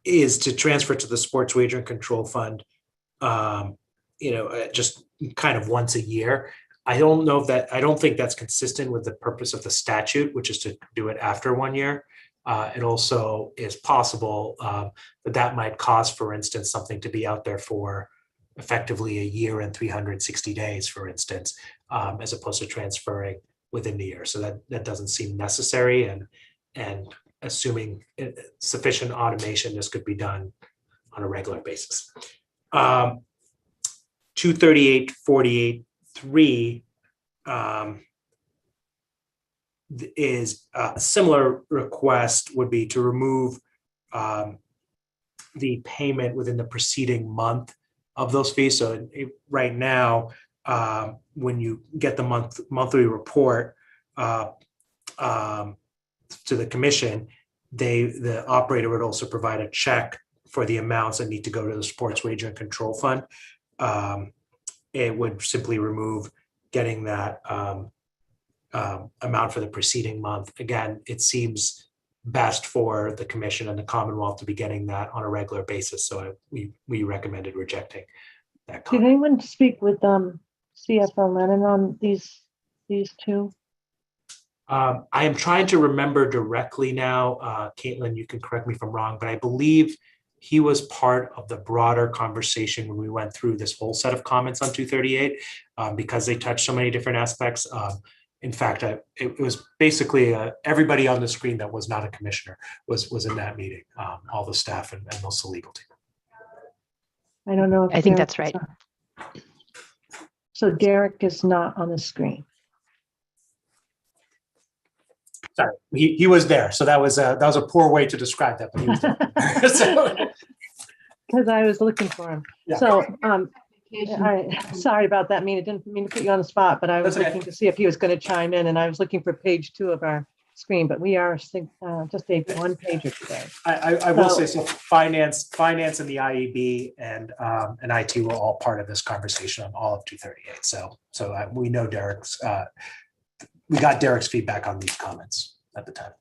K: is to transfer to the Sports Wagering Control Fund, just kind of once a year. I don't think that's consistent with the purpose of the statute, which is to do it after 1 year. It also is possible that might cause, for instance, something to be out there for effectively a year and 360 days, for instance, as opposed to transferring within the year. So that doesn't seem necessary, and assuming sufficient automation, this could be done on a regular basis. 238-48-3 is a similar request would be to remove the payment within the preceding month of those fees. So right now, when you get the monthly report to the commission, the operator would also provide a check for the amounts that need to go to the Sports Wagering Control Fund. It would simply remove getting that amount for the preceding month. Again, it seems best for the commission and the Commonwealth to be getting that on a regular basis. So we recommended rejecting that
B: Did
K: comment.
B: anyone speak with CFO Lennon on these two?
K: I am trying to remember directly now. Caitlin, you can correct me if I'm wrong, but I believe he was part of the broader conversation when we went through this whole set of comments on 238, because they touched so many different aspects. In fact, it was basically everybody on the screen that was not a commissioner was in that meeting, all the staff and most of the legal team.
B: I don't know if
I: I think
B: Derek
I: that's right.
B: is on. So Derek is not on the screen.
K: Sorry, he was there. So that was a poor way to describe that, but he was there.
B: Because I was looking for him.
K: Yeah.
B: So sorry about that. I didn't mean to put you on the spot, but I was
K: That's okay.
B: looking to see if he was going to chime in, and I was looking for page 2 of our screen, but we are just a one pager today.
K: I will say, so finance and the IEB and IT were all part of this conversation on all of 238. So we know we got Derek's feedback on these comments at the time.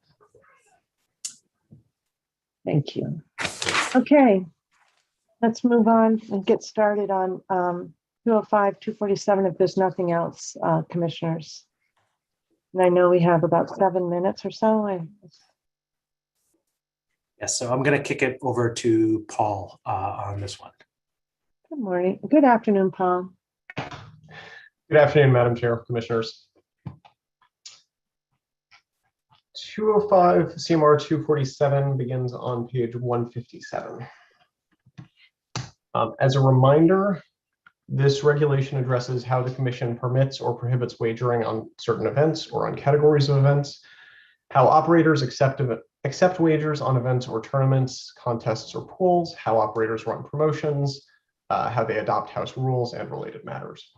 B: Thank you. Okay, let's move on and get started on 205, 247 if there's nothing else, commissioners. And I know we have about 7 minutes or so.
K: Yes, so I'm going to kick it over to Paul on this one.
B: Good morning. Good afternoon, Paul.
Q: Good afternoon, Madam Chair, Commissioners. 205 CMR 247 begins on page 157. As a reminder, this regulation addresses how the Commission permits or prohibits wagering on certain events or on categories of events, how operators accept wagers on events or tournaments, contests, or pools, how operators run promotions, how they adopt house rules, and related matters.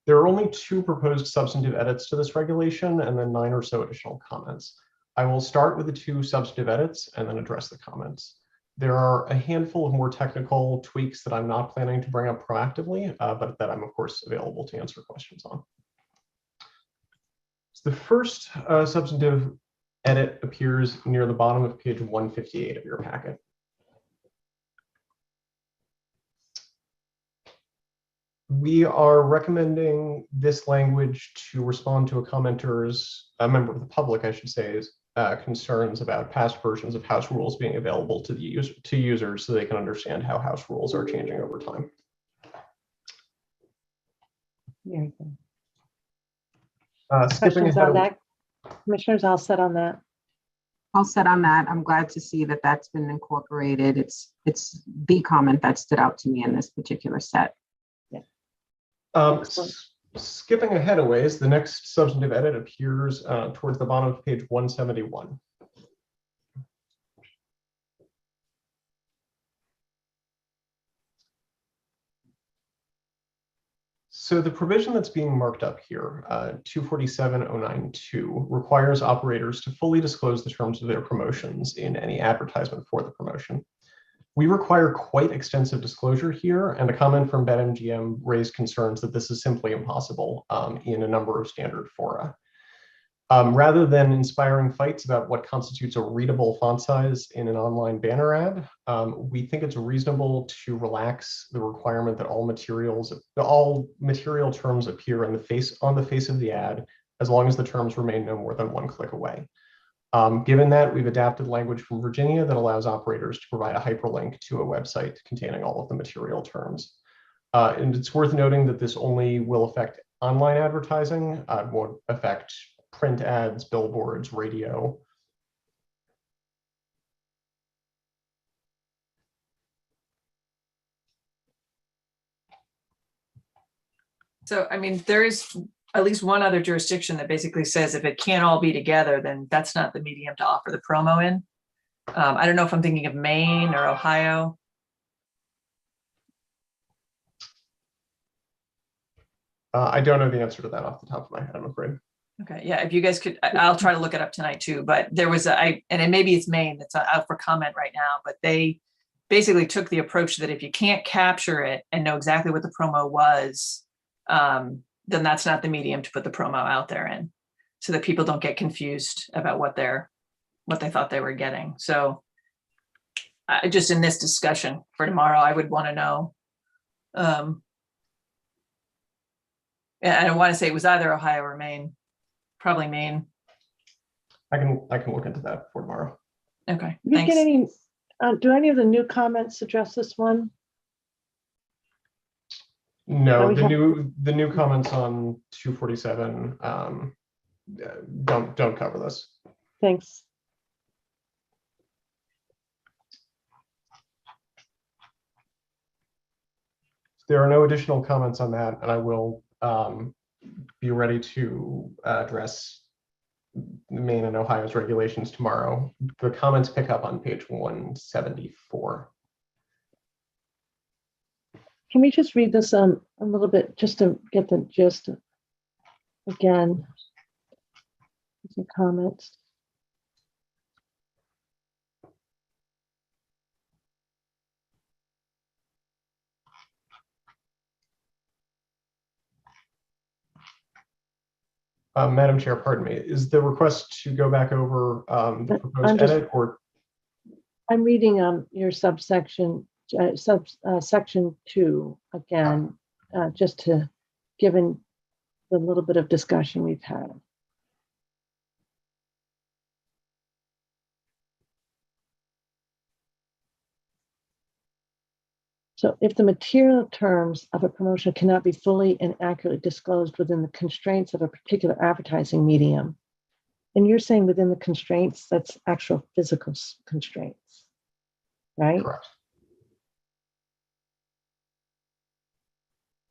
Q: There are only 2 proposed substantive edits to this regulation and then 9 or so additional comments. I will start with the 2 substantive edits and then address the comments. There are a handful of more technical tweaks that I'm not planning to bring up proactively, but that I'm of course available to answer questions on. So the first substantive edit appears near the bottom of page 158 of your packet. We are recommending this language to respond to a member of the public, I should say, concerns about past versions of house rules being available to users so they can understand how house rules are changing over time.
B: Very good.
Q: Skipping
B: Questions
Q: ahead.
B: on that? Commissioners, all set on that?
E: All set on that. I'm glad to see that that's been incorporated. It's the comment that stood out to me in this particular set.
Q: Skipping ahead a ways, the next substantive edit appears towards the bottom of page 171. So the provision that's being marked up here, 247.092, requires operators to fully disclose the terms of their promotions in any advertisement for the promotion. We require quite extensive disclosure here, and a comment from BetMGM raised concerns that this is simply impossible in a number of standard fora. Rather than inspiring fights about what constitutes a readable font size in an online banner ad, we think it's reasonable to relax the requirement that all material terms appear on the face of the ad, as long as the terms remain no more than one click away. Given that, we've adapted language from Virginia that allows operators to provide a hyperlink to a website containing all of the material terms. And it's worth noting that this only will affect online advertising, won't affect print ads, billboards, radio.
C: So, I mean, there is at least one other jurisdiction that basically says if it can't all be together, then that's not the medium to offer the promo in. I don't know if I'm thinking of Maine or Ohio.
Q: I don't know the answer to that off the top of my head, I'm afraid.
C: Okay, yeah, if you guys could, I'll try to look it up tonight too, but there was and maybe it's Maine that's out for comment right now, but they basically took the approach that if you can't capture it and know exactly what the promo was, then that's not the medium to put the promo out there in, so that people don't get confused about what they thought they were getting. So just in this discussion for tomorrow, I would want to know. And I want to say it was either Ohio or Maine. Probably Maine.
Q: I can look into that for tomorrow.
C: Okay.
B: Did you get any? Do any of the new comments address this one?
Q: No, the new comments on 247 don't cover this.
B: Thanks.
Q: There are no additional comments on that, and I will be ready to address Maine and Ohio's regulations tomorrow. The comments pick up on page 174.
B: Can we just read this a little bit just to get the gist again? Some comments.
Q: Madam Chair, pardon me, is the request to go back over the proposed edit, or?
B: I'm reading your subsection, section 2 again, just to given the little bit of discussion we've had. So if the material terms of a promotion cannot be fully and accurately disclosed within the constraints of a particular advertising medium, and you're saying within the constraints, that's actual physical constraints, right?
Q: Correct.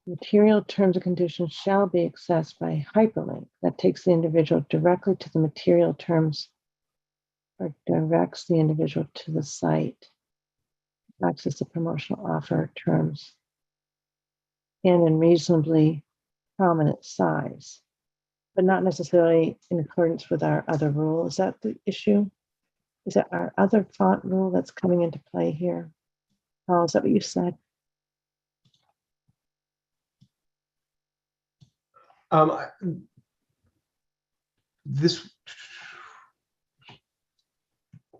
B: Material terms and conditions shall be accessed by hyperlink that takes the individual directly to the material terms or directs the individual to the site. Access the promotional offer terms and in reasonably prominent size, but not necessarily in accordance with our other rule. Is that the issue? Is that our other font rule that's coming into play here? Oh, is that what you said?
Q: This,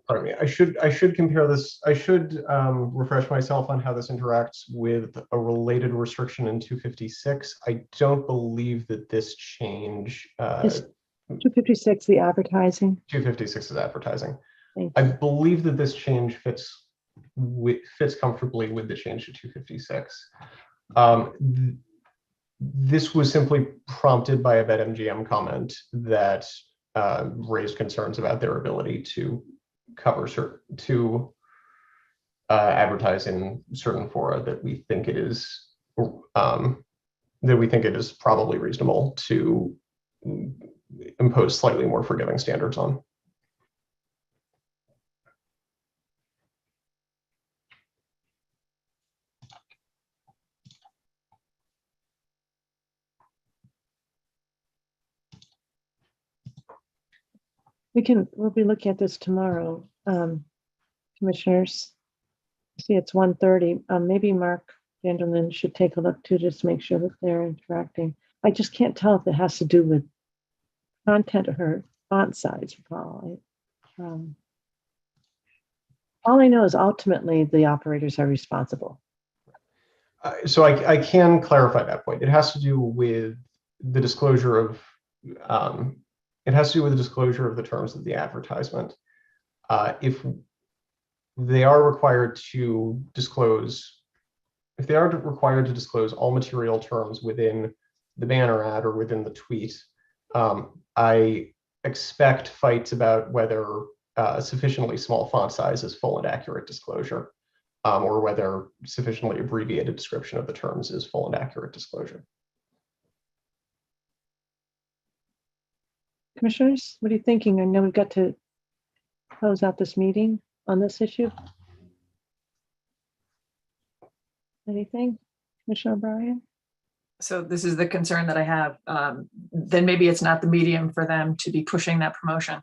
Q: pardon me, I should compare this. I should refresh myself on how this interacts with a related restriction in 256. I don't believe that this change.
B: Is 256 the advertising?
Q: 256 is advertising.
B: Thank
Q: I
B: you.
Q: believe that this change fits comfortably with the change to 256. This was simply prompted by a BetMGM comment that raised concerns about their ability to advertise in certain fora that we think it is probably reasonable to impose slightly more forgiving standards on.
B: We'll be looking at this tomorrow, commissioners. See, it's 1:30. Maybe Mark Vanderlyn should take a look too, just to make sure that they're interacting. I just can't tell if it has to do with content or font size, Paul. All I know is ultimately the operators are responsible.
Q: So I can clarify that point. It has to do with the disclosure of the terms of the advertisement. If they are required to disclose all material terms within the banner ad or within the tweet, I expect fights about whether sufficiently small font size is full and accurate disclosure, or whether sufficiently abbreviated description of the terms is full and accurate disclosure.
B: Commissioners, what are you thinking? I know we've got to close out this meeting on this issue. Anything, Commissioner O'Brien?
C: So this is the concern that I have. Then maybe it's not the medium for them to be pushing that promotion.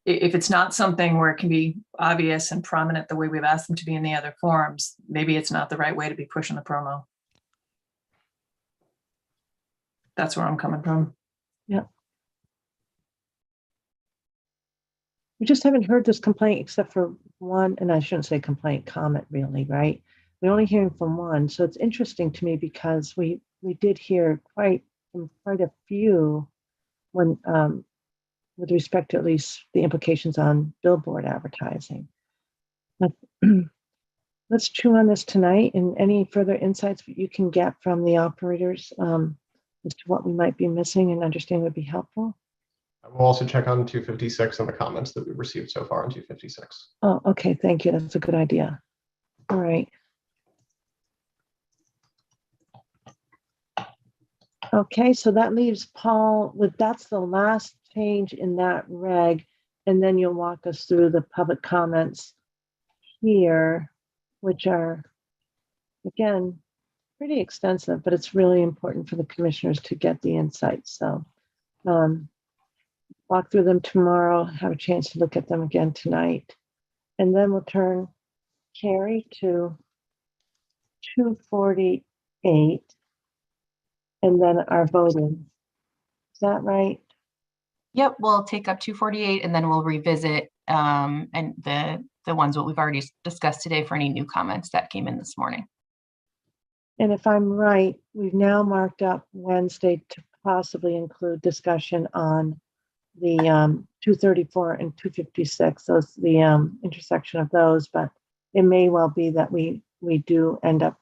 C: If it's not something where it can be obvious and prominent the way we've asked them to be in the other forums, maybe it's not the right way to be pushing the promo. That's where I'm coming from.
B: Yeah. We just haven't heard this complaint except for one, and I shouldn't say complaint, comment really, right? We're only hearing from one. So it's interesting to me because we did hear quite a few when with respect to at least the implications on billboard advertising. But let's chew on this tonight, and any further insights that you can get from the operators as to what we might be missing and understand would be helpful.
Q: I will also check on 256 and the comments that we've received so far on 256.
B: Oh, okay, thank you. That's a good idea. All right. Okay, so that leaves Paul with, that's the last change in that reg, and then you'll walk us through the public comments here, which are, again, pretty extensive, but it's really important for the commissioners to get the insights. So walk through them tomorrow, have a chance to look at them again tonight. And then we'll turn Carrie to 248 and then our voting. Is that right?
J: Yep, we'll take up 248 and then we'll revisit and the ones that we've already discussed today for any new comments that came in this morning.
B: And if I'm right, we've now marked up Wednesday to possibly include discussion on the 234 and 256, those the intersection of those, but it may well be that we do end up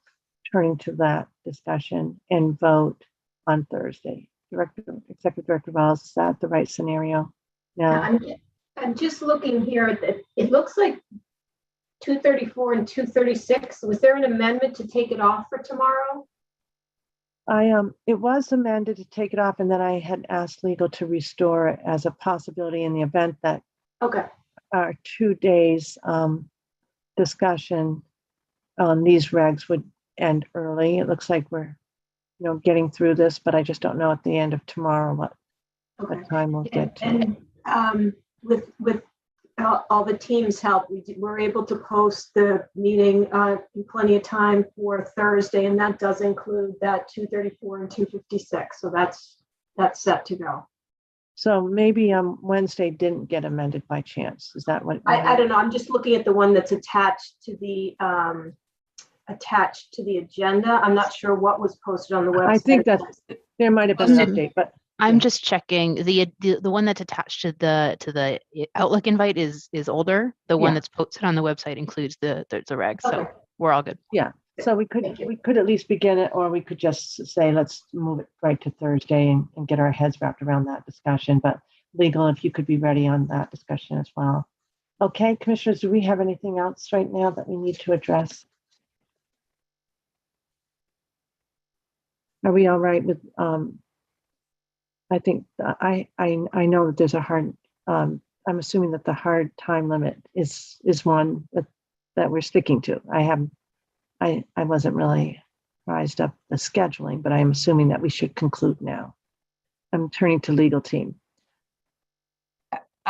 B: turning to that discussion and vote on Thursday. Executive Director Wells, is that the right scenario? No.
G: I'm just looking here. It looks like 234 and 236. Was there an amendment to take it off for tomorrow?
B: It was amended to take it off, and then I had asked legal to restore it as a possibility in the event that our 2 days discussion on these regs would end early. It looks like we're getting through this, but I just don't know at the end of tomorrow what time we'll get to.
G: And with all the team's help, we were able to post the meeting in plenty of time for Thursday, and that does include that 234 and 256. So that's set to go.
B: So maybe Wednesday didn't get amended by chance. Is that what?
G: I don't know. I'm just looking at the one that's attached to the agenda. I'm not sure what was posted on the website.
B: I think that there might have been an update, but
I: I'm just checking the one that's attached to the Outlook invite is older. The one that's posted on the website includes the regs, so we're all good.
B: Yeah. So we could at least begin it, or we could just say, let's move it right to Thursday and get our heads wrapped around that discussion. But legal, if you could be ready on that discussion as well. Okay, commissioners, do we have anything else right now that we need to address? Are we all right with, I think I know that there's a hard, I'm assuming that the hard time limit is one that we're sticking to. I wasn't really rised up the scheduling, but I'm assuming that we should conclude now. I'm turning to legal team.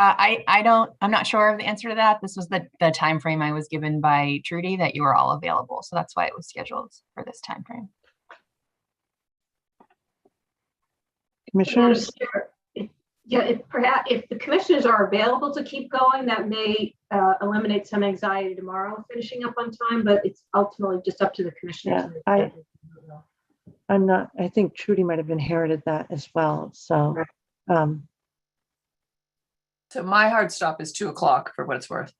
J: I'm not sure of the answer to that. This was the time frame I was given by Trudy that you were all available. So that's why it was scheduled for this time frame.
B: Commissioners?
G: Yeah, if the commissioners are available to keep going, that may eliminate some anxiety tomorrow finishing up on time, but it's ultimately just up to the commissioners.
B: Yeah, I'm not, I think Trudy might have inherited that as well. So,
C: So my hard stop is 2 o'clock for what it's worth.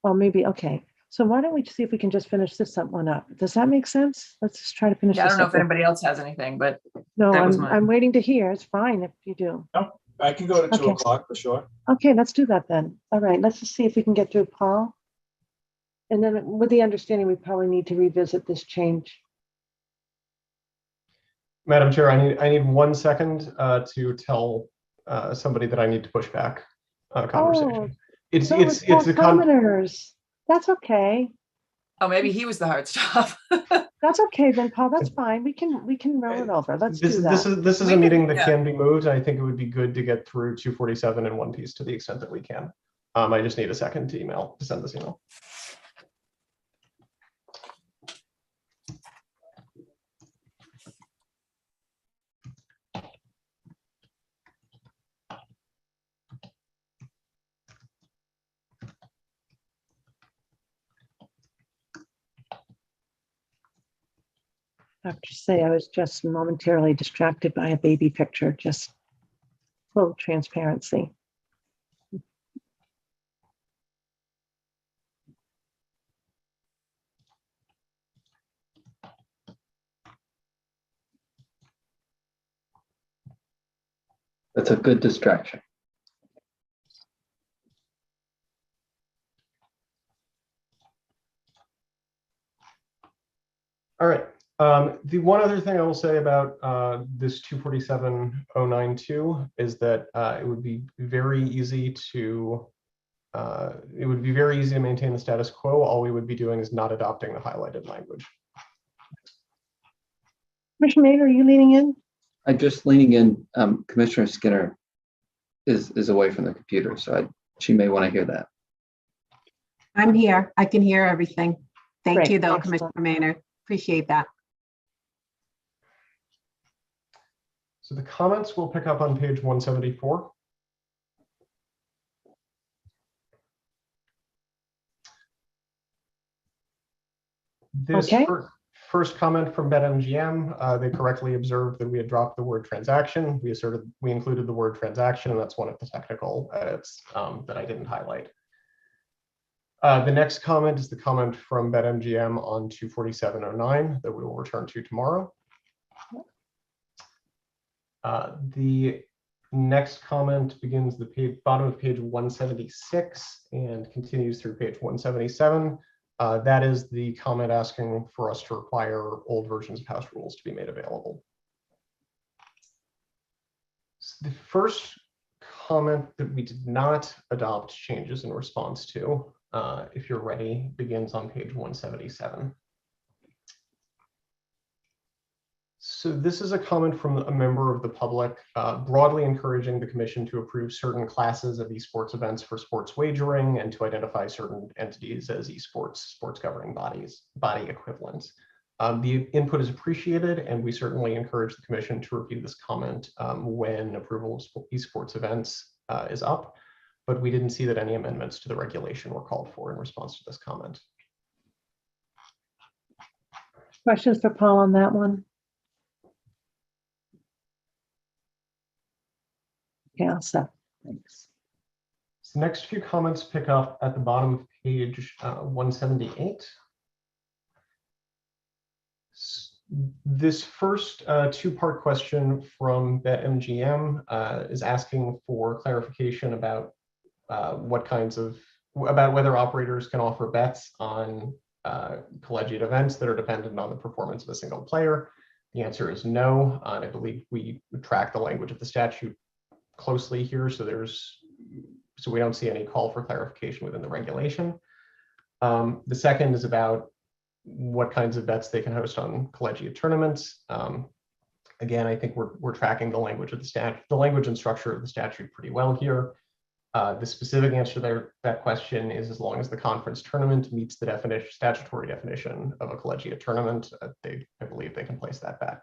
B: well, maybe, okay. So why don't we see if we can just finish this one up? Does that make sense? Let's just try to finish
C: Yeah, I
B: this
C: don't know
B: up.
C: if anybody else has anything, but
B: No,
C: that was
B: I'm
C: mine.
B: waiting to hear. It's fine if you do.
D: No, I can go to 2
B: Okay.
D: o'clock for sure.
B: Okay, let's do that then. All right, let's just see if we can get through Paul. And then with the understanding, we probably need to revisit this change.
Q: Madam Chair, I need 1 second to tell somebody that I need to push back a conversation. It's
B: the commenters. That's okay.
C: Oh, maybe he was the hard stop.
B: That's okay then, Paul. That's fine. We can roll it over. Let's do that.
Q: This is a meeting that can be moved. I think it would be good to get through 247 in one piece to the extent that we can. I just need a second to send this email.
B: I have to say, I was just momentarily distracted by a baby picture, just full transparency.
L: That's a good distraction.
Q: All right. The one other thing I will say about this 247092 is that it would be very easy to maintain the status quo. All we would be doing is not adopting the highlighted language.
B: Commissioner Maynard, are you leaning in?
L: I'm just leaning in. Commissioner Skinner is away from the computer, so she may want to hear that.
E: I'm here. I can hear everything. Thank
B: Great.
E: you, though,
B: Excellent.
E: Commissioner Maynard. Appreciate that.
Q: So the comments will pick up on page 174. This
B: Okay.
Q: first comment from BetMGM, they correctly observed that we had dropped the word transaction. We included the word transaction, and that's one of the technical edits that I didn't highlight. The next comment is the comment from BetMGM on 24709 that we will return to tomorrow. The next comment begins the bottom of page 176 and continues through page 177. That is the comment asking for us to require old versions of House rules to be made available. So the first comment that we did not adopt changes in response to, if you're ready, begins on page 177. So this is a comment from a member of the public, broadly encouraging the commission to approve certain classes of esports events for sports wagering and to identify certain entities as sports governing body equivalents. The input is appreciated, and we certainly encourage the commission to review this comment when approval of esports events is up, but we didn't see that any amendments to the regulation were called for in response to this comment.
B: Questions for Paul on that one? Yeah, so thanks.
Q: So next few comments pick up at the bottom of page 178. This first two-part question from BetMGM is asking for clarification about about whether operators can offer bets on collegiate events that are dependent on the performance of a single player. The answer is no, and I believe we track the language of the statute closely here, so we don't see any call for clarification within the regulation. The second is about what kinds of bets they can host on collegiate tournaments. Again, I think we're tracking the language of the statute, the language and structure of the statute pretty well here. The specific answer to that question is as long as the conference tournament meets the statutory definition of a collegiate tournament, I believe they can place that bet.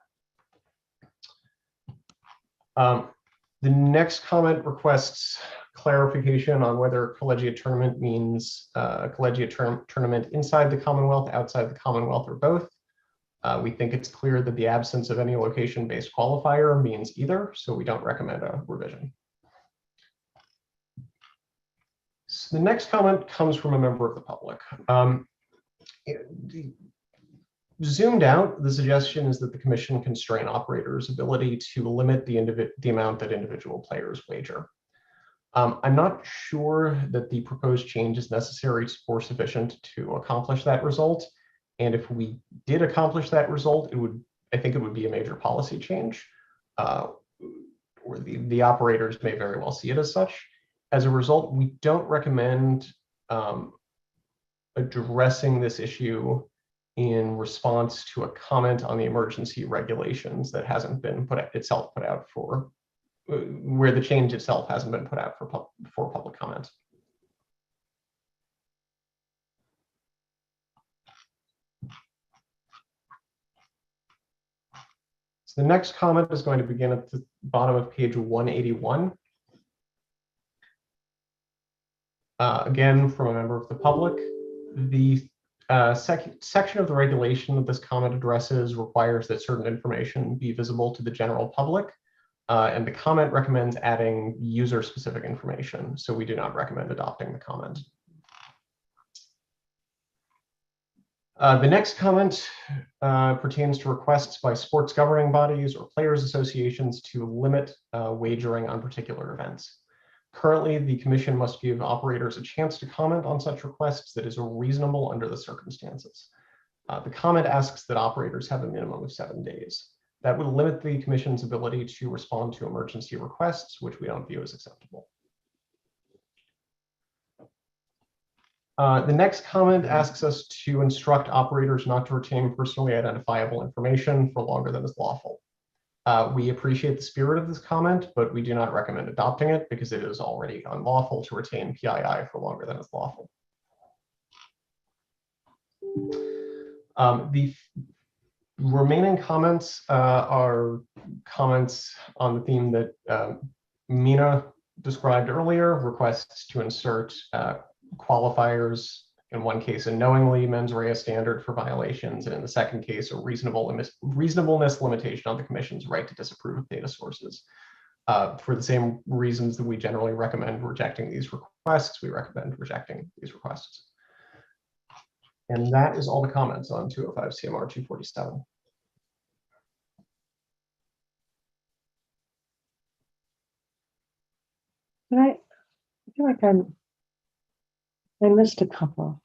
Q: The next comment requests clarification on whether collegiate tournament means collegiate tournament inside the Commonwealth, outside the Commonwealth, or both. We think it's clear that the absence of any location-based qualifier means either, so we don't recommend a revision. So the next comment comes from a member of the public. Zoomed out, the suggestion is that the commission constrain operators' ability to limit the amount that individual players wager. I'm not sure that the proposed change is necessary or sufficient to accomplish that result. And if we did accomplish that result, I think it would be a major policy change, or the operators may very well see it as such. As a result, we don't recommend addressing this issue in response to a comment on the emergency regulations that hasn't been put out for, where the change itself hasn't been put out for public comment. So the next comment is going to begin at the bottom of page 181. Again, from a member of the public, the section of the regulation that this comment addresses requires that certain information be visible to the general public, and the comment recommends adding user-specific information, so we do not recommend adopting the comment. The next comment pertains to requests by sports governing bodies or players' associations to limit wagering on particular events. Currently, the commission must give operators a chance to comment on such requests that is reasonable under the circumstances. The comment asks that operators have a minimum of 7 days. That would limit the commission's ability to respond to emergency requests, which we don't view as acceptable. The next comment asks us to instruct operators not to retain personally identifiable information for longer than is lawful. We appreciate the spirit of this comment, but we do not recommend adopting it because it is already unlawful to retain PII for longer than is lawful. The remaining comments are comments on the theme that Mina described earlier, requests to insert qualifiers, in one case a knowingly mens rea standard for violations, and in the second case a reasonableness limitation on the commission's right to disapprove of data sources. For the same reasons that we generally recommend rejecting these requests, we recommend rejecting these requests. And that is all the comments on 205 CMR 247.
B: I feel like I missed a couple.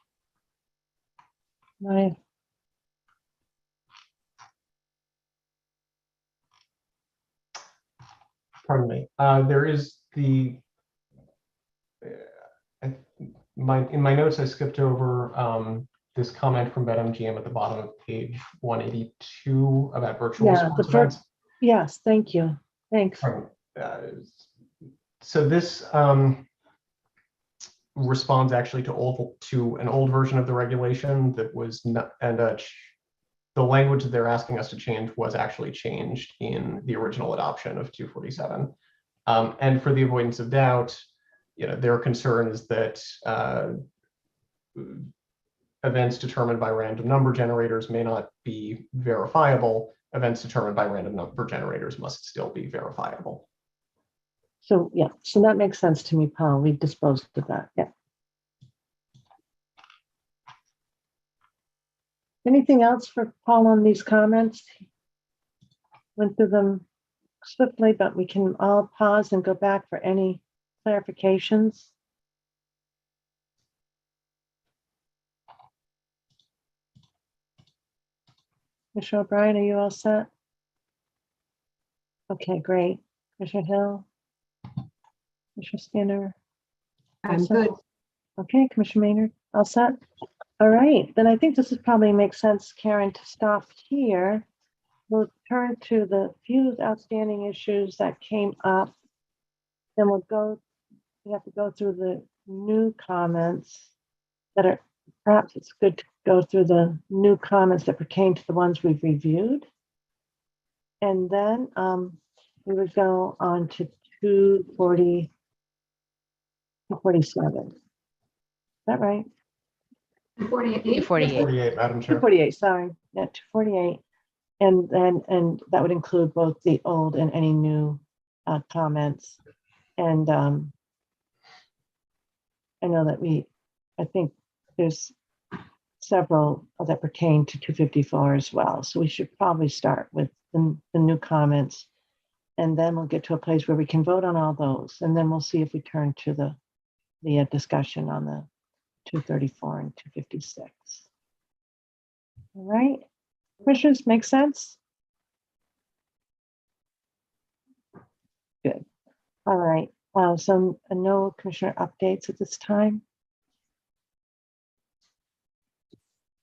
Q: Pardon me. There is in my notes I skipped over this comment from BetMGM at the bottom of page 182 about virtual sports events.
B: Yes, thank you. Thanks.
Q: So this responds actually to an old version of the regulation that was not, and the language that they're asking us to change was actually changed in the original adoption of 247. And for the avoidance of doubt, their concern is that events determined by random number generators may not be verifiable. Events determined by random number generators must still be verifiable.
B: So yeah, so that makes sense to me, Paul. We disposed of that. Yeah. Anything else for Paul on these comments? Went through them swiftly, but we can all pause and go back for any clarifications. Commissioner O'Brien, are you all set? Okay, great. Commissioner Hill? Commissioner Skinner? All
E: I'm
B: set?
E: good.
B: Okay, Commissioner Maynard, all set? All right, then I think this is probably makes sense, Karen, to stop here. We'll turn to the few outstanding issues that came up. Then we have to go through the new comments that are, perhaps it's good to go through the new comments that pertain to the ones we've reviewed. And then we would go on to 247. Is that right?
G: 48.
Q: 48, Madam Chair.
B: 248, sorry, yeah, 248. And that would include both the old and any new comments. And I know that I think there's several that pertain to 254 as well. So we should probably start with the new comments. And then we'll get to a place where we can vote on all those. And then we'll see if we turn to the discussion on the 234 and 256. All right, commissioners, make sense? Good. All right, so no commissioner updates at this time.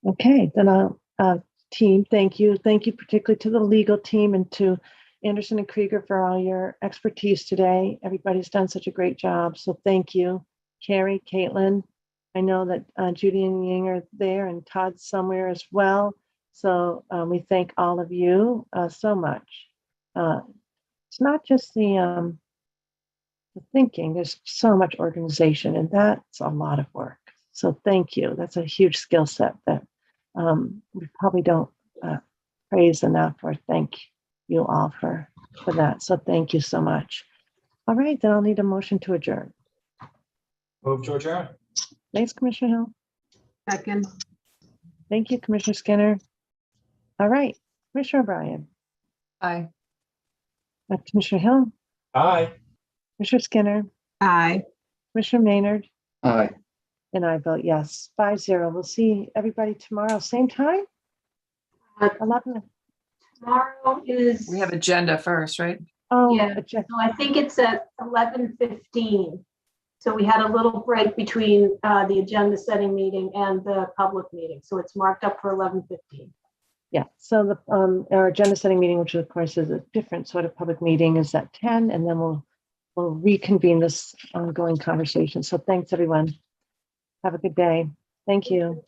B: Okay, then team, thank you. Thank you particularly to the legal team and to Anderson and Krieger for all your expertise today. Everybody's done such a great job, so thank you. Carrie, Caitlin, I know that Judy and Ying are there and Todd's somewhere as well. So we thank all of you so much. It's not just the thinking, there's so much organization and that's a lot of work. So thank you. That's a huge skill set that we probably don't praise enough or thank you all for that. So thank you so much. All right, then I'll need a motion to adjourn.
D: Move to adjourn.
B: Thanks, Commissioner Hill.
E: Second.
B: Thank you, Commissioner Skinner. All right, Commissioner O'Brien.
C: Aye.
B: Commissioner Hill.
D: Aye.
B: Commissioner Skinner.
E: Aye.
B: Commissioner Maynard.
L: Aye.
B: And I vote yes, 5-0. We'll see everybody tomorrow, same time? 11.
G: Tomorrow is.
C: We have agenda first, right?
B: Oh,
G: Yeah, so I think it's at 11:15. So we had a little break between the agenda setting meeting and the public meeting. So it's marked up for 11:15.
B: Yeah, so the our agenda setting meeting, which of course is a different sort of public meeting, is at 10, and then we'll reconvene this ongoing conversation. So thanks, everyone. Have a good day. Thank you.